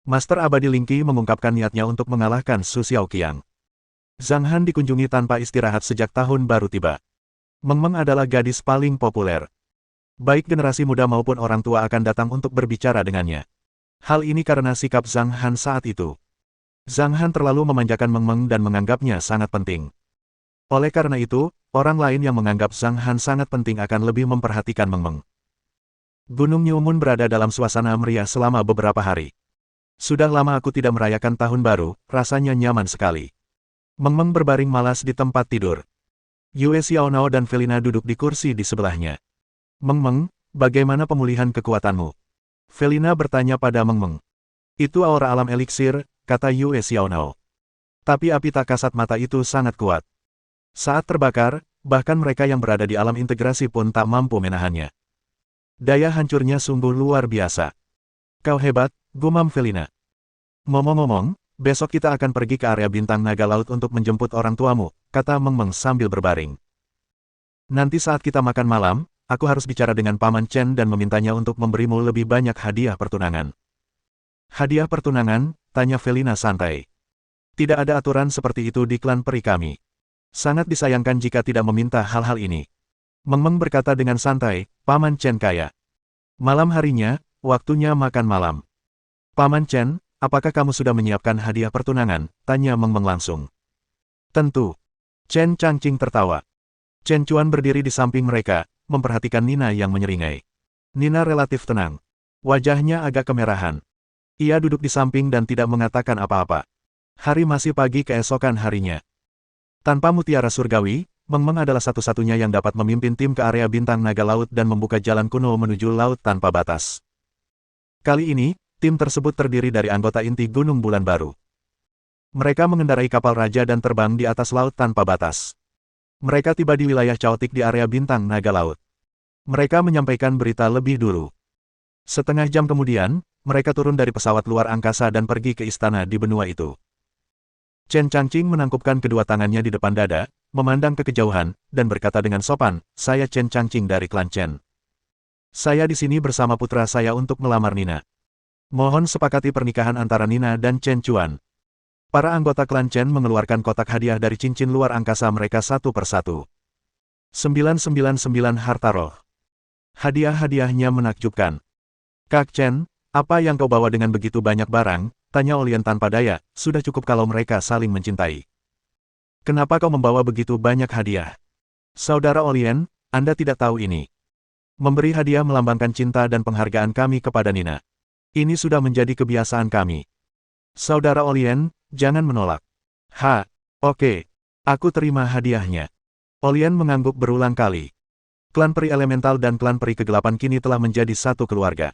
Master Abadi Linky mengungkapkan niatnya untuk mengalahkan Su Xiaoqiang. Zhang Han dikunjungi tanpa istirahat sejak tahun baru tiba. Meng Meng adalah gadis paling populer. Baik generasi muda maupun orang tua akan datang untuk berbicara dengannya. Hal ini karena sikap Zhang Han saat itu. Zhang Han terlalu memanjakan Meng Meng dan menganggapnya sangat penting. Oleh karena itu, orang lain yang menganggap Zhang Han sangat penting akan lebih memperhatikan Meng Meng. Gunung New Moon berada dalam suasana meriah selama beberapa hari. Sudah lama aku tidak merayakan tahun baru, rasanya nyaman sekali. Meng Meng berbaring malas di tempat tidur. Yue Xiaonao dan Felina duduk di kursi di sebelahnya. Meng Meng, bagaimana pemulihan kekuatanmu? Felina bertanya pada Meng Meng. Itu aura alam eliksir, kata Yue Xiaonao. Tapi api tak kasat mata itu sangat kuat. Saat terbakar, bahkan mereka yang berada di alam integrasi pun tak mampu menahannya. Daya hancurnya sungguh luar biasa. Kau hebat, gumam Felina. Ngomong-ngomong, besok kita akan pergi ke area bintang naga laut untuk menjemput orang tuamu, kata Meng Meng sambil berbaring. Nanti saat kita makan malam, aku harus bicara dengan Paman Chen dan memintanya untuk memberimu lebih banyak hadiah pertunangan. Hadiah pertunangan, tanya Felina santai. Tidak ada aturan seperti itu di klan peri kami. Sangat disayangkan jika tidak meminta hal-hal ini. Meng Meng berkata dengan santai, Paman Chen kaya. Malam harinya, waktunya makan malam. Paman Chen, apakah kamu sudah menyiapkan hadiah pertunangan? Tanya Meng Meng langsung. Tentu. Chen Changqing tertawa. Chen Chuan berdiri di samping mereka, memperhatikan Nina yang menyeringai. Nina relatif tenang. Wajahnya agak kemerahan. Ia duduk di samping dan tidak mengatakan apa-apa. Hari masih pagi keesokan harinya. Tanpa mutiara surgawi, Meng Meng adalah satu-satunya yang dapat memimpin tim ke area bintang naga laut dan membuka jalan kuno menuju laut tanpa batas. Kali ini, tim tersebut terdiri dari anggota inti Gunung Bulan Baru. Mereka mengendarai kapal raja dan terbang di atas laut tanpa batas. Mereka tiba di wilayah caotik di area bintang naga laut. Mereka menyampaikan berita lebih dulu. Setengah jam kemudian, mereka turun dari pesawat luar angkasa dan pergi ke istana di benua itu. Chen Changqing menangkupkan kedua tangannya di depan dada, memandang ke kejauhan, dan berkata dengan sopan, saya Chen Changqing dari klan Chen. Saya di sini bersama putra saya untuk melamar Nina. Mohon sepakati pernikahan antara Nina dan Chen Chuan. Para anggota klan Chen mengeluarkan kotak hadiah dari cincin luar angkasa mereka satu persatu. 999 harta roh. Hadiah-hadiahnya menakjubkan. Kak Chen, apa yang kau bawa dengan begitu banyak barang? Tanya Olian tanpa daya, sudah cukup kalau mereka saling mencintai. Kenapa kau membawa begitu banyak hadiah? Saudara Olian, Anda tidak tahu ini. Memberi hadiah melambangkan cinta dan penghargaan kami kepada Nina. Ini sudah menjadi kebiasaan kami. Saudara Olian, jangan menolak. Oke. Aku terima hadiahnya. Olian mengangguk berulang kali. Klan peri elemental dan klan peri kegelapan kini telah menjadi satu keluarga.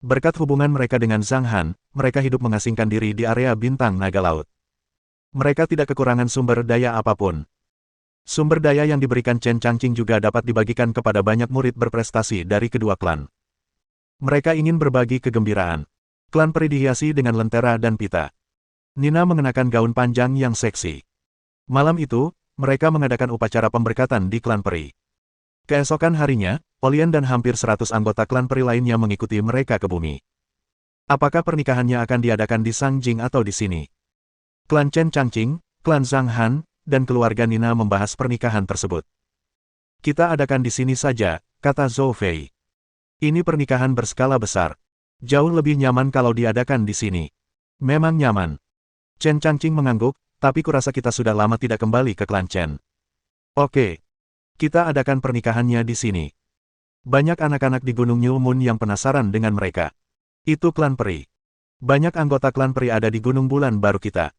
Berkat hubungan mereka dengan Zhang Han, mereka hidup mengasingkan diri di area bintang naga laut. Mereka tidak kekurangan sumber daya apapun. Sumber daya yang diberikan Chen Changqing juga dapat dibagikan kepada banyak murid berprestasi dari kedua klan. Mereka ingin berbagi kegembiraan. Klan peri dihiasi dengan lentera dan pita. Nina mengenakan gaun panjang yang seksi. Malam itu, mereka mengadakan upacara pemberkatan di klan peri. Keesokan harinya, Olian dan hampir 100 anggota klan peri lainnya mengikuti mereka ke bumi. Apakah pernikahannya akan diadakan di Sangjing atau di sini? Klan Chen Changqing, klan Zhang Han, dan keluarga Nina membahas pernikahan tersebut. Kita adakan di sini saja, kata Zhou Fei. Ini pernikahan berskala besar. Jauh lebih nyaman kalau diadakan di sini. Memang nyaman. Chen Changqing mengangguk, tapi kurasa kita sudah lama tidak kembali ke klan Chen. Oke. Kita adakan pernikahannya di sini. Banyak anak-anak di Gunung New Moon yang penasaran dengan mereka. Itu klan peri. Banyak anggota klan peri ada di Gunung Bulan Baru kita.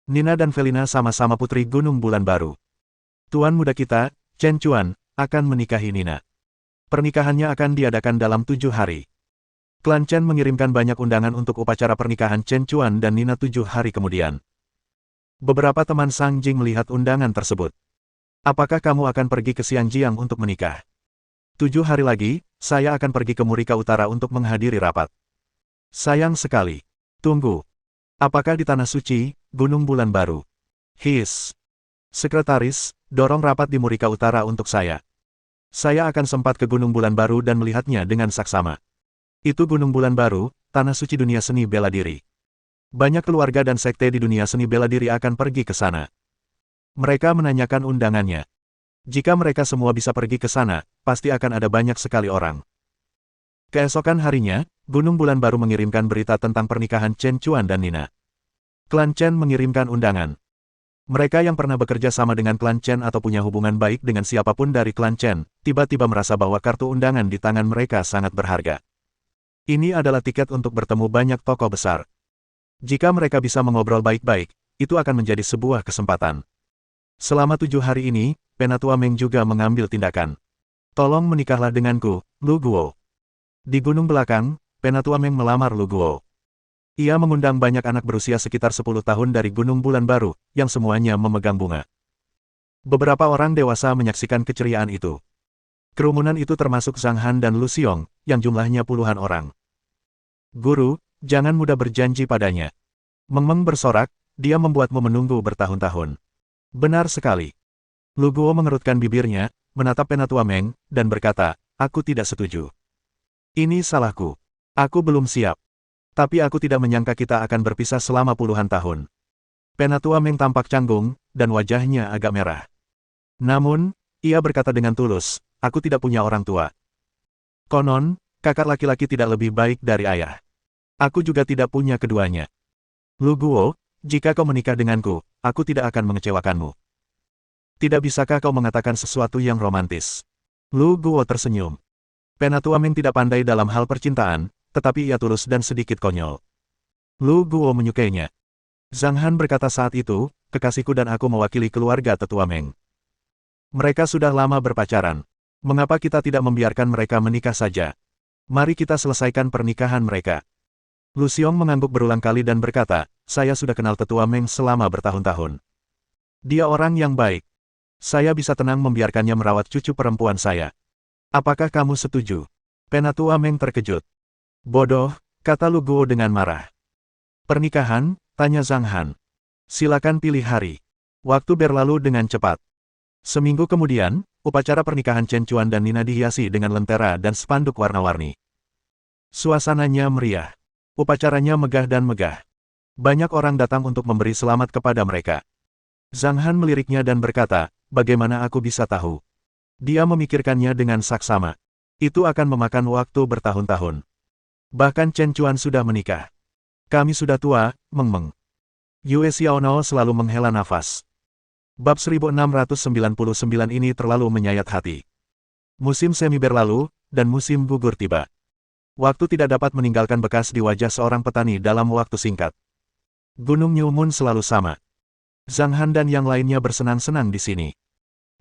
Nina dan Felina sama-sama putri Gunung Bulan Baru. Tuan muda kita, Chen Chuan, akan menikahi Nina. Pernikahannya akan diadakan dalam 7 hari. Klan Chen mengirimkan banyak undangan untuk upacara pernikahan Chen Chuan dan Nina 7 hari kemudian. Beberapa teman Sang Jing melihat undangan tersebut. Apakah kamu akan pergi ke Xiangjiang untuk menikah? 7 hari lagi, saya akan pergi ke Murika Utara untuk menghadiri rapat. Sayang sekali. Tunggu. Apakah di Tanah Suci, Gunung Bulan Baru? His. Sekretaris, dorong rapat di Murika Utara untuk saya. Saya akan sempat ke Gunung Bulan Baru dan melihatnya dengan saksama. Itu Gunung Bulan Baru, Tanah Suci dunia seni bela diri. Banyak keluarga dan sekte di dunia seni bela diri akan pergi ke sana. Mereka menanyakan undangannya. Jika mereka semua bisa pergi ke sana, pasti akan ada banyak sekali orang. Keesokan harinya, Gunung Bulan Baru mengirimkan berita tentang pernikahan Chen Chuan dan Nina. Klan Chen mengirimkan undangan. Mereka yang pernah bekerja sama dengan klan Chen atau punya hubungan baik dengan siapapun dari klan Chen, tiba-tiba merasa bahwa kartu undangan di tangan mereka sangat berharga. Ini adalah tiket untuk bertemu banyak tokoh besar. Jika mereka bisa mengobrol baik-baik, itu akan menjadi sebuah kesempatan. Selama 7 hari ini, Penatua Meng juga mengambil tindakan. Tolong menikahlah denganku, Lu Guo. Di gunung belakang, Penatua Meng melamar Lu Guo. Ia mengundang banyak anak berusia sekitar 10 tahun dari Gunung Bulan Baru, yang semuanya memegang bunga. Beberapa orang dewasa menyaksikan keceriaan itu. Kerumunan itu termasuk Zhang Han dan Lu Xiong, yang jumlahnya puluhan orang. Guru, jangan mudah berjanji padanya. Meng Meng bersorak, dia membuatmu menunggu bertahun-tahun. Benar sekali. Lu Guo mengerutkan bibirnya, menatap Penatua Meng, dan berkata, aku tidak setuju. Ini salahku. Aku belum siap. Tapi aku tidak menyangka kita akan berpisah selama puluhan tahun. Penatua Meng tampak canggung, dan wajahnya agak merah. Namun, ia berkata dengan tulus, aku tidak punya orang tua. Konon, kakak laki-laki tidak lebih baik dari ayah. Aku juga tidak punya keduanya. Lu Guo, jika kau menikah denganku, aku tidak akan mengecewakanmu. Tidak bisakah kau mengatakan sesuatu yang romantis? Lu Guo tersenyum. Penatua Meng tidak pandai dalam hal percintaan, tetapi ia tulus dan sedikit konyol. Lu Guo menyukainya. Zhang Han berkata saat itu, kekasihku dan aku mewakili keluarga tetua Meng. Mereka sudah lama berpacaran. Mengapa kita tidak membiarkan mereka menikah saja? Mari kita selesaikan pernikahan mereka. Lu Xiong mengangguk berulang kali dan berkata, saya sudah kenal tetua Meng selama bertahun-tahun. Dia orang yang baik. Saya bisa tenang membiarkannya merawat cucu perempuan saya. Apakah kamu setuju? Penatua Meng terkejut. Bodoh, kata Lu Guo dengan marah. Pernikahan? Tanya Zhang Han. Silakan pilih hari. Waktu berlalu dengan cepat. Seminggu kemudian, upacara pernikahan Chen Chuan dan Nina dihiasi dengan lentera dan spanduk warna-warni. Suasananya meriah. Upacaranya megah dan megah. Banyak orang datang untuk memberi selamat kepada mereka. Zhang Han meliriknya dan berkata, bagaimana aku bisa tahu? Dia memikirkannya dengan saksama. Itu akan memakan waktu bertahun-tahun. Bahkan Chen Chuan sudah menikah. Kami sudah tua, Meng Meng. Yue Xiaono selalu menghela nafas. Bab 1699 ini terlalu menyayat hati. Musim semi berlalu, dan musim gugur tiba. Waktu tidak dapat meninggalkan bekas di wajah seorang petani dalam waktu singkat. Gunung New Moon selalu sama. Zhang Han dan yang lainnya bersenang-senang di sini.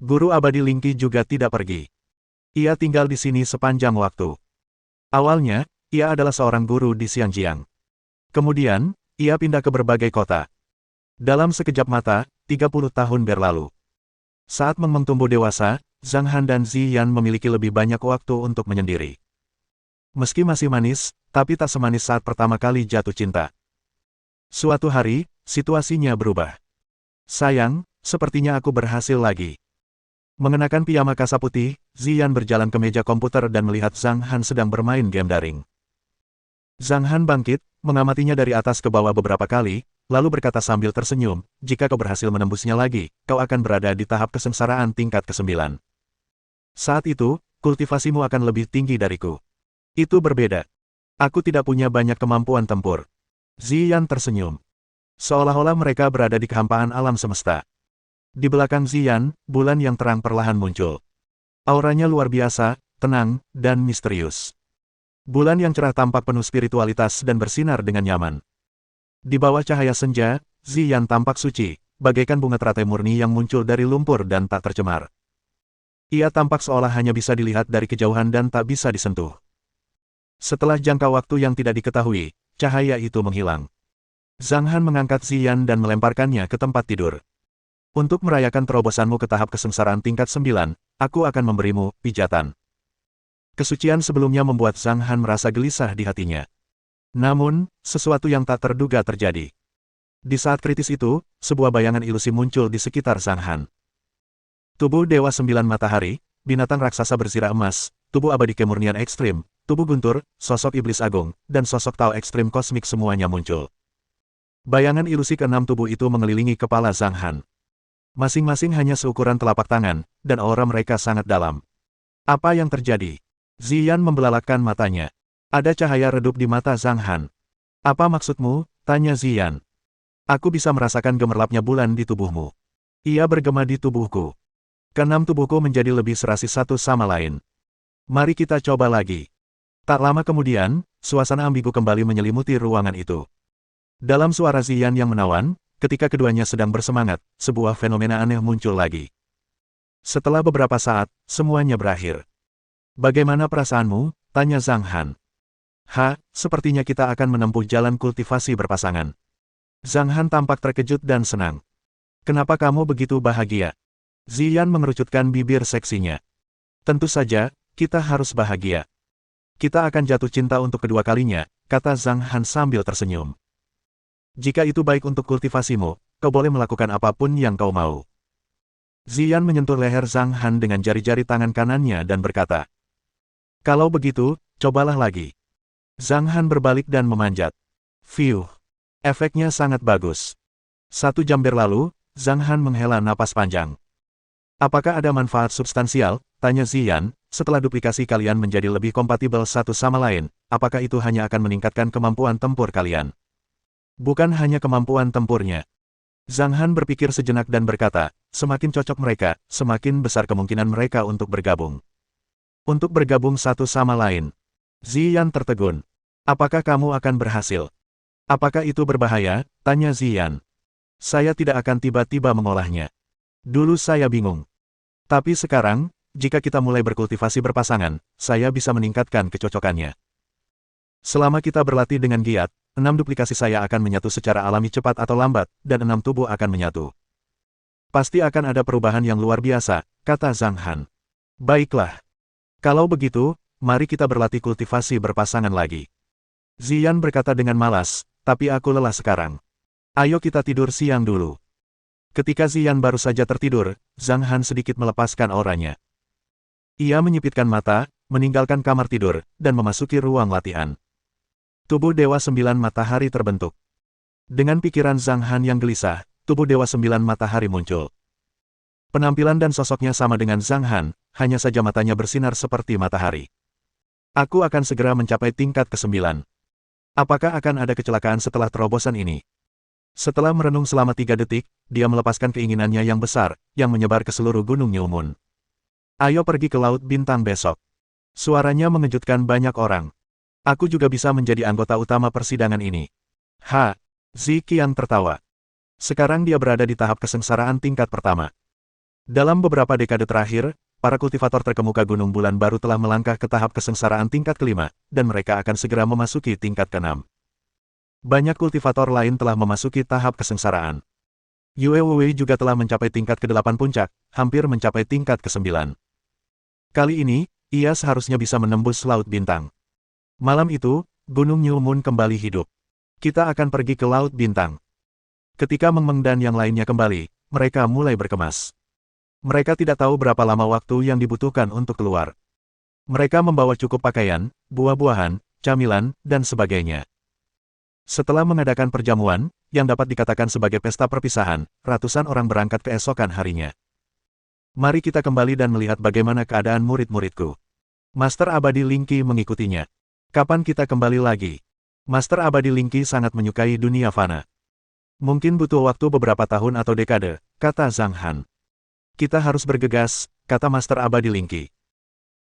Guru abadi Lingqi juga tidak pergi. Ia tinggal di sini sepanjang waktu. Awalnya, ia adalah seorang guru di Xiangjiang. Kemudian, ia pindah ke berbagai kota. Dalam sekejap mata, 30 tahun berlalu. Saat Meng Meng tumbuh dewasa, Zhang Han dan Ziyan memiliki lebih banyak waktu untuk menyendiri. Meski masih manis, tapi tak semanis saat pertama kali jatuh cinta. Suatu hari, situasinya berubah. Sayang, sepertinya aku berhasil lagi. Mengenakan piyama kasa putih, Ziyan berjalan ke meja komputer dan melihat Zhang Han sedang bermain game daring. Zhang Han bangkit, mengamatinya dari atas ke bawah beberapa kali, lalu berkata sambil tersenyum, jika kau berhasil menembusnya lagi, kau akan berada di tahap kesengsaraan tingkat ke-9. Saat itu, kultivasimu akan lebih tinggi dariku. Itu berbeda. Aku tidak punya banyak kemampuan tempur. Ziyan tersenyum. Seolah-olah mereka berada di kehampaan alam semesta. Di belakang Ziyan, bulan yang terang perlahan muncul. Auranya luar biasa, tenang, dan misterius. Bulan yang cerah tampak penuh spiritualitas dan bersinar dengan nyaman. Di bawah cahaya senja, Ziyan tampak suci, bagaikan bunga teratai murni yang muncul dari lumpur dan tak tercemar. Ia tampak seolah hanya bisa dilihat dari kejauhan dan tak bisa disentuh. Setelah jangka waktu yang tidak diketahui, cahaya itu menghilang. Zhang Han mengangkat Ziyan dan melemparkannya ke tempat tidur. Untuk merayakan terobosanmu ke tahap kesengsaraan tingkat 9, aku akan memberimu pijatan. Kesucian sebelumnya membuat Zhang Han merasa gelisah di hatinya. Namun, sesuatu yang tak terduga terjadi. Di saat kritis itu, sebuah bayangan ilusi muncul di sekitar Zhang Han. Tubuh Dewa Sembilan Matahari, binatang raksasa bersirah emas, tubuh abadi kemurnian ekstrim, tubuh guntur, sosok iblis agung, dan sosok Tao ekstrim kosmik semuanya muncul. Bayangan ilusi keenam tubuh itu mengelilingi kepala Zhang Han. Masing-masing hanya seukuran telapak tangan, dan aura mereka sangat dalam. Apa yang terjadi? Ziyan membelalakkan matanya. Ada cahaya redup di mata Zhang Han. Apa maksudmu? Tanya Ziyan. Aku bisa merasakan gemerlapnya bulan di tubuhmu. Ia bergema di tubuhku. Keenam tubuhku menjadi lebih serasi satu sama lain. Mari kita coba lagi. Tak lama kemudian, suasana ambigu kembali menyelimuti ruangan itu. Dalam suara Ziyan yang menawan, ketika keduanya sedang bersemangat, sebuah fenomena aneh muncul lagi. Setelah beberapa saat, semuanya berakhir. Bagaimana perasaanmu? Tanya Zhang Han. Sepertinya kita akan menempuh jalan kultivasi berpasangan. Zhang Han tampak terkejut dan senang. Kenapa kamu begitu bahagia? Ziyan mengerucutkan bibir seksinya. Tentu saja, kita harus bahagia. Kita akan jatuh cinta untuk kedua kalinya, kata Zhang Han sambil tersenyum. Jika itu baik untuk kultivasimu, kau boleh melakukan apapun yang kau mau. Ziyan menyentuh leher Zhang Han dengan jari-jari tangan kanannya dan berkata, kalau begitu, cobalah lagi. Zhang Han berbalik dan memanjat. Fiuh. Efeknya sangat bagus. 1 jam berlalu, Zhang Han menghela napas panjang. Apakah ada manfaat substansial? Tanya Ziyan, setelah duplikasi kalian menjadi lebih kompatibel satu sama lain, apakah itu hanya akan meningkatkan kemampuan tempur kalian? Bukan hanya kemampuan tempurnya. Zhang Han berpikir sejenak dan berkata, semakin cocok mereka, semakin besar kemungkinan mereka untuk bergabung. Untuk bergabung satu sama lain. Ziyan tertegun. Apakah kamu akan berhasil? Apakah itu berbahaya? Tanya Ziyan. Saya tidak akan tiba-tiba mengolahnya. Dulu saya bingung. Tapi sekarang, jika kita mulai berkultivasi berpasangan, saya bisa meningkatkan kecocokannya. Selama kita berlatih dengan giat, 6 duplikasi saya akan menyatu secara alami cepat atau lambat, dan 6 tubuh akan menyatu. Pasti akan ada perubahan yang luar biasa, kata Zhang Han. Baiklah. Kalau begitu, mari kita berlatih kultivasi berpasangan lagi. Ziyan berkata dengan malas, tapi aku lelah sekarang. Ayo kita tidur siang dulu. Ketika Ziyan baru saja tertidur, Zhang Han sedikit melepaskan auranya. Ia menyipitkan mata, meninggalkan kamar tidur, dan memasuki ruang latihan. Tubuh Dewa Sembilan Matahari terbentuk. Dengan pikiran Zhang Han yang gelisah, tubuh Dewa Sembilan Matahari muncul. Penampilan dan sosoknya sama dengan Zhang Han, hanya saja matanya bersinar seperti matahari. Aku akan segera mencapai tingkat ke-9. Apakah akan ada kecelakaan setelah terobosan ini? Setelah merenung selama 3 detik, dia melepaskan keinginannya yang besar, yang menyebar ke seluruh gunung New Moon. Ayo pergi ke Laut Bintang besok. Suaranya mengejutkan banyak orang. Aku juga bisa menjadi anggota utama persidangan ini. Zi Qian tertawa. Sekarang dia berada di tahap kesengsaraan tingkat pertama. Dalam beberapa dekade terakhir, para kultivator terkemuka Gunung Bulan baru telah melangkah ke tahap kesengsaraan tingkat ke-5, dan mereka akan segera memasuki tingkat ke-6. Banyak kultivator lain telah memasuki tahap kesengsaraan. Yue Wei juga telah mencapai tingkat ke-8 puncak, hampir mencapai tingkat ke-9. Kali ini, ia seharusnya bisa menembus Laut Bintang. Malam itu, Gunung New Moon kembali hidup. Kita akan pergi ke Laut Bintang. Ketika Meng Meng dan yang lainnya kembali, mereka mulai berkemas. Mereka tidak tahu berapa lama waktu yang dibutuhkan untuk keluar. Mereka membawa cukup pakaian, buah-buahan, camilan, dan sebagainya. Setelah mengadakan perjamuan, yang dapat dikatakan sebagai pesta perpisahan, ratusan orang berangkat keesokan harinya. Mari kita kembali dan melihat bagaimana keadaan murid-muridku. Master Abadi Linky mengikutinya. Kapan kita kembali lagi? Master Abadi Linky sangat menyukai dunia fana. Mungkin butuh waktu beberapa tahun atau dekade, kata Zhang Han. Kita harus bergegas, kata Master Abadi Linky.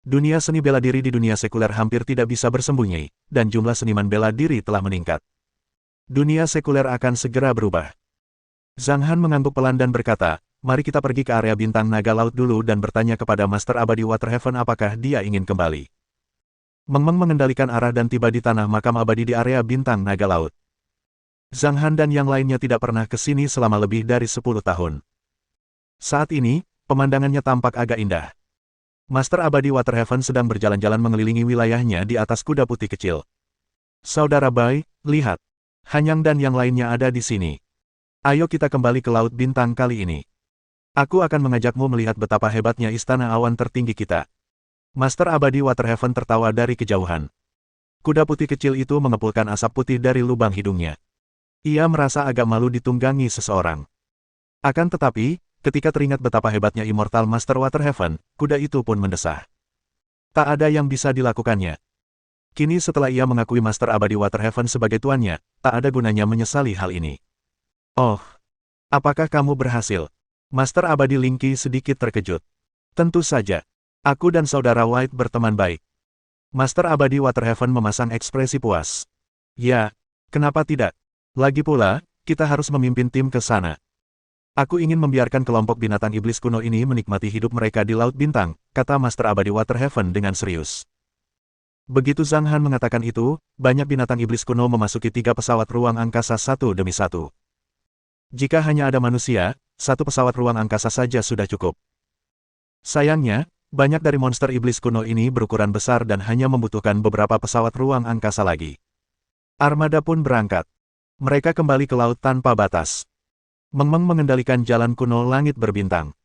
Dunia seni bela diri di dunia sekuler hampir tidak bisa bersembunyi, dan jumlah seniman bela diri telah meningkat. Dunia sekuler akan segera berubah. Zhang Han mengangguk pelan dan berkata, mari kita pergi ke area bintang naga laut dulu dan bertanya kepada Master Abadi Waterhaven apakah dia ingin kembali. Meng Meng mengendalikan arah dan tiba di tanah makam abadi di area bintang naga laut. Zhang Han dan yang lainnya tidak pernah ke sini selama lebih dari 10 tahun. Saat ini, pemandangannya tampak agak indah. Master Abadi Waterhaven sedang berjalan-jalan mengelilingi wilayahnya di atas kuda putih kecil. Saudara Bai, lihat. Hanyang dan yang lainnya ada di sini. Ayo kita kembali ke Laut Bintang kali ini. Aku akan mengajakmu melihat betapa hebatnya istana awan tertinggi kita. Master Abadi Waterhaven tertawa dari kejauhan. Kuda putih kecil itu mengepulkan asap putih dari lubang hidungnya. Ia merasa agak malu ditunggangi seseorang. Akan tetapi, ketika teringat betapa hebatnya Immortal Master Waterhaven, kuda itu pun mendesah. Tak ada yang bisa dilakukannya. Kini setelah ia mengakui Master Abadi Waterhaven sebagai tuannya, tak ada gunanya menyesali hal ini. Oh, apakah kamu berhasil? Master Abadi Linky sedikit terkejut. Tentu saja. Aku dan saudara White berteman baik. Master Abadi Waterhaven memasang ekspresi puas. Ya, kenapa tidak? Lagi pula, kita harus memimpin tim ke sana. Aku ingin membiarkan kelompok binatang iblis kuno ini menikmati hidup mereka di Laut Bintang, kata Master Abadi Waterhaven dengan serius. Begitu Zhang Han mengatakan itu, banyak binatang iblis kuno memasuki 3 pesawat ruang angkasa satu demi satu. Jika hanya ada manusia, 1 pesawat ruang angkasa saja sudah cukup. Sayangnya, banyak dari monster iblis kuno ini berukuran besar dan hanya membutuhkan beberapa pesawat ruang angkasa lagi. Armada pun berangkat. Mereka kembali ke laut tanpa batas. Meng Meng mengendalikan jalan kuno langit berbintang.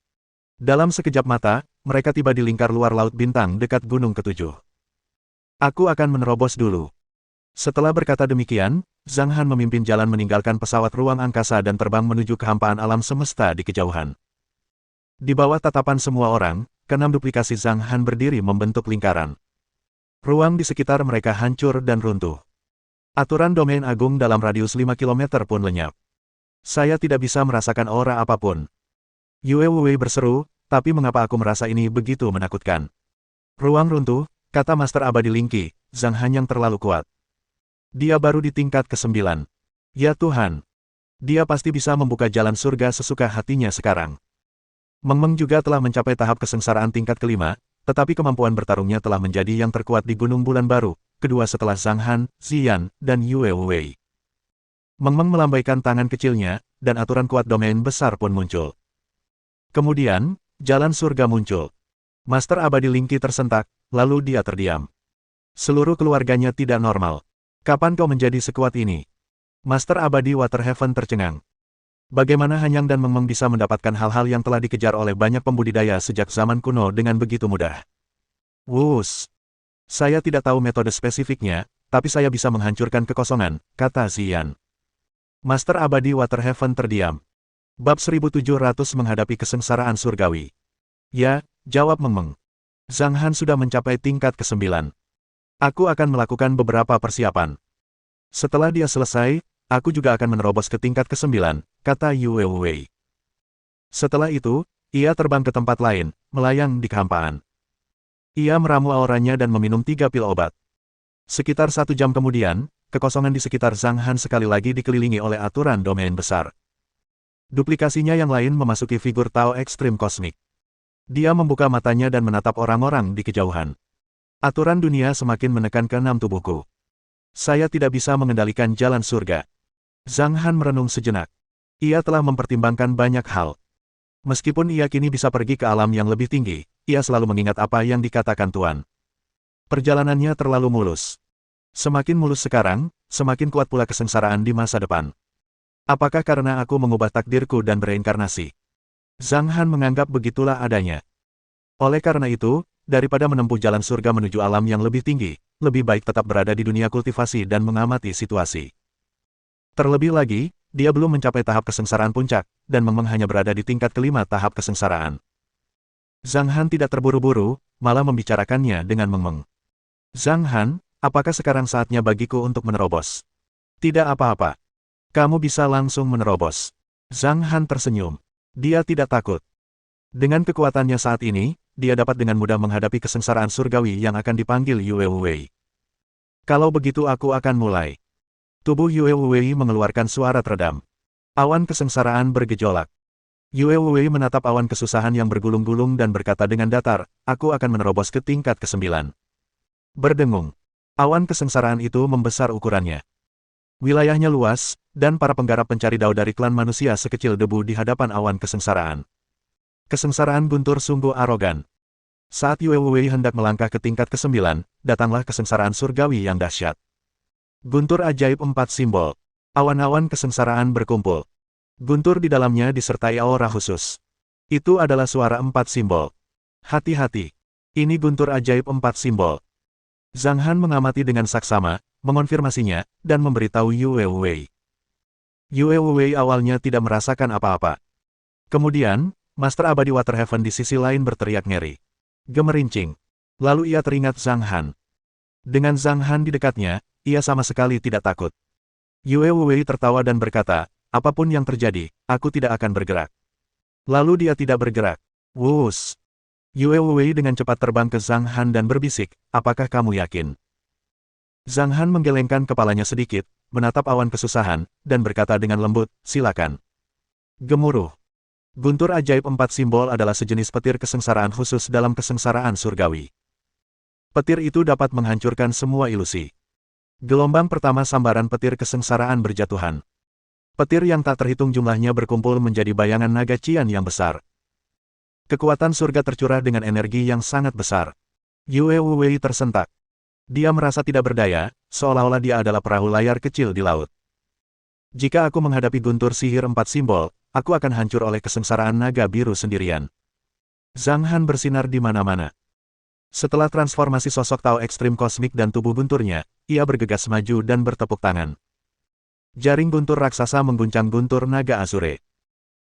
Dalam sekejap mata, mereka tiba di lingkar luar Laut Bintang dekat Gunung Ketujuh. Aku akan menerobos dulu. Setelah berkata demikian, Zhang Han memimpin jalan meninggalkan pesawat ruang angkasa dan terbang menuju kehampaan alam semesta di kejauhan. Di bawah tatapan semua orang, ke-6 duplikasi Zhang Han berdiri membentuk lingkaran. Ruang di sekitar mereka hancur dan runtuh. Aturan domain agung dalam radius 5 km pun lenyap. Saya tidak bisa merasakan aura apapun. Yue Wei berseru, tapi mengapa aku merasa ini begitu menakutkan? Ruang runtuh, kata Master Abadi Linky, Zhang Han yang terlalu kuat. Dia baru di tingkat ke-9. Ya Tuhan. Dia pasti bisa membuka jalan surga sesuka hatinya sekarang. Meng Meng juga telah mencapai tahap kesengsaraan tingkat ke-5, tetapi kemampuan bertarungnya telah menjadi yang terkuat di Gunung Bulan Baru, kedua setelah Zhang Han, Ziyan, dan Yue Wei. Meng Meng melambaikan tangan kecilnya, dan aturan kuat domain besar pun muncul. Kemudian, jalan surga muncul. Master Abadi Linky tersentak, lalu dia terdiam. Seluruh keluarganya tidak normal. Kapan kau menjadi sekuat ini? Master Abadi Waterhaven tercengang. Bagaimana Hanyang dan Meng Meng bisa mendapatkan hal-hal yang telah dikejar oleh banyak pembudidaya sejak zaman kuno dengan begitu mudah? Wus. Saya tidak tahu metode spesifiknya, tapi saya bisa menghancurkan kekosongan, kata Ziyan. Master Abadi Waterhaven terdiam. Bab 1700 menghadapi kesengsaraan surgawi. Ya, jawab Meng Meng. Zhang Han sudah mencapai tingkat ke-9. Aku akan melakukan beberapa persiapan. Setelah dia selesai, aku juga akan menerobos ke tingkat ke-9, kata Yue Wei. Setelah itu, ia terbang ke tempat lain, melayang di kehampaan. Ia meramu auranya dan meminum 3 pil obat. Sekitar 1 jam kemudian, kekosongan di sekitar Zhang Han sekali lagi dikelilingi oleh aturan domain besar. Duplikasinya yang lain memasuki figur Tao ekstrim kosmik. Dia membuka matanya dan menatap orang-orang di kejauhan. Aturan dunia semakin menekan ke-6 tubuhku. Saya tidak bisa mengendalikan jalan surga. Zhang Han merenung sejenak. Ia telah mempertimbangkan banyak hal. Meskipun ia kini bisa pergi ke alam yang lebih tinggi, ia selalu mengingat apa yang dikatakan Tuan. Perjalanannya terlalu mulus. Semakin mulus sekarang, semakin kuat pula kesengsaraan di masa depan. Apakah karena aku mengubah takdirku dan bereinkarnasi? Zhang Han menganggap begitulah adanya. Oleh karena itu, daripada menempuh jalan surga menuju alam yang lebih tinggi, lebih baik tetap berada di dunia kultivasi dan mengamati situasi. Terlebih lagi, dia belum mencapai tahap kesengsaraan puncak, dan Meng Meng hanya berada di tingkat kelima tahap kesengsaraan. Zhang Han tidak terburu-buru, malah membicarakannya dengan Meng Meng. Zhang Han, apakah sekarang saatnya bagiku untuk menerobos? Tidak apa-apa. Kamu bisa langsung menerobos. Zhang Han tersenyum. Dia tidak takut. Dengan kekuatannya saat ini, dia dapat dengan mudah menghadapi kesengsaraan surgawi yang akan dipanggil Yue Wei. Kalau begitu aku akan mulai. Tubuh Yue Wei mengeluarkan suara teredam. Awan kesengsaraan bergejolak. Yue Wei menatap awan kesusahan yang bergulung-gulung dan berkata dengan datar, aku akan menerobos ke tingkat ke-9. Berdengung. Awan kesengsaraan itu membesar ukurannya. Wilayahnya luas, dan para penggarap pencari dao dari klan manusia sekecil debu di hadapan awan kesengsaraan. Kesengsaraan guntur sungguh arogan. Saat Yue Wei hendak melangkah ke tingkat ke-9, datanglah kesengsaraan surgawi yang dahsyat. Guntur ajaib 4 simbol. Awan-awan kesengsaraan berkumpul. Guntur di dalamnya disertai aura khusus. Itu adalah suara 4 simbol. Hati-hati. Ini guntur ajaib 4 simbol. Zhang Han mengamati dengan saksama, mengonfirmasinya, dan memberitahu Yue Wei. Yue Wei awalnya tidak merasakan apa-apa. Kemudian, Master Abadi Waterhaven di sisi lain berteriak ngeri. Gemerincing. Lalu ia teringat Zhang Han. Dengan Zhang Han di dekatnya, ia sama sekali tidak takut. Yue Wei tertawa dan berkata, apapun yang terjadi, aku tidak akan bergerak. Lalu dia tidak bergerak. Wuss. Yue Wei dengan cepat terbang ke Zhang Han dan berbisik, apakah kamu yakin? Zhang Han menggelengkan kepalanya sedikit, menatap awan kesusahan, dan berkata dengan lembut, silakan. Gemuruh. Guntur ajaib 4 simbol adalah sejenis petir kesengsaraan khusus dalam kesengsaraan surgawi. Petir itu dapat menghancurkan semua ilusi. Gelombang pertama sambaran petir kesengsaraan berjatuhan. Petir yang tak terhitung jumlahnya berkumpul menjadi bayangan naga Qian yang besar. Kekuatan surga tercurah dengan energi yang sangat besar. Yue Wei tersentak. Dia merasa tidak berdaya, seolah-olah dia adalah perahu layar kecil di laut. Jika aku menghadapi guntur sihir 4 simbol, aku akan hancur oleh kesengsaraan naga biru sendirian. Zhang Han bersinar di mana-mana. Setelah transformasi sosok Tao ekstrim kosmik dan tubuh gunturnya, ia bergegas maju dan bertepuk tangan. Jaring guntur raksasa mengguncang guntur naga Azure.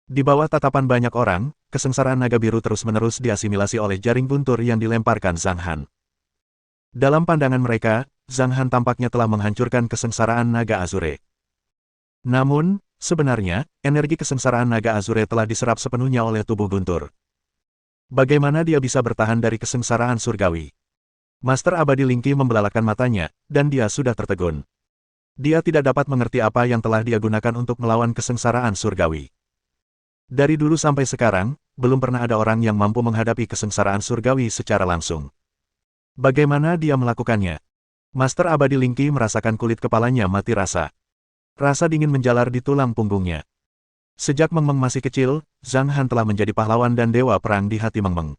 Di bawah tatapan banyak orang, kesengsaraan naga biru terus-menerus diasimilasi oleh jaring guntur yang dilemparkan Zhang Han. Dalam pandangan mereka, Zhang Han tampaknya telah menghancurkan kesengsaraan naga Azure. Namun, sebenarnya, energi kesengsaraan naga Azure telah diserap sepenuhnya oleh tubuh guntur. Bagaimana dia bisa bertahan dari kesengsaraan surgawi? Master Abadi Lingqi membelalakan matanya, dan dia sudah tertegun. Dia tidak dapat mengerti apa yang telah dia gunakan untuk melawan kesengsaraan surgawi. Dari dulu sampai sekarang, belum pernah ada orang yang mampu menghadapi kesengsaraan surgawi secara langsung. Bagaimana dia melakukannya? Master Abadi Lingqi merasakan kulit kepalanya mati rasa. Rasa dingin menjalar di tulang punggungnya. Sejak Meng Meng masih kecil, Zhang Han telah menjadi pahlawan dan dewa perang di hati Meng Meng.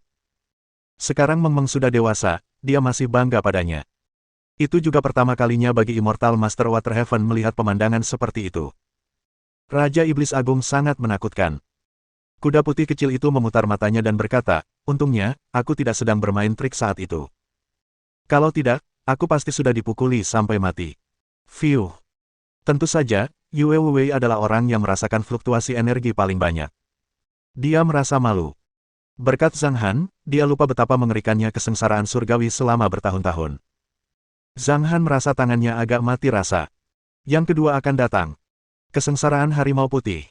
Sekarang Meng Meng sudah dewasa, dia masih bangga padanya. Itu juga pertama kalinya bagi Immortal Master Waterhaven melihat pemandangan seperti itu. Raja Iblis Agung sangat menakutkan. Kuda putih kecil itu memutar matanya dan berkata, untungnya, aku tidak sedang bermain trik saat itu. Kalau tidak, aku pasti sudah dipukuli sampai mati. Fiuh. Tentu saja, Yue Wei adalah orang yang merasakan fluktuasi energi paling banyak. Dia merasa malu. Berkat Zhang Han, dia lupa betapa mengerikannya kesengsaraan surgawi selama bertahun-tahun. Zhang Han merasa tangannya agak mati rasa. Yang kedua akan datang. Kesengsaraan harimau putih.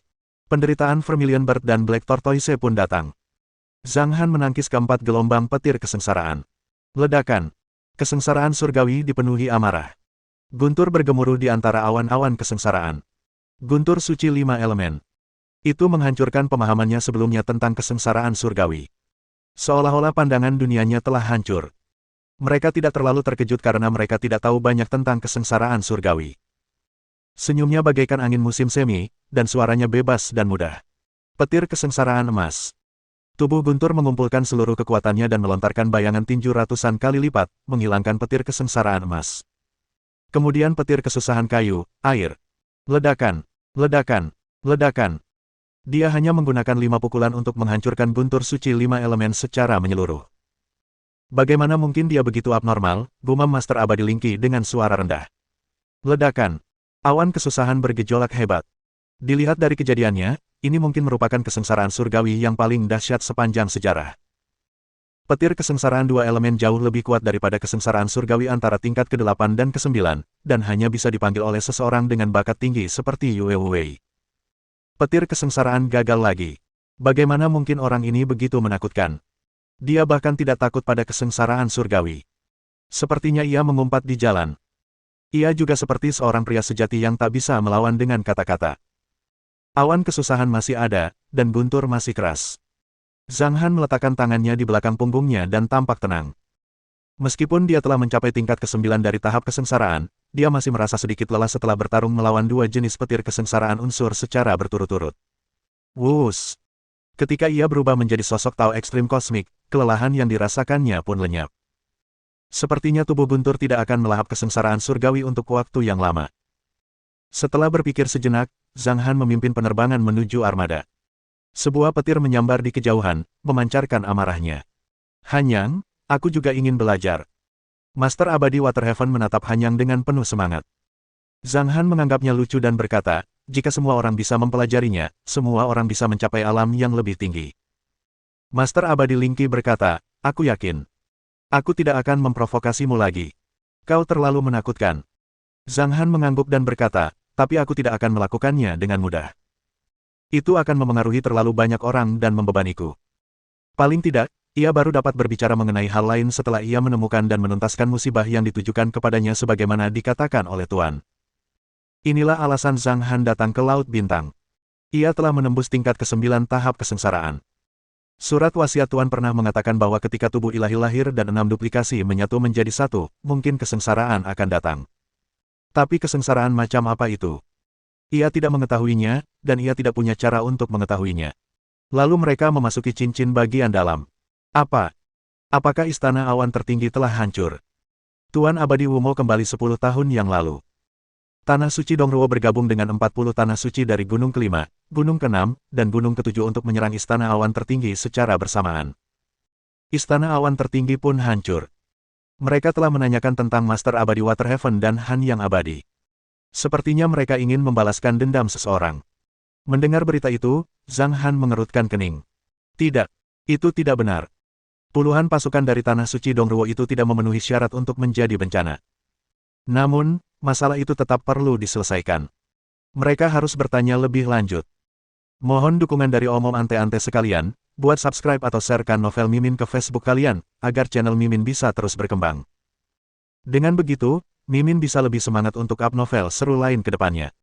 Penderitaan Vermilion Bird dan Black Tortoise pun datang. Zhang Han menangkis keempat gelombang petir kesengsaraan. Ledakan. Kesengsaraan surgawi dipenuhi amarah. Guntur bergemuruh di antara awan-awan kesengsaraan. Guntur suci 5 elemen. Itu menghancurkan pemahamannya sebelumnya tentang kesengsaraan surgawi. Seolah-olah pandangan dunianya telah hancur. Mereka tidak terlalu terkejut karena mereka tidak tahu banyak tentang kesengsaraan surgawi. Senyumnya bagaikan angin musim semi, dan suaranya bebas dan mudah. Petir kesengsaraan emas. Tubuh Guntur mengumpulkan seluruh kekuatannya dan melontarkan bayangan tinju ratusan kali lipat, menghilangkan petir kesengsaraan emas. Kemudian petir kesusahan kayu, air. Ledakan, ledakan, ledakan. Dia hanya menggunakan 5 pukulan untuk menghancurkan guntur suci 5 elemen secara menyeluruh. Bagaimana mungkin dia begitu abnormal, gumam Master Abadi Linki dengan suara rendah. Ledakan. Awan kesusahan bergejolak hebat. Dilihat dari kejadiannya, ini mungkin merupakan kesengsaraan surgawi yang paling dahsyat sepanjang sejarah. Petir kesengsaraan dua elemen jauh lebih kuat daripada kesengsaraan surgawi antara tingkat ke-8 dan ke-9, dan hanya bisa dipanggil oleh seseorang dengan bakat tinggi seperti Yue Wei. Petir kesengsaraan gagal lagi. Bagaimana mungkin orang ini begitu menakutkan? Dia bahkan tidak takut pada kesengsaraan surgawi. Sepertinya ia mengumpat di jalan. Ia juga seperti seorang pria sejati yang tak bisa melawan dengan kata-kata. Awan kesusahan masih ada, dan guntur masih keras. Zhang Han meletakkan tangannya di belakang punggungnya dan tampak tenang. Meskipun dia telah mencapai tingkat ke-9 dari tahap kesengsaraan, dia masih merasa sedikit lelah setelah bertarung melawan dua jenis petir kesengsaraan unsur secara berturut-turut. Wus! Ketika ia berubah menjadi sosok Tao ekstrim kosmik, kelelahan yang dirasakannya pun lenyap. Sepertinya tubuh guntur tidak akan melahap kesengsaraan surgawi untuk waktu yang lama. Setelah berpikir sejenak, Zhang Han memimpin penerbangan menuju armada. Sebuah petir menyambar di kejauhan, memancarkan amarahnya. Hanyang, aku juga ingin belajar. Master Abadi Waterhaven menatap Hanyang dengan penuh semangat. Zhang Han menganggapnya lucu dan berkata, jika semua orang bisa mempelajarinya, semua orang bisa mencapai alam yang lebih tinggi. Master Abadi Linki berkata, aku yakin. Aku tidak akan memprovokasimu lagi. Kau terlalu menakutkan. Zhang Han mengangguk dan berkata, tapi aku tidak akan melakukannya dengan mudah. Itu akan memengaruhi terlalu banyak orang dan membebaniku. Paling tidak, ia baru dapat berbicara mengenai hal lain setelah ia menemukan dan menuntaskan musibah yang ditujukan kepadanya sebagaimana dikatakan oleh Tuan. Inilah alasan Zhang Han datang ke Laut Bintang. Ia telah menembus tingkat ke-9 tahap kesengsaraan. Surat wasiat Tuan pernah mengatakan bahwa ketika tubuh ilahi lahir dan 6 duplikasi menyatu menjadi satu, mungkin kesengsaraan akan datang. Tapi kesengsaraan macam apa itu? Ia tidak mengetahuinya, dan ia tidak punya cara untuk mengetahuinya. Lalu mereka memasuki cincin bagian dalam. Apa? Apakah istana awan tertinggi telah hancur? Tuan Abadi Wumo kembali 10 tahun yang lalu. Tanah suci Dongruo bergabung dengan 40 tanah suci dari gunung ke-5, gunung ke-6, dan gunung ke-7 untuk menyerang istana awan tertinggi secara bersamaan. Istana awan tertinggi pun hancur. Mereka telah menanyakan tentang Master Abadi Waterhaven dan Hanyang Abadi. Sepertinya mereka ingin membalaskan dendam seseorang. Mendengar berita itu, Zhang Han mengerutkan kening. Tidak, itu tidak benar. Puluhan pasukan dari Tanah Suci Dongruo itu tidak memenuhi syarat untuk menjadi bencana. Namun, masalah itu tetap perlu diselesaikan. Mereka harus bertanya lebih lanjut. Mohon dukungan dari omom ante-ante sekalian, buat subscribe atau sharekan novel Mimin ke Facebook kalian, agar channel Mimin bisa terus berkembang. Dengan begitu, Mimin bisa lebih semangat untuk up novel seru lain ke depannya.